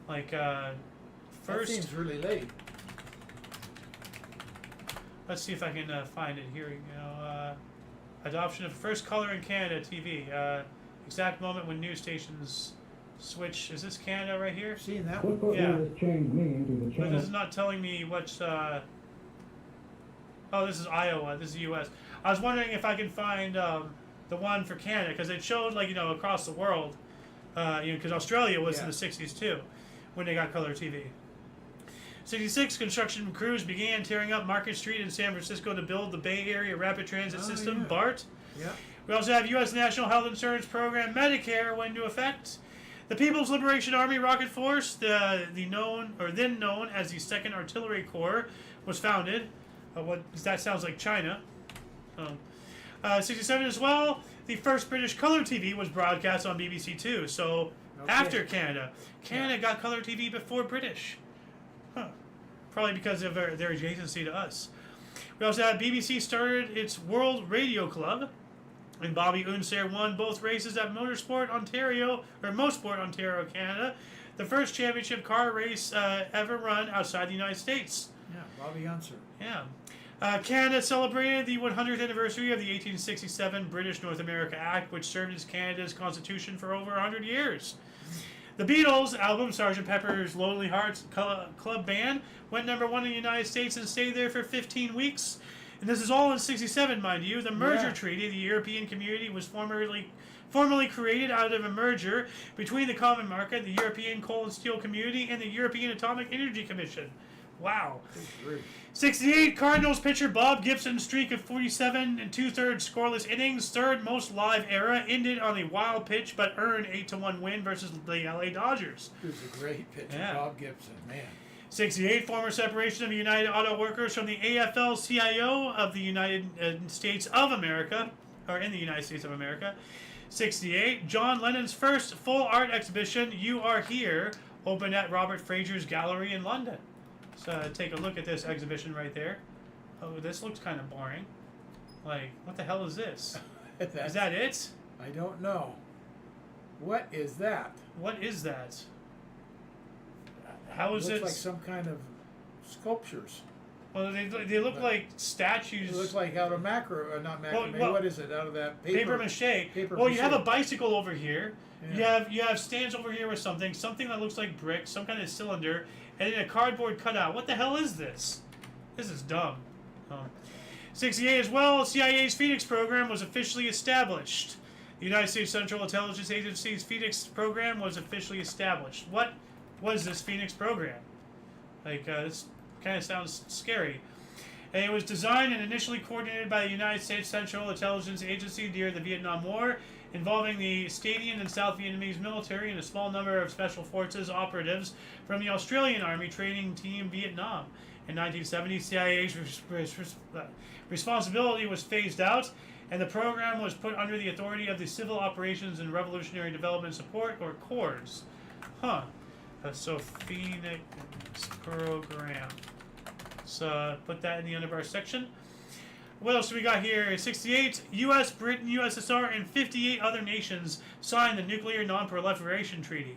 First. That seems really late. Let's see if I can find it. Here we go. Adoption of first color in Canada TV. Exact moment when news stations switch. Is this Canada right here? Seeing that What one? Yeah. has changed me into the But this is channel? not telling me what's. Oh, this is Iowa. This is the U.S. I was wondering if I can find the one for Canada because it showed like across the world. Because Australia was in the 60s too, when they got color TV. 66 construction crews began tearing up Market Street in San Francisco to build the Bay Area Rapid Transit System, yeah. BART. Yeah. We also have U.S. National Health Insurance Program Medicare went into effect. The People's Liberation Army Rocket Force, then known as the Second Artillery Corps, was founded. That sounds like China. 67 as well. The first British color TV was broadcast on BBC Two. So after Canada, got color TV before British. Huh. Probably because of their adjacency to us. We also have BBC started its World Radio Club. And Bobby Unser won both races at Mosport, Ontario, Canada, the first championship car race ever run outside the United States. Yeah, Bobby Unser. Yeah. Canada celebrated the 100th anniversary of the 1867 British North America Act, which served as Canada's constitution for over 100 years. The Beatles' album, Sgt. Pepper's Lonely Hearts Club Band, went number 1 in the United States and stayed there for 15 weeks. And this is all in 67, mind you. The merger treaty, the European Community, was formally created out of a merger between the Common Market, the European Coal and Steel Community, and the European Atomic Energy Commission. Wow. 68, Cardinals pitcher Bob Gibson's streak of 47 and 2/3 scoreless innings, third most live era, ended on a wild pitch but earned 8-1 win versus the LA Dodgers. He was a great pitcher, Bob Gibson, man. 68, former separation of the United Auto Workers from the AFL-CIO of the United States of America, or in the United States of America. 68, John Lennon's first full art exhibition, You Are Here, opened at Robert Fraser's Gallery in London. So take a look at this exhibition right there. Oh, this looks kind of boring. Like, what the hell is this? Is that it? I don't know. What is that? What is that? How is it? Looks like some kind of sculptures. Well, they look like statues. It looks like out of not macrame. Well, what is it? Out of that paper mache. Paper You have a mache. bicycle over here. Yeah. You have stands over here with something that looks like brick, some kind of cylinder, and then a cardboard cutout. What the hell is this? This is dumb. 68 as well. CIA's Phoenix program was officially established. The United States Central Intelligence Agency's Phoenix program was officially established. What was this Phoenix program? Like, this kind of sounds scary. And it was designed and initially coordinated by the United States Central Intelligence Agency during the Vietnam War, involving the Canadian and South Vietnamese military and a small number of special forces operatives from the Australian Army Training Team Vietnam. In 1970, CIA's responsibility was phased out, and the program was put under the authority of the Civil Operations and Revolutionary Development Support, or CORDS. Huh. So, Phoenix program. So, put that in the underbar section. What else do we got here? 68, U.S., Britain, USSR, and 58 other nations signed the Nuclear Non-Proliferation Treaty.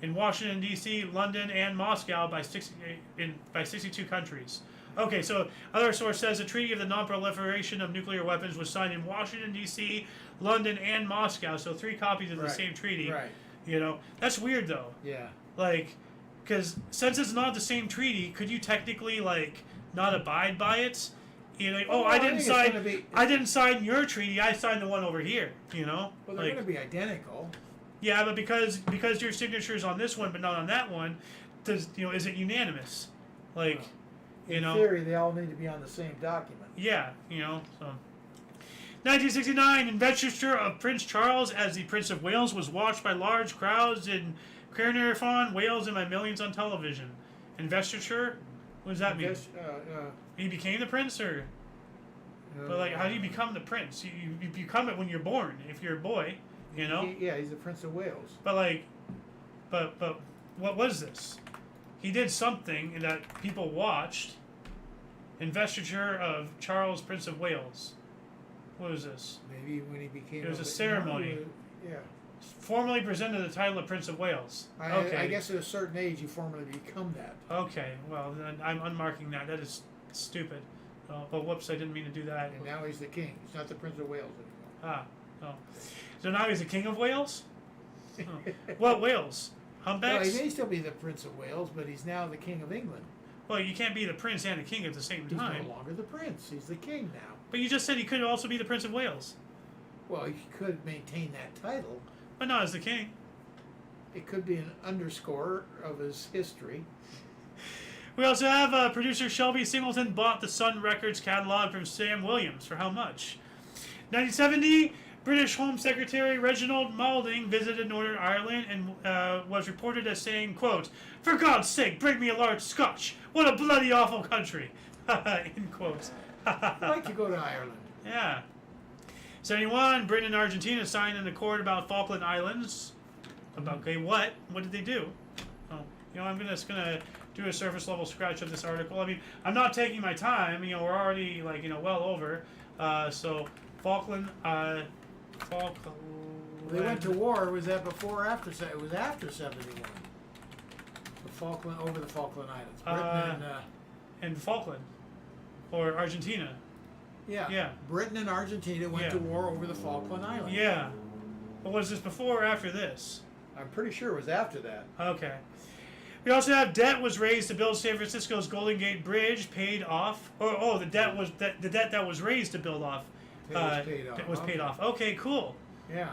In Washington, D.C., London, and Moscow by 62 countries. Okay, so other source says the Treaty of the Non-Proliferation of Nuclear Weapons was signed in Washington, D.C., London, and Moscow. So 3 copies of the same treaty. Right. You know, that's weird though. Yeah. Like, because since it's not the same treaty, could you technically like not abide by it? You know, like, oh, I didn't sign your treaty. I signed the one over here. You know. Well, they're like, going to be identical. Yeah, but because your signature is on this one but not on that one, is it unanimous? Like, In theory, they all need to be on the same document. Yeah, so. 1969, investiture of Prince Charles as the Prince of Wales was watched by large crowds in Caernarfon, Wales, and by millions on television. Investiture? What does that mean? He became the prince, or? But like, how do you become the prince? You become it when you're born. If you're a boy, you know. He's the Prince of Wales. But like, but what was this? He did something that people watched. Investiture of Charles, Prince of Wales. What was this? Maybe when he became. It was a ceremony. Yeah. Formally presented the title of Prince of Wales. I guess at a certain age you formally become that. Okay, well then I'm unmarking that. That is stupid. But whoops, I didn't mean to do that. And now he's the king. He's not the Prince of Wales anymore. Oh. So now he's the king of Wales? Oh. What Wales? Well, Humpbacks? he may still be the Prince of Wales, but he's now the King of England. Well, you can't be the prince and the king at the same He's time. no longer the prince. He's the king now. But you just said he could also be the Prince of Wales. Well, he could maintain that title. But not as the king. It could be an underscore of his history. We also have producer Shelby Singleton bought the Sun Records catalog from Sam Williams. For how much? 1970, British Home Secretary Reginald Malding visited Northern Ireland and was reported as saying, quote, "For God's sake, bring me a large scotch. What a bloody awful country." In quotes. I'd like to go to Ireland. Yeah. 71, Britain and Argentina signed an accord about Falkland Islands. About, okay, what? What did they do? Oh, you know, I'm just gonna do a surface level scratch of this article. I mean, I'm not taking my time. You know, we're already like, you know, well over. So Falkland, Falkland. They went to war. Was that before or after? It was after 71. The Falkland, over the Falkland Islands. Britain and Falkland, or Argentina. yeah. Yeah. Britain and Argentina went to war over the Falkland Islands. Yeah. But was this before or after this? I'm pretty sure it was after that. Okay. We also have debt was raised to build San Francisco's Golden Gate Bridge paid off. The debt that was raised to build off. Was paid off. Okay, cool. Yeah.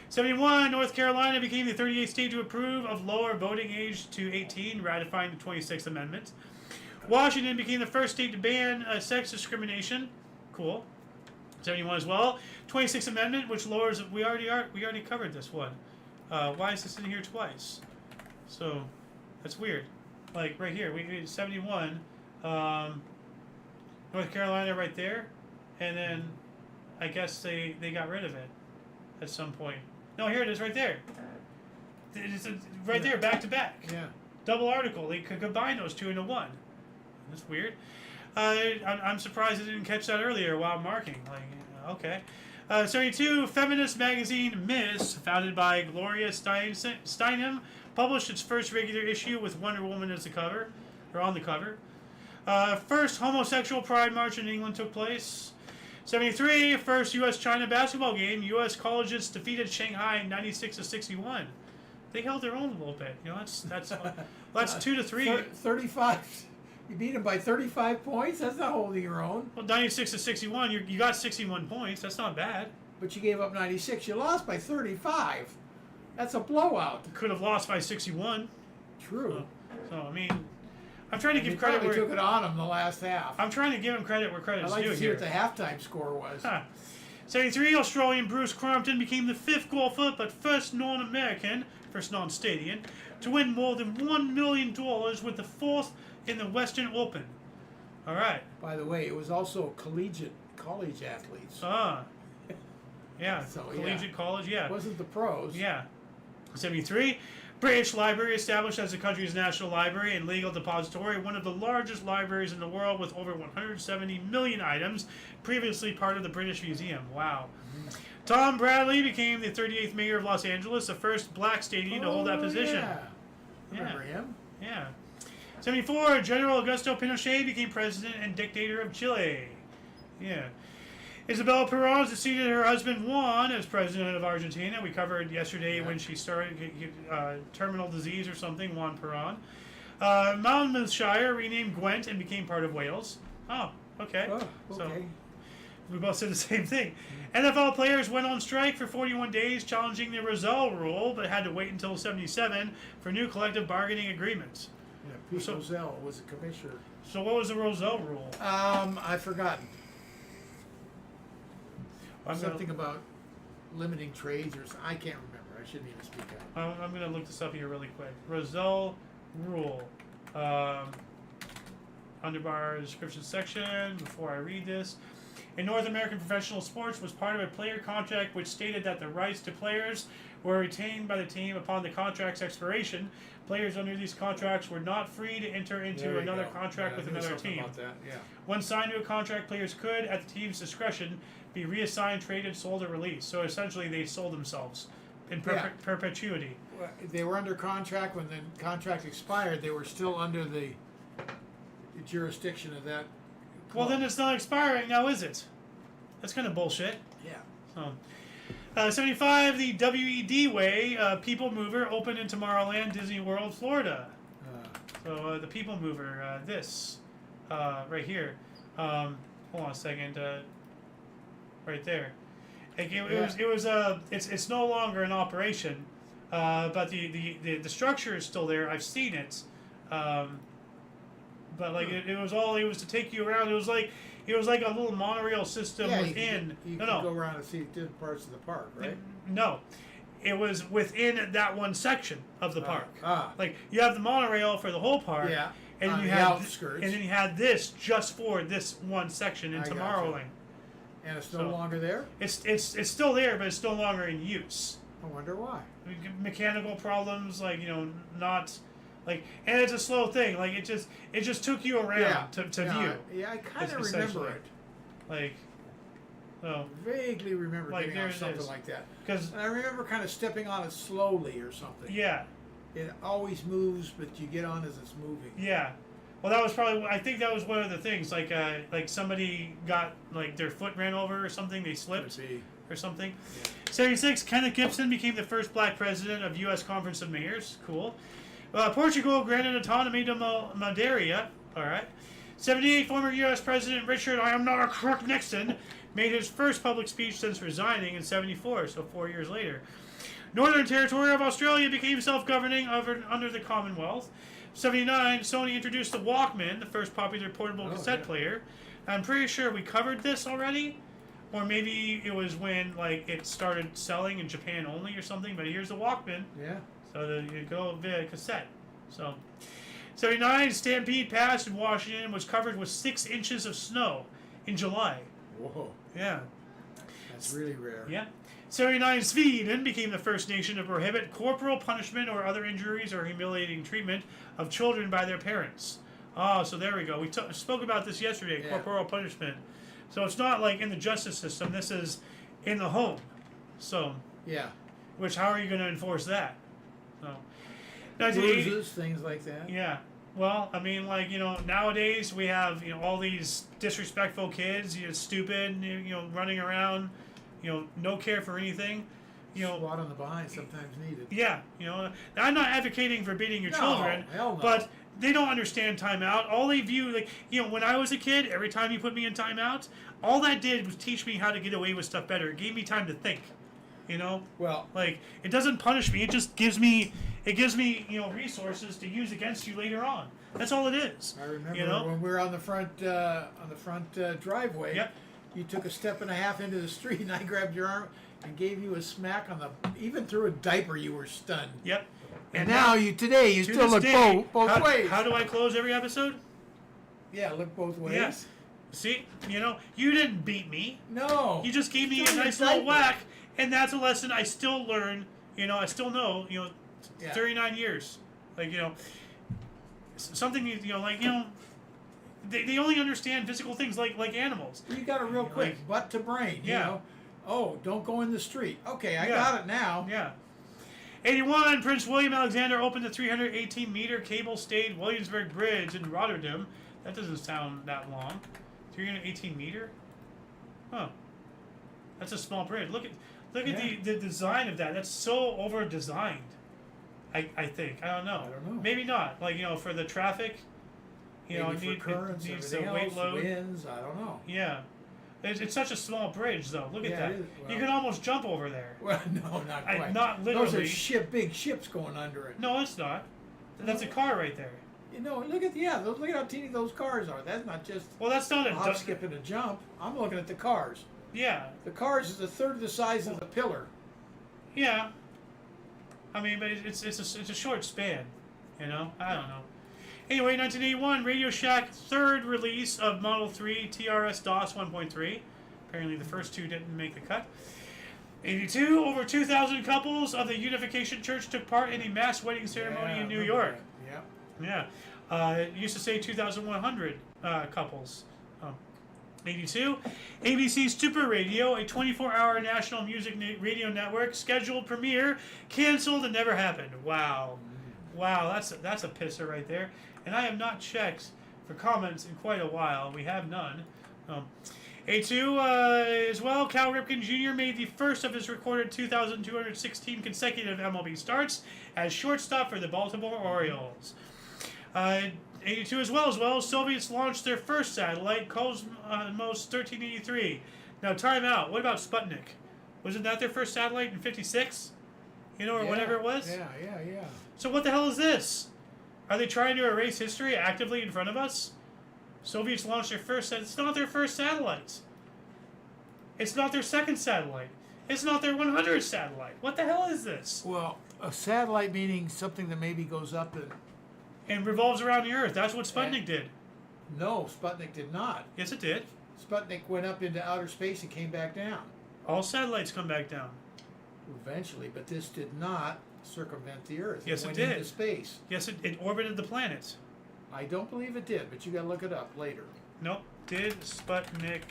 71, North Carolina became the 38th state to approve of lower voting age to 18, ratifying the 26th Amendment. Washington became the first state to ban sex discrimination. Cool. 71 as well. 26th Amendment, which lowers. We already covered this one. Why is this in here twice? So that's weird. Like right here, we 71. North Carolina right there, and then I guess they got rid of it at some point. No, here it is right there. It's right there, back to back. Yeah. Double article. They could combine those two into one. That's weird. I'm surprised I didn't catch that earlier while marking. Like, okay. 72, feminist magazine Miss, founded by Gloria Steinem, published its first regular issue with Wonder Woman as the cover, or on the cover. First homosexual pride march in England took place. 73, first U.S.-China basketball game. U.S. colleges defeated Shanghai 96-61. They held their own a little bit. You know, that's 2-3. 35. You beat them by 35 points? That's not holding your own. Well, 96-61. You got 61 points. That's not bad. But you gave up 96. You lost by 35. That's a blowout. Could have lost by 61. True. So I mean, I'm trying to give credit where where took it on them the last half. I'm trying to give him credit where credit's I'd like due to see here. what the halftime score was. 73, Australian Bruce Crompton became the fifth golfer, but first non-American, first non-Stadian, to win more than $1 million with the fourth in the Western Open. All right. By the way, it was also college athletes. Yeah. So, Collegiate college, yeah. It wasn't the pros. Yeah. 73, British Library established as the country's national library and legal depository, one of the largest libraries in the world with over 170 million items, previously part of the British Museum. Wow. Mm-hmm. Tom Bradley became the 38th mayor of Los Angeles, the first black statesman to hold that position. Yeah. Remember him? Yeah. 74, General Augusto Pinochet became president and dictator of Chile. Yeah. Isabel Perón succeeded her husband Juan as president of Argentina. We covered yesterday when she started terminal disease or something, Juan Perón. Monmouthshire renamed Gwent and became part of Wales. Oh, okay. Oh, okay. So we both said the same thing. NFL players went on strike for 41 days challenging the Roselle rule, but had to wait until 77 for new collective bargaining agreements. Yeah, Pete Roselle was a commissioner. So what was the Roselle rule? I've forgotten. Something about limiting trades, or I can't remember. I shouldn't even speak out. I'm going to look this up here really quick. Roselle rule. Underbar description section. Before I read this, in North American professional sports was part of a player contract which stated that the rights to players were retained by the team upon the contract's expiration. Players under these contracts were not free to enter into another contract with another team. About that. Yeah. When signed to a contract, players could, at the team's discretion, be reassigned, traded, sold, or released. So essentially, they sold themselves in perpetuity. Well, they were under contract. When the contract expired, they were still under the jurisdiction of that club. Well, then it's not expiring now, is it? That's kind of bullshit. Yeah. So, 75, the WED Way, People Mover, opened in Tomorrowland, Disney World, Florida. So the People Mover, this, right here. Hold on a second. Right there. Like it's no longer in operation, but the structure is still there. I've seen it. But like it was to take you around. It was like a little monorail system within. You could go around and see different parts of the park, right? No, it was within that one section of the park. Ah. Like you have the monorail for the whole park. Yeah. And on then you the had outskirts. and then you had this just for this one section in Tomorrowland. And it's no longer there? It's still there, but it's no longer in use. I wonder why. Mechanical problems, like not. Like, and it's a slow thing. Like it just took you around to view. Yeah, I kind of remember it. Like, so vaguely remember like getting on something like that. And I remember kind of stepping on it slowly or something. Yeah. It always moves, but you get on as it's moving. Yeah. Well, that was probably. I think that was one of the things. Like somebody got like their foot ran over or something. They slipped or something. Yeah. 76. Kenneth Gibson became the first black president of U.S. Conference of Mayors. Cool. Portugal granted autonomy to Madeira. All right. 78. Former U.S. President Richard "I am not a crook" Nixon made his first public speech since resigning in 74. So 4 years later. Northern Territory of Australia became self-governing under the Commonwealth. 79. Sony introduced the Walkman, the first popular portable cassette player. I'm pretty sure we covered this already, or maybe it was when like it started selling in Japan only or something. But here's the Walkman. Yeah. So you go via cassette. So 79. Stampede passed in Washington, was covered with 6 inches of snow in July. Whoa. Yeah. That's really rare. Yeah. 79. Sweden became the first nation to prohibit corporal punishment or other injuries or humiliating treatment of children by their parents. Oh, so there we go. We spoke about this yesterday, corporal punishment. So it's not like in the justice system. This is in the home. So, yeah. Which, how are you going to enforce that? So, bruises, things like that. Yeah. Well, I mean, like, nowadays we have, all these disrespectful kids, stupid, running around, no care for anything. Swat on the behind sometimes needed. Yeah, I'm not advocating for beating your children, hell no. But they don't understand timeout. All they view, like, when I was a kid, every time you put me in timeout, all that did was teach me how to get away with stuff better. It gave me time to think, Well, like, it doesn't punish me. It just gives me, resources to use against you later on. That's all it is. I remember when we were on the front driveway. Yep. You took a step and a half into the street, and I grabbed your arm and gave you a smack on even through a diaper. You were stunned. Yep. And now you still look both ways. How do I close every episode? Yeah, look both ways. Yes. See, you didn't beat me. No. You just gave me a nice little whack, and that's a lesson I still learn. I still know. 39 years. Like something. They only understand physical things like animals. You got it real quick, butt to brain. You know? Oh, don't go in the street. Okay, I got it now. Yeah. 81. Prince William Alexander opened the 318-meter cable-stayed Williamsburg Bridge in Rotterdam. That doesn't sound that long. 318-meter? Huh. That's a small bridge. Look at the design of that. That's so over-designed. I think. I don't know. Maybe not. Like, for the traffic. Maybe for currents, it needs everything weight else, load. winds, I don't know. Yeah. It's such a small bridge, though. Look at that. It is. Well, you can almost jump over there. Well, no, not quite. Not literally. Those are big ships going under it. No, it's not. That's a car right there. Look at how teeny those cars are. That's not just. Well, that's not a hop, skip, and a jump. I'm looking at the cars. Yeah. The cars is a third the size of the pillar. Yeah. I mean, but it's a short span. I don't know. Anyway, 1981, Radio Shack third release of Model 3 TRS DOS 1.3. Apparently the first two didn't make the cut. 82, over 2,000 couples of the Unification Church took part in a mass wedding ceremony in New York. Yeah. Yeah. It used to say 2,100 couples. 82, ABC Super Radio, a 24-hour national music radio network scheduled premiere canceled and never happened. Wow. Wow, that's a pisser right there. And I have not checked for comments in quite a while. We have none. 82 as well. Cal Ripken Jr. made the first of his recorded 2,216 consecutive MLB starts as shortstop for the Baltimore Orioles. 82 as well. Soviets launched their first satellite, Cosmos 1383. Now, time out. What about Sputnik? Wasn't that their first satellite in 56? You know, or whatever it was? Yeah. So what the hell is this? Are they trying to erase history actively in front of us? Soviets launched their first satellite. It's not their first satellite. It's not their second satellite. It's not their 100th satellite. What the hell is this? Well, a satellite meaning something that maybe goes up And revolves around the Earth. That's what Sputnik did. No, Sputnik did not. Yes, it did. Sputnik went up into outer space and came back down. All satellites come back down. Eventually, but this did not circumvent the Earth. Yes, it went did. Into space. Yes, it orbited the planet. I don't believe it did, but you got to look it up later. Nope. Did Sputnik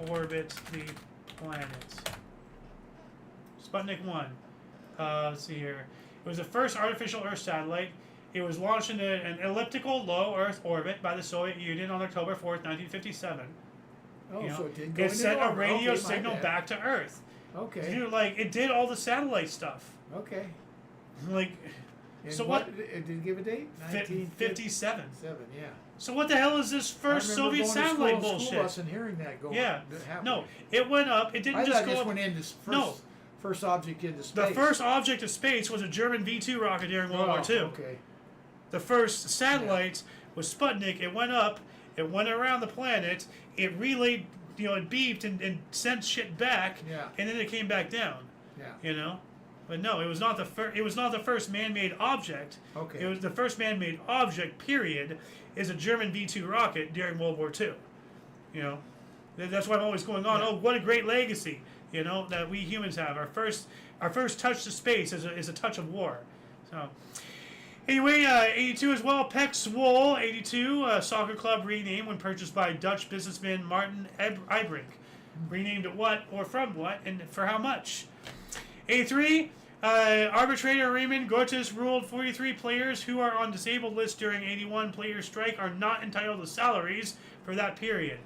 orbit the planet? Sputnik 1. Let's see here. It was the first artificial Earth satellite. It was launched in an elliptical low Earth orbit by the Soviet Union on October 4th, 1957. Oh, You know, so it did go it into sent a orbit. radio Okay, my signal bad. back to Earth. Okay. Dude, like, it did all the satellite stuff. Okay. Like, And so what? Did it give a date? 57. Yeah. So what the hell is this first I remember Soviet going to satellite school bullshit? bus and hearing that go Yeah. on. That happened. No, it went up. It didn't I just thought go this up. went into first, No. first object into The space. first object of space was a German V-2 rocket during World War II. Okay. The first satellite was Sputnik. It went up. It went around the planet. It relayed, it beeped and sent shit back. Yeah. And then it came back down. Yeah. You know, but no, it was not the first. It was not the first man-made object. Okay. It was the first man-made object. Period. Is a German V-2 rocket during World War II. You know, that's why I'm always going on. Yeah. Oh, what a great legacy! You know that we humans have. Our first touch to space is a touch of war. So. Anyway, 82 as well. Pek Zwolle, 82, soccer club renamed when purchased by Dutch businessman Martin Eybrink. Renamed it what or from what and for how much? 83, arbitrator Raymond Gortis ruled 43 players who are on disabled list during 81 player strike are not entitled to salaries for that period.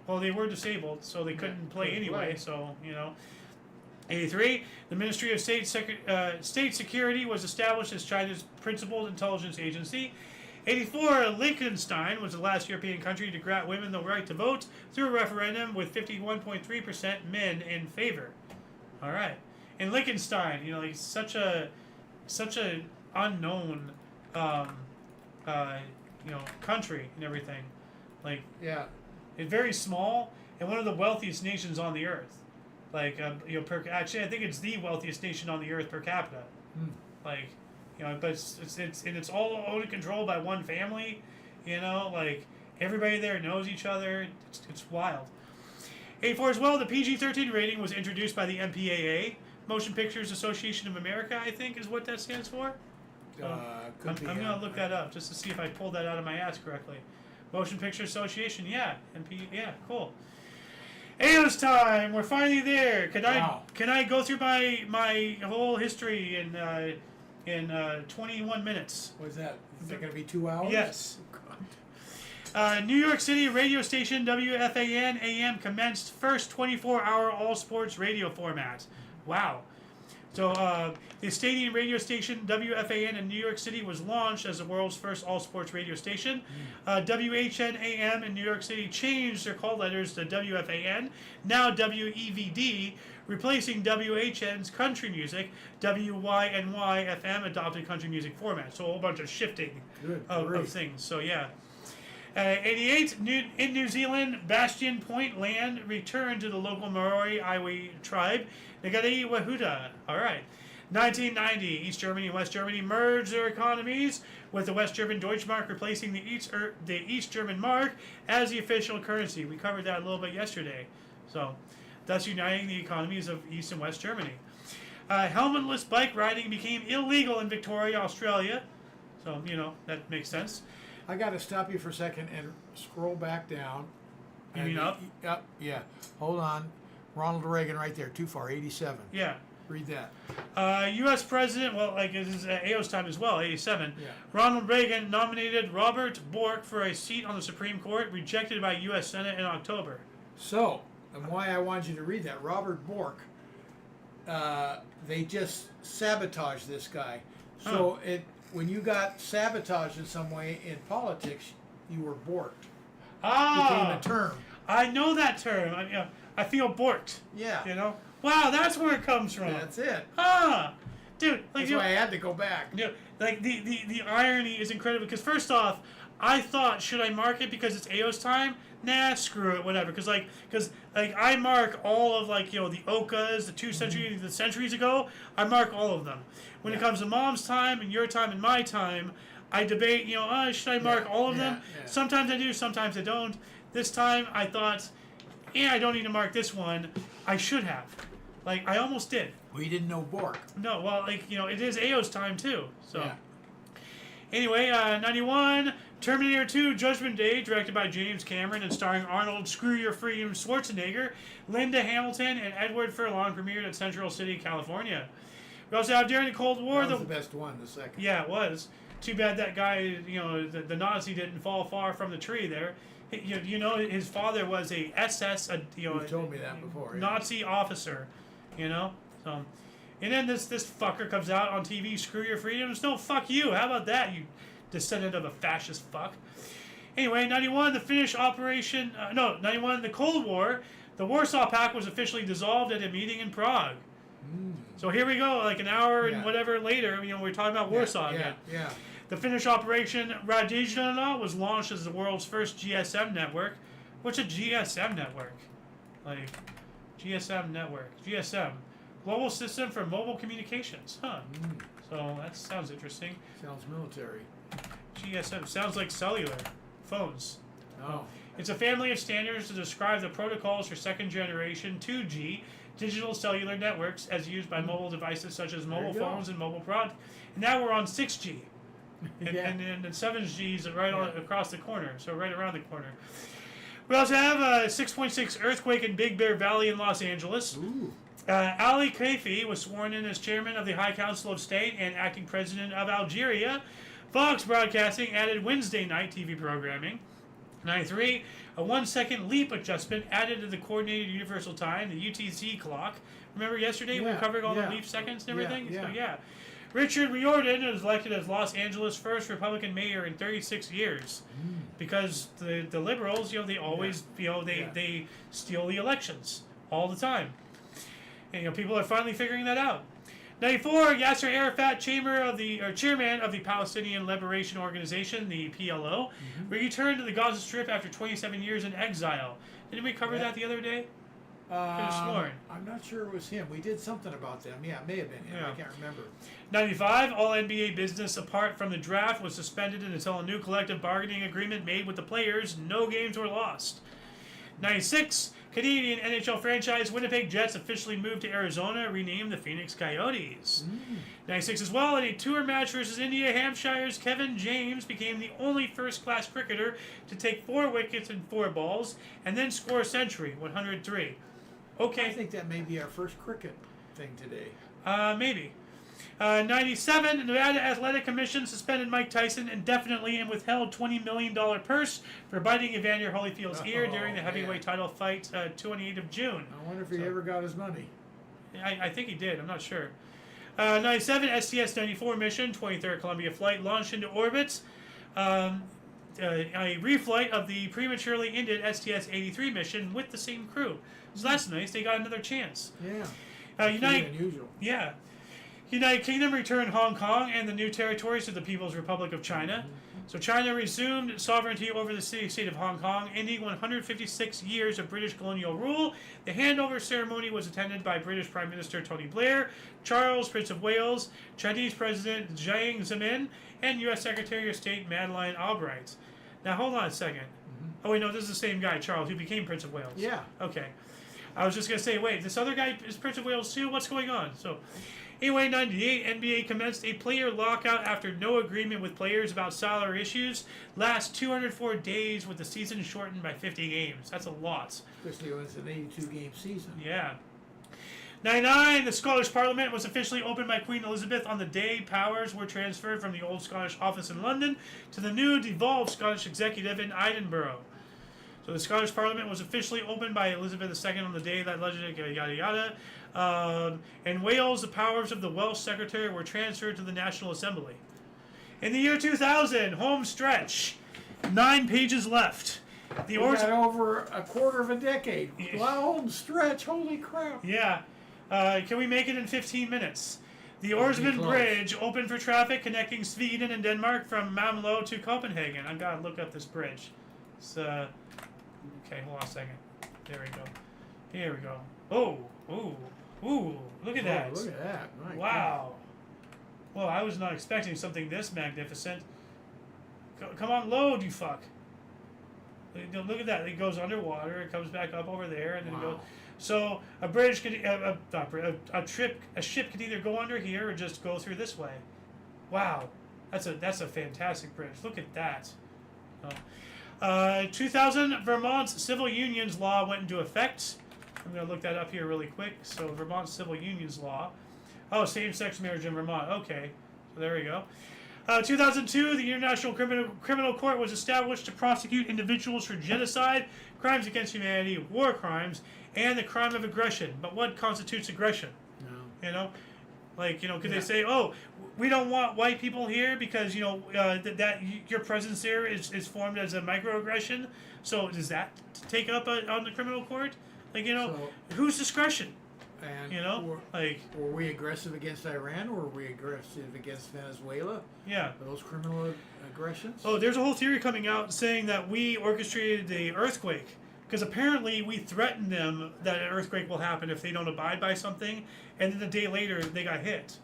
Well, they were disabled, so they couldn't play couldn't anyway, play. so, 83, the Ministry of State Security was established as China's principal intelligence agency. 84, Liechtenstein was the last European country to grant women the right to vote through a referendum with 51.3% men in favor. All right. And Liechtenstein, like such a unknown, country and everything. Like, Yeah. it's very small and one of the wealthiest nations on the earth. Like, actually, I think it's the wealthiest nation on the earth per capita. Like, but it's all owned and controlled by one family. Like everybody there knows each other. It's wild. 84 as well. The PG-13 rating was introduced by the MPAA, Motion Pictures Association of America. I think is what that stands for. I'm gonna look that up just to see if I pulled that out of my ass correctly. Motion Picture Association, yeah, cool. Ayo's time. We're finally there. Can I go through my whole history in 21 minutes? Was that? Is that going to be 2 hours? Yes. New York City radio station WFAN AM commenced first 24-hour all sports radio format. Wow. So the stadium radio station WFAN in New York City was launched as the world's first all-sports radio station. WHN AM in New York City changed their call letters to WFAN, now WEVD, replacing WHN's country music. WYNY FM adopted country music format. So a whole bunch of shifting of things. So yeah. 88, in New Zealand, Bastion Point land returned to the local Maori IOYO tribe, Ngati Wahuta. All right. 1990, East Germany and West Germany merged their economies, with the West German Deutschmark replacing the East German Mark as the official currency. We covered that a little bit yesterday. So, thus uniting the economies of East and West Germany. Helmetless bike riding became illegal in Victoria, Australia. So, that makes sense. I got to stop you for a second and scroll back down. You mean up? Up, yeah. Hold on. Ronald Reagan right there. Too far. 87. Yeah. Read that. U.S. President, well, like this is AO's time as well, 87. Yeah. Ronald Reagan nominated Robert Bork for a seat on the Supreme Court, rejected by U.S. Senate in October. So, and why I wanted you to read that, Robert Bork, they just sabotaged this guy. So when you got sabotaged in some way in politics, you were borked. Became a term. I know that term. I feel borked. Yeah. You know? Wow, that's where it comes from. That's it. Dude, like That's why I had to go back. You know, like the irony is incredible because first off, I thought, should I mark it because it's AO's time? Nah, screw it, whatever. Because I mark all of the Okas, the centuries ago. I mark all of them. When it comes to Mom's time and your time and my time, I debate. Should I mark all of them? Yeah. Sometimes I do, sometimes I don't. This time I thought, I don't need to mark this one. I should have. I almost did. Well, you didn't know Bork. No, well, it is AO's time too. So. Yeah. Anyway, 91, Terminator 2 Judgment Day, directed by James Cameron and starring Arnold Screw Your Freedom Schwarzenegger, Linda Hamilton, and Edward Furlong, premiered at Central City, California. We also have during the Cold War... That was the best one, the second. Yeah, it was. Too bad that guy, the Nazi didn't fall far from the tree there. His father was a SS, You've told me that before. Yeah. Nazi officer, So... And then this fucker comes out on TV, screw your freedoms. No, fuck you. How about that, you descendant of a fascist fuck? Anyway, 91, the Finnish operation... 91, the Cold War. The Warsaw Pact was officially dissolved at a meeting in Prague. So here we go, an hour and whatever later, we're talking about Warsaw again. Yeah. The Finnish Operation Radijna was launched as the world's first GSM network. What's a GSM network? GSM network. GSM. Global System for Mobile Communications. So that sounds interesting. Sounds military. GSM sounds like cellular phones. Oh. It's a family of standards to describe the protocols for second generation 2G digital cellular networks as used by mobile devices such as mobile phones and mobile And now we're on 6G. And 7G is across the corner, so right around the corner. We also have a 6.6 earthquake in Big Bear Valley in Los Angeles. Ooh. Ali Kaifi was sworn in as chairman of the High Council of State and acting president of Algeria. Fox Broadcasting added Wednesday night TV programming. 93, a 1-second leap adjustment added to the Coordinated Universal Time, the UTC clock. Remember yesterday we covered all the leap seconds and everything? Yeah. So Richard Riordan was elected as Los Angeles' first Republican mayor in 36 years. Because the liberals, they always, they steal the elections all the time. And people are finally figuring that out. 94, Yasser Arafat, chairman of the Palestinian Liberation Organization, the PLO, returned to the Gaza Strip after 27 years in exile. Didn't we cover that the other day? I'm not sure it was him. We did something about them. Yeah, it may have been him. Yeah. I can't remember. 95, all NBA business apart from the draft was suspended until a new collective bargaining agreement made with the players. No games were lost. 96, Canadian NHL franchise Winnipeg Jets officially moved to Arizona, renamed the Phoenix Coyotes. 96 as well, in a tour match versus India, Hampshire's Kevin James became the only first-class cricketer to take 4 wickets and 4 balls, and then score a century, 103. Okay. I think that may be our first cricket thing today. Maybe. 97, the Nevada Athletic Commission suspended Mike Tyson indefinitely and withheld $20 million purse for biting Evander Holyfield's ear during the heavyweight title fight 28th of June. I wonder if he ever got his money. I think he did. I'm not sure. 97, STS-94 mission, 23rd Columbia flight, launched into orbit. A reflight of the prematurely ended STS-83 mission with the same crew. So that's nice. They got another chance. Yeah. Unusual. Yeah. United Kingdom returned Hong Kong and the new territories to the People's Republic of China. So China resumed sovereignty over the city-state of Hong Kong, ending 156 years of British colonial rule. The handover ceremony was attended by British Prime Minister Tony Blair, Charles, Prince of Wales, Chinese President Jiang Zemin, and U.S. Secretary of State Madeleine Albright. Now, hold on a second. Oh, wait, no, this is the same guy, Charles, who became Prince of Wales. Yeah. Okay. I was just going to say, wait, this other guy is Prince of Wales too? What's going on? So, anyway, 98, NBA commenced a player lockout after no agreement with players about salary issues. Last 204 days with the season shortened by 50 games. That's a lot. Especially when it's an 82-game season. Yeah. 99, the Scottish Parliament was officially opened by Queen Elizabeth on the day powers were transferred from the old Scottish office in London to the new devolved Scottish executive in Edinburgh. So the Scottish Parliament was officially opened by Elizabeth II on the day that yada yada. In Wales, the powers of the Welsh Secretary were transferred to the National Assembly. In the year 2000, home stretch, 9 pages left. We got over a quarter of a decade. Long stretch, holy crap. Yeah. Can we make it in 15 minutes? The Orsman Bridge opened for traffic connecting Sweden and Denmark from Malmö to Copenhagen. I've got to look up this bridge. It's, okay, hold on a second. There we go. Here we go. Oh, ooh, look at that. Look at that. My wow. Well, I was not expecting something this magnificent. Come on, load, you fuck. Look at that. It goes underwater. It comes back up over there, and then it goes. So a bridge could, a ship could either go under here or just go through this way. Wow, that's a fantastic bridge. Look at that. 2000, Vermont's civil unions law went into effect. I'm going to look that up here really quick. So Vermont's civil unions law. Oh, same-sex marriage in Vermont. Okay, so there we go. 2002, the International Criminal Court was established to prosecute individuals for genocide, crimes against humanity, war crimes, and the crime of aggression. But what constitutes aggression? No. You know? Like, you know, could they say, oh, we don't want white people here because, you know, that your presence there is formed as a microaggression? So does that take up on the criminal court? Like, you know, whose discretion? And you know, were we aggressive against Iran, or were we aggressive against Venezuela? Yeah. Are those criminal aggressions? Oh, there's a whole theory coming out saying that we orchestrated the earthquake because apparently we threatened them that an earthquake will happen if they don't abide by something, and then a day later they got hit.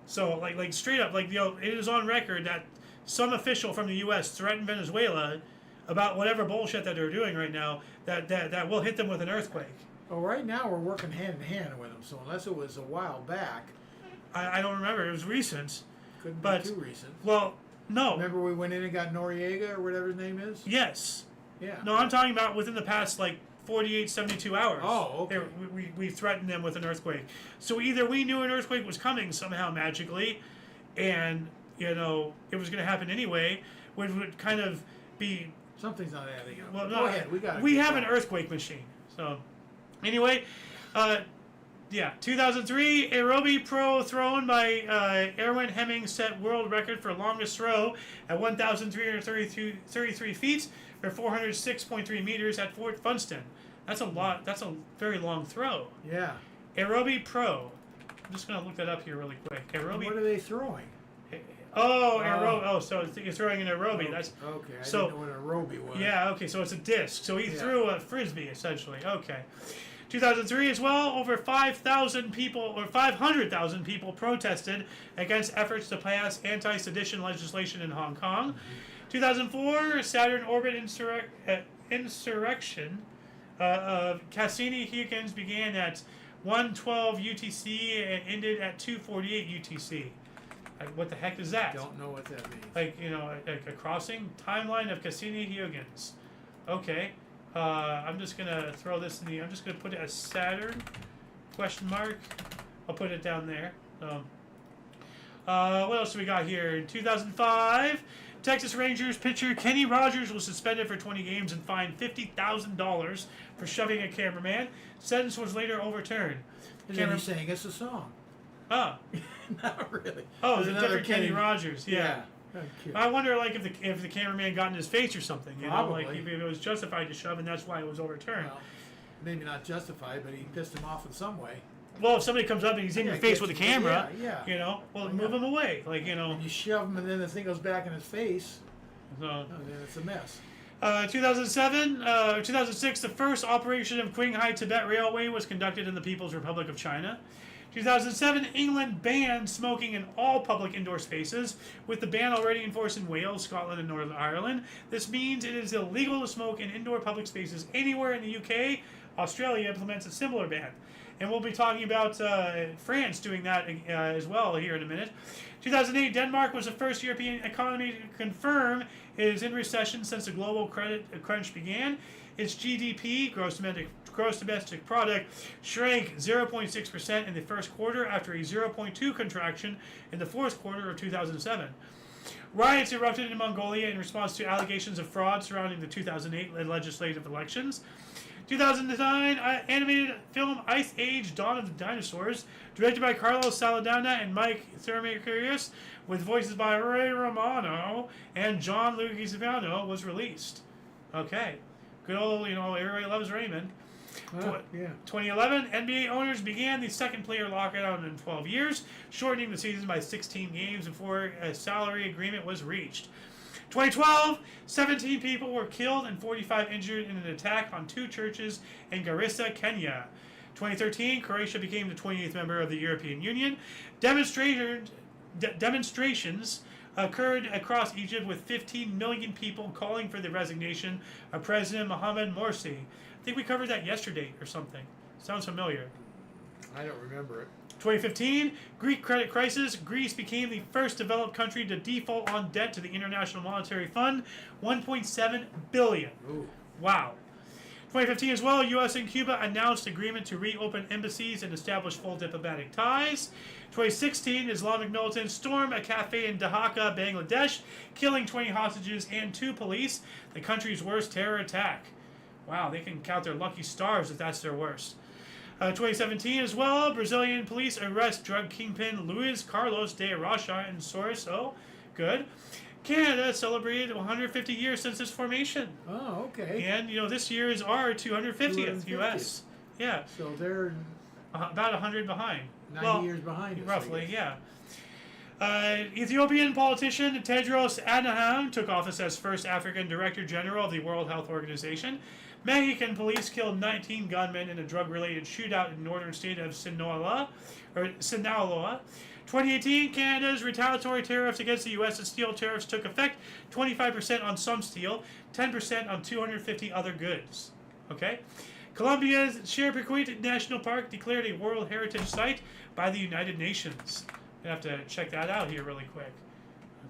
So like straight up, like, you know, it is on record that some official from the U.S. threatened Venezuela about whatever bullshit that they're doing right now that will hit them with an earthquake. Well, right now we're working hand in hand with them, so unless it was a while back. I don't remember. It was recent. Couldn't be too recent. Well, no. Remember we went in and got Noriega, or whatever his name is? Yes. Yeah. No, I'm talking about within the past, like, 48, 72 hours. Oh, okay. We threatened them with an earthquake. So either we knew an earthquake was coming somehow magically, and, you know, it was going to happen anyway, which would kind of be... Something's not adding up. Well, no, go ahead. We have an earthquake machine, so... Anyway, 2003, aerobie pro thrown by Erwin Hemming set world record for longest throw at 1,333 feet or 406.3 meters at Fort Funston. That's a lot. That's a very long throw. Yeah. Aerobie pro. I'm just going to look that up here really quick. Aerobie. What are they throwing? So you're throwing an aerobie. That's okay. I didn't know what an aerobie was. Yeah. Okay. So it's a disc. So he threw a frisbee essentially. Okay. 2003 as well. Over 5,000 people or 500,000 people protested against efforts to pass anti-sedition legislation in Hong Kong. 2004, Saturn orbit insurrection of Cassini-Huygens began at 1:12 UTC and ended at 2:48 UTC. What the heck is that? Don't know what that means. Like, you know, a crossing timeline of Cassini-Huygens. Okay. I'm just gonna throw this in I'm just gonna put it as Saturn ? I'll put it down there. What else do we got here? In 2005, Texas Rangers pitcher Kenny Rogers was suspended for 20 games and fined $50,000 for shoving a cameraman. Sentence was later overturned. He sang us a song. Oh. Not really. Oh, it's a different Kenny Rogers. Yeah. Okay. I wonder, like, if the cameraman got in his face or something, you Probably. know, like if it was justified to shove, and that's why it was overturned. Well, maybe not justified, but he pissed him off in some way. Well, if somebody comes up and he's in your face with a camera, you know, well, move him away, like, you know. And you shove him, and then the thing goes back in his face. So, then it's a mess. 2006, the first operation of Qinghai Tibet Railway was conducted in the People's Republic of China. 2007, England banned smoking in all public indoor spaces, with the ban already in force in Wales, Scotland, and Northern Ireland. This means it is illegal to smoke in indoor public spaces anywhere in the UK. Australia implements a similar ban. And we'll be talking about France doing that as well here in a minute. 2008, Denmark was the first European economy to confirm it is in recession since the global credit crunch began. Its GDP, gross domestic gross domestic product shrank 0.6% in the first quarter after a 0.2 contraction in the fourth quarter of 2007. Riots erupted in Mongolia in response to allegations of fraud surrounding the 2008 legislative elections. 2009 animated film Ice Age: Dawn of the Dinosaurs, directed by Carlos Saldanha and Mike Thermacurius, with voices by Ray Romano and John Leguizamo, was released. Okay, good old, everybody loves Raymond. 2011, NBA owners began the second player lockout in 12 years, shortening the season by 16 games before a salary agreement was reached. 2012, 17 people were killed and 45 injured in an attack on 2 churches in Garissa, Kenya. 2013, Croatia became the 28th member of the European Union. Demonstrations occurred across Egypt with 15 million people calling for the resignation of President Mohamed Morsi. I think we covered that yesterday or something. Sounds familiar. I don't remember it. 2015, Greek credit crisis. Greece became the first developed country to default on debt to the International Monetary Fund, $1.7 billion. Ooh. Wow. 2015 as well, U.S. and Cuba announced agreement to reopen embassies and establish full diplomatic ties. 2016, Islamic militants storm a cafe in Dhaka, Bangladesh, killing 20 hostages and 2 police, the country's worst terror attack. Wow, they can count their lucky stars if that's their worst. 2017 as well, Brazilian police arrest drug kingpin Luiz Carlos de Rocha in Sorriso. Good. Canada celebrated 150 years since its formation. Oh, okay. And, this year is our 250th U.S. Yeah. So they're about 100 behind. 90 years behind us, roughly, yeah. Ethiopian politician Tedros Adhanom took office as first African Director General of the World Health Organization. Mexican police killed 19 gunmen in a drug-related shootout in northern state of Sinaloa. 2018, Canada's retaliatory tariffs against the U.S. and steel tariffs took effect. 25% on some steel, 10% on 250 other goods. Okay? Colombia's Chirripquete National Park declared a World Heritage Site by the United Nations. I have to check that out here really quick.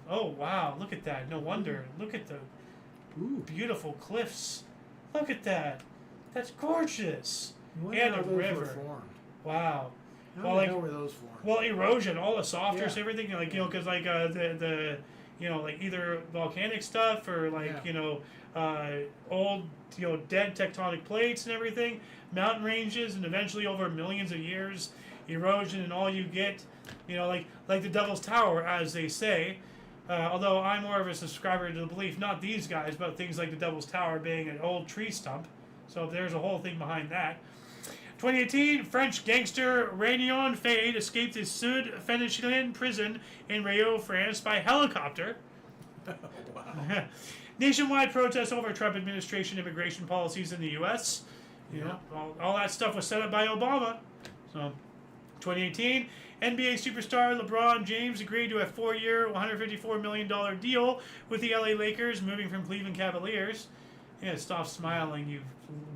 Oh, wow. Look at that. No wonder. Look at the beautiful cliffs. Look at that. That's gorgeous. And a river. Wow. How the hell were those formed? Well, erosion, all the softness, everything, because the either volcanic stuff or old, dead tectonic plates and everything, mountain ranges, and eventually over millions of years, erosion, and all you get, like the Devil's Tower, as they say. Although I'm more of a subscriber to the belief, not these guys, but things like the Devil's Tower being an old tree stump. So there's a whole thing behind that. 2018, French gangster Réunion Fade escaped the Sud Phénicien prison in Rio, France by helicopter. Wow. Nationwide protests over Trump administration immigration policies in the U.S. All that stuff was set up by Obama. So, 2018, NBA superstar LeBron James agreed to a 4-year, $154 million deal with the LA Lakers, moving from Cleveland Cavaliers. Yeah, stop smiling, you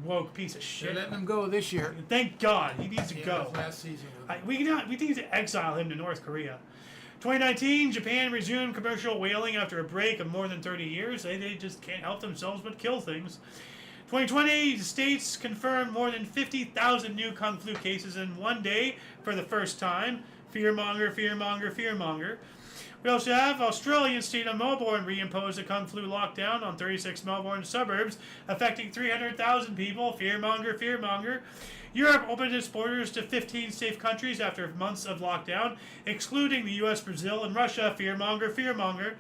woke piece of shit. They're letting him go this year. Thank God. He needs to go. Last season. We need to exile him to North Korea. 2019, Japan resumed commercial whaling after a break of more than 30 years. They just can't help themselves but kill things. 2020, the states confirmed more than 50,000 new Kung Flu cases in one day for the first time. Fearmonger, fearmonger, fearmonger. We also have Australian state of Melbourne reimposed a Kung Flu lockdown on 36 Melbourne suburbs, affecting 300,000 people. Fearmonger, fearmonger. Europe opened its borders to 15 safe countries after months of lockdown, excluding the U.S., Brazil, and Russia. Fearmonger, fearmonger.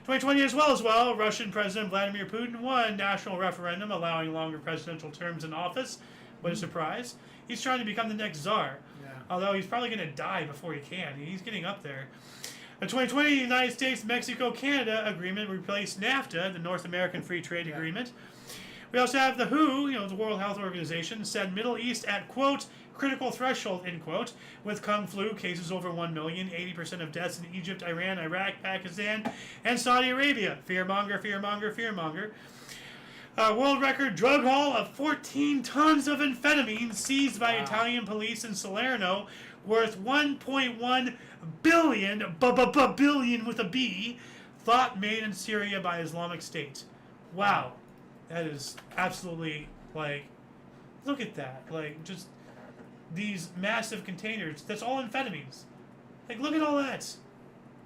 2020 as well, Russian President Vladimir Putin won national referendum allowing longer presidential terms in office. What a surprise. He's trying to become the next czar. Yeah. Although he's probably going to die before he can. He's getting up there. The 2020 United States-Mexico-Canada agreement replaced NAFTA, the North American Free Trade Agreement. We also have the WHO, the World Health Organization, said Middle East at, quote, critical threshold, end quote, with Kung Flu cases over 1 million, 80% of deaths in Egypt, Iran, Iraq, Pakistan, and Saudi Arabia. Fearmonger, fearmonger, fearmonger. World record drug haul of 14 tons of amphetamine seized by Italian police in Salerno, worth 1.1 billion, billion with a B, thought made in Syria by Islamic State. Wow. That is absolutely, Look at that. Like, just these massive containers. That's all amphetamines. Like, look at all that.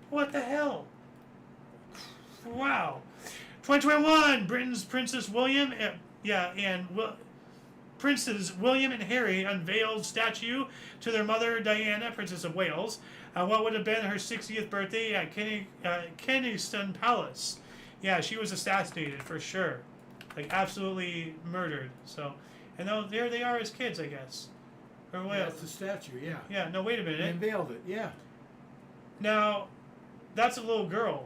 What the hell? Wow. 2021, Britain's Princess William, Princes William and Harry unveiled statue to their mother Diana, Princess of Wales, what would have been her 60th birthday at Kensington Palace. Yeah, she was assassinated for sure, like absolutely murdered. So, and there they are as kids, I guess. Or what? That's the statue. Yeah. Yeah. No, wait a minute. They unveiled it. Yeah. Now, that's a little girl.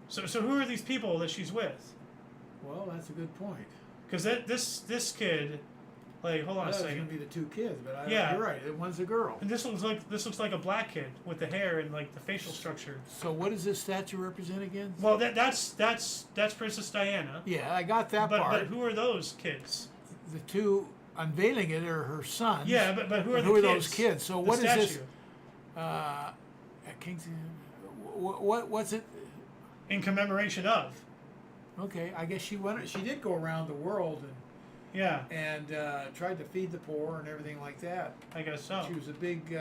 So who are these people that she's with? Well, that's a good point. Because this kid, like, hold on a It's second. going to be the two kids, but Yeah. you're right. One's a girl. And this looks like a black kid with the hair and like the facial structure. So what does this statue represent again? Well, that's Princess Diana. Yeah, I got that part. But who are those kids? The two unveiling it are her sons. Yeah, but who are who the are kids? those kids? So The what statue. is this? At Kensington. What's it? In commemoration of. Okay, I guess she did go around the world Yeah, and tried to feed the poor and everything like that. I guess so. She was a big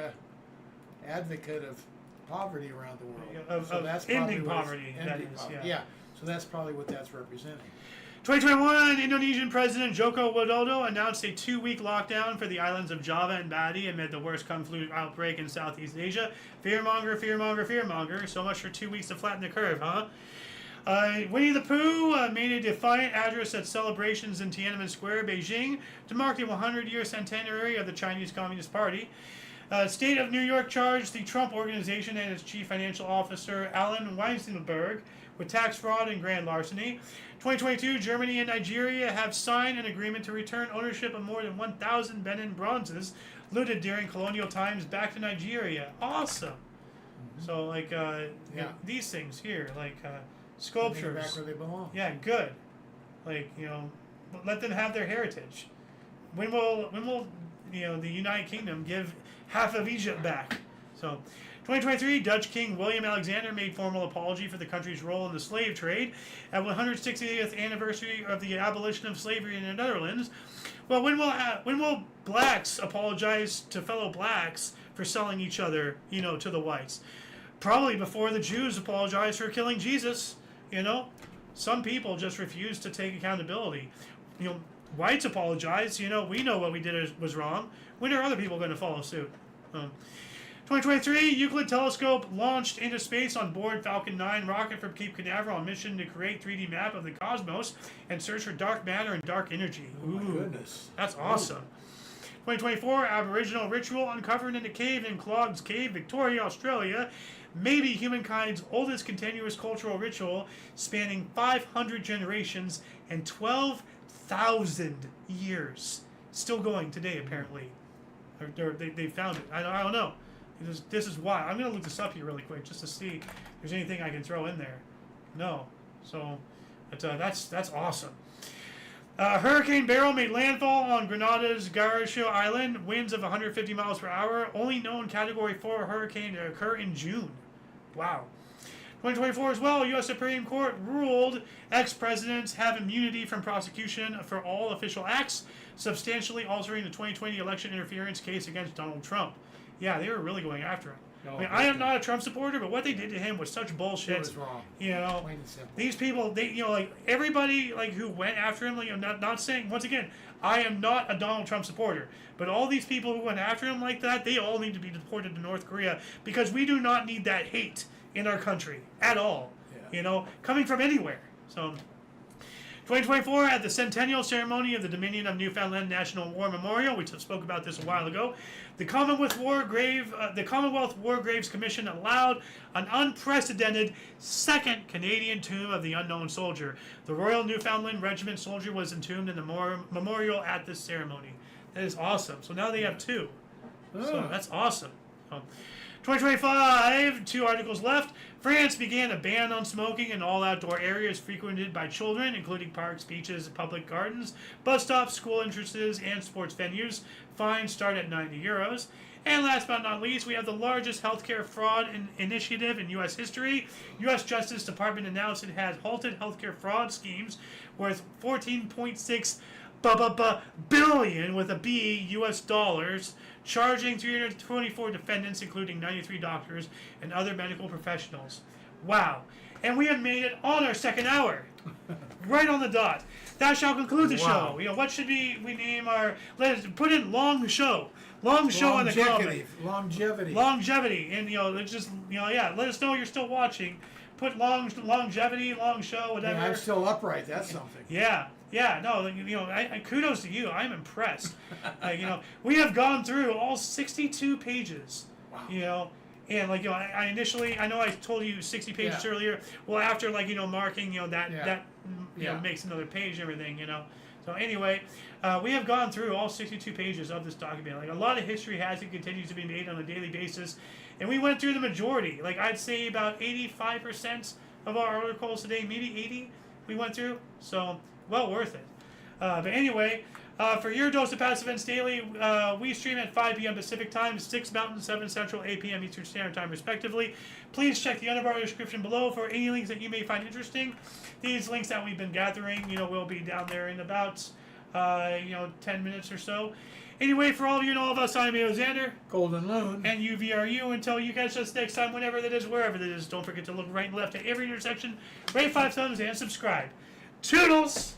advocate of poverty around the world. Of ending what poverty, it's- that ending is, poverty. yeah. So that's probably what that's representing. 2021, Indonesian President Joko Widodo announced a 2-week lockdown for the islands of Java and Bali amid the worst kung flu outbreak in Southeast Asia. Fearmonger, fearmonger, fearmonger. So much for 2 weeks to flatten the curve, huh? Winnie the Pooh made a defiant address at celebrations in Tiananmen Square, Beijing, to mark the 100-year centenary of the Chinese Communist Party. State of New York charged the Trump Organization and its chief financial officer, Alan Weinsteinberg, with tax fraud and grand larceny. 2022, Germany and Nigeria have signed an agreement to return ownership of more than 1,000 Benin bronzes looted during colonial times back to Nigeria. Awesome. So, like, these things here, like sculptures. Back where they belong. Yeah, good. Like, let them have their heritage. When will the United Kingdom give half of Egypt back? So, 2023, Dutch King William Alexander made formal apology for the country's role in the slave trade at 160th anniversary of the abolition of slavery in the Netherlands. Well, when will blacks apologize to fellow blacks for selling each other, to the whites? Probably before the Jews apologize for killing Jesus. Some people just refuse to take accountability. Whites apologize. We know what we did was wrong. When are other people going to follow suit? 2023, Euclid telescope launched into space on board Falcon 9 rocket from Cape Canaveral on mission to create 3D map of the cosmos and search for dark matter and dark energy. Oh my goodness. That's awesome. 2024, Aboriginal ritual uncovered in a cave in Clogs Cave, Victoria, Australia. Maybe humankind's oldest continuous cultural ritual spanning 500 generations and 12,000 years. Still going today, apparently. They found it. I don't know. This is why. I'm going to look this up here really quick just to see if there's anything I can throw in there. No. So, that's awesome. Hurricane Beryl made landfall on Grenada's Garcia Island. Winds of 150 miles per hour. Only known Category 4 hurricane to occur in June. Wow. 2024 as well, U.S. Supreme Court ruled ex-presidents have immunity from prosecution for all official acts, substantially altering the 2020 election interference case against Donald Trump. Yeah, they were really going after him. I am not a Trump supporter, but what they did to him was such bullshit. It was wrong. Plain and simple. These people, everybody, who went after him, not saying, once again, I am not a Donald Trump supporter, but all these people who went after him like that, they all need to be deported to North Korea because we do not need that hate in our country at all. Yeah. Coming from anywhere. So, 2024, at the centennial ceremony of the Dominion of Newfoundland National War Memorial, we spoke about this a while ago, the Commonwealth War Graves Commission allowed an unprecedented second Canadian tomb of the unknown soldier. The Royal Newfoundland Regiment soldier was entombed in the memorial at this ceremony. That is awesome. So now they have two. So that's awesome. 2025, 2 articles left. France began a ban on smoking in all outdoor areas frequented by children, including parks, beaches, public gardens, bus stops, school entrances, and sports venues. Fines start at €90. And last but not least, we have the largest healthcare fraud initiative in U.S. history. U.S. Justice Department announced it has halted healthcare fraud schemes worth $14.6 billion with a B U.S. dollars, charging 324 defendants, including 93 doctors and other medical professionals. Wow. And we have made it on our second hour. Right on the dot. That shall conclude the show. What should we name our... Let's put in long show. Long show in the comment. Longevity. And, let's just, let us know you're still watching. Put longevity, long show, whatever. Yeah, I'm still upright. That's something. Yeah, no, kudos to you. I'm impressed. We have gone through all 62 pages. Wow. And I initially, I know I told you 60 pages earlier. Well, after marking, that makes another page and everything, So anyway, we have gone through all 62 pages of this document. A lot of history has and continues to be made on a daily basis, and we went through the majority. I'd say about 85% of our articles today, maybe 80, we went through. So well worth it. But anyway. For your dose of past events daily, we stream at 5 p.m. Pacific Time, 6 Mountain, 7 Central, 8 p.m. Eastern Standard Time, respectively. Please check the underbar description below for any links that you may find interesting. These links that we've been gathering, will be down there in about, 10 minutes or so. Anyway, for all of you and all of us, I'm Alexander. Golden Loon. And UVRU. Until you catch us next time, whenever that is, wherever that is, don't forget to look right and left at every intersection, rate 5 thumbs, and subscribe. Toodles!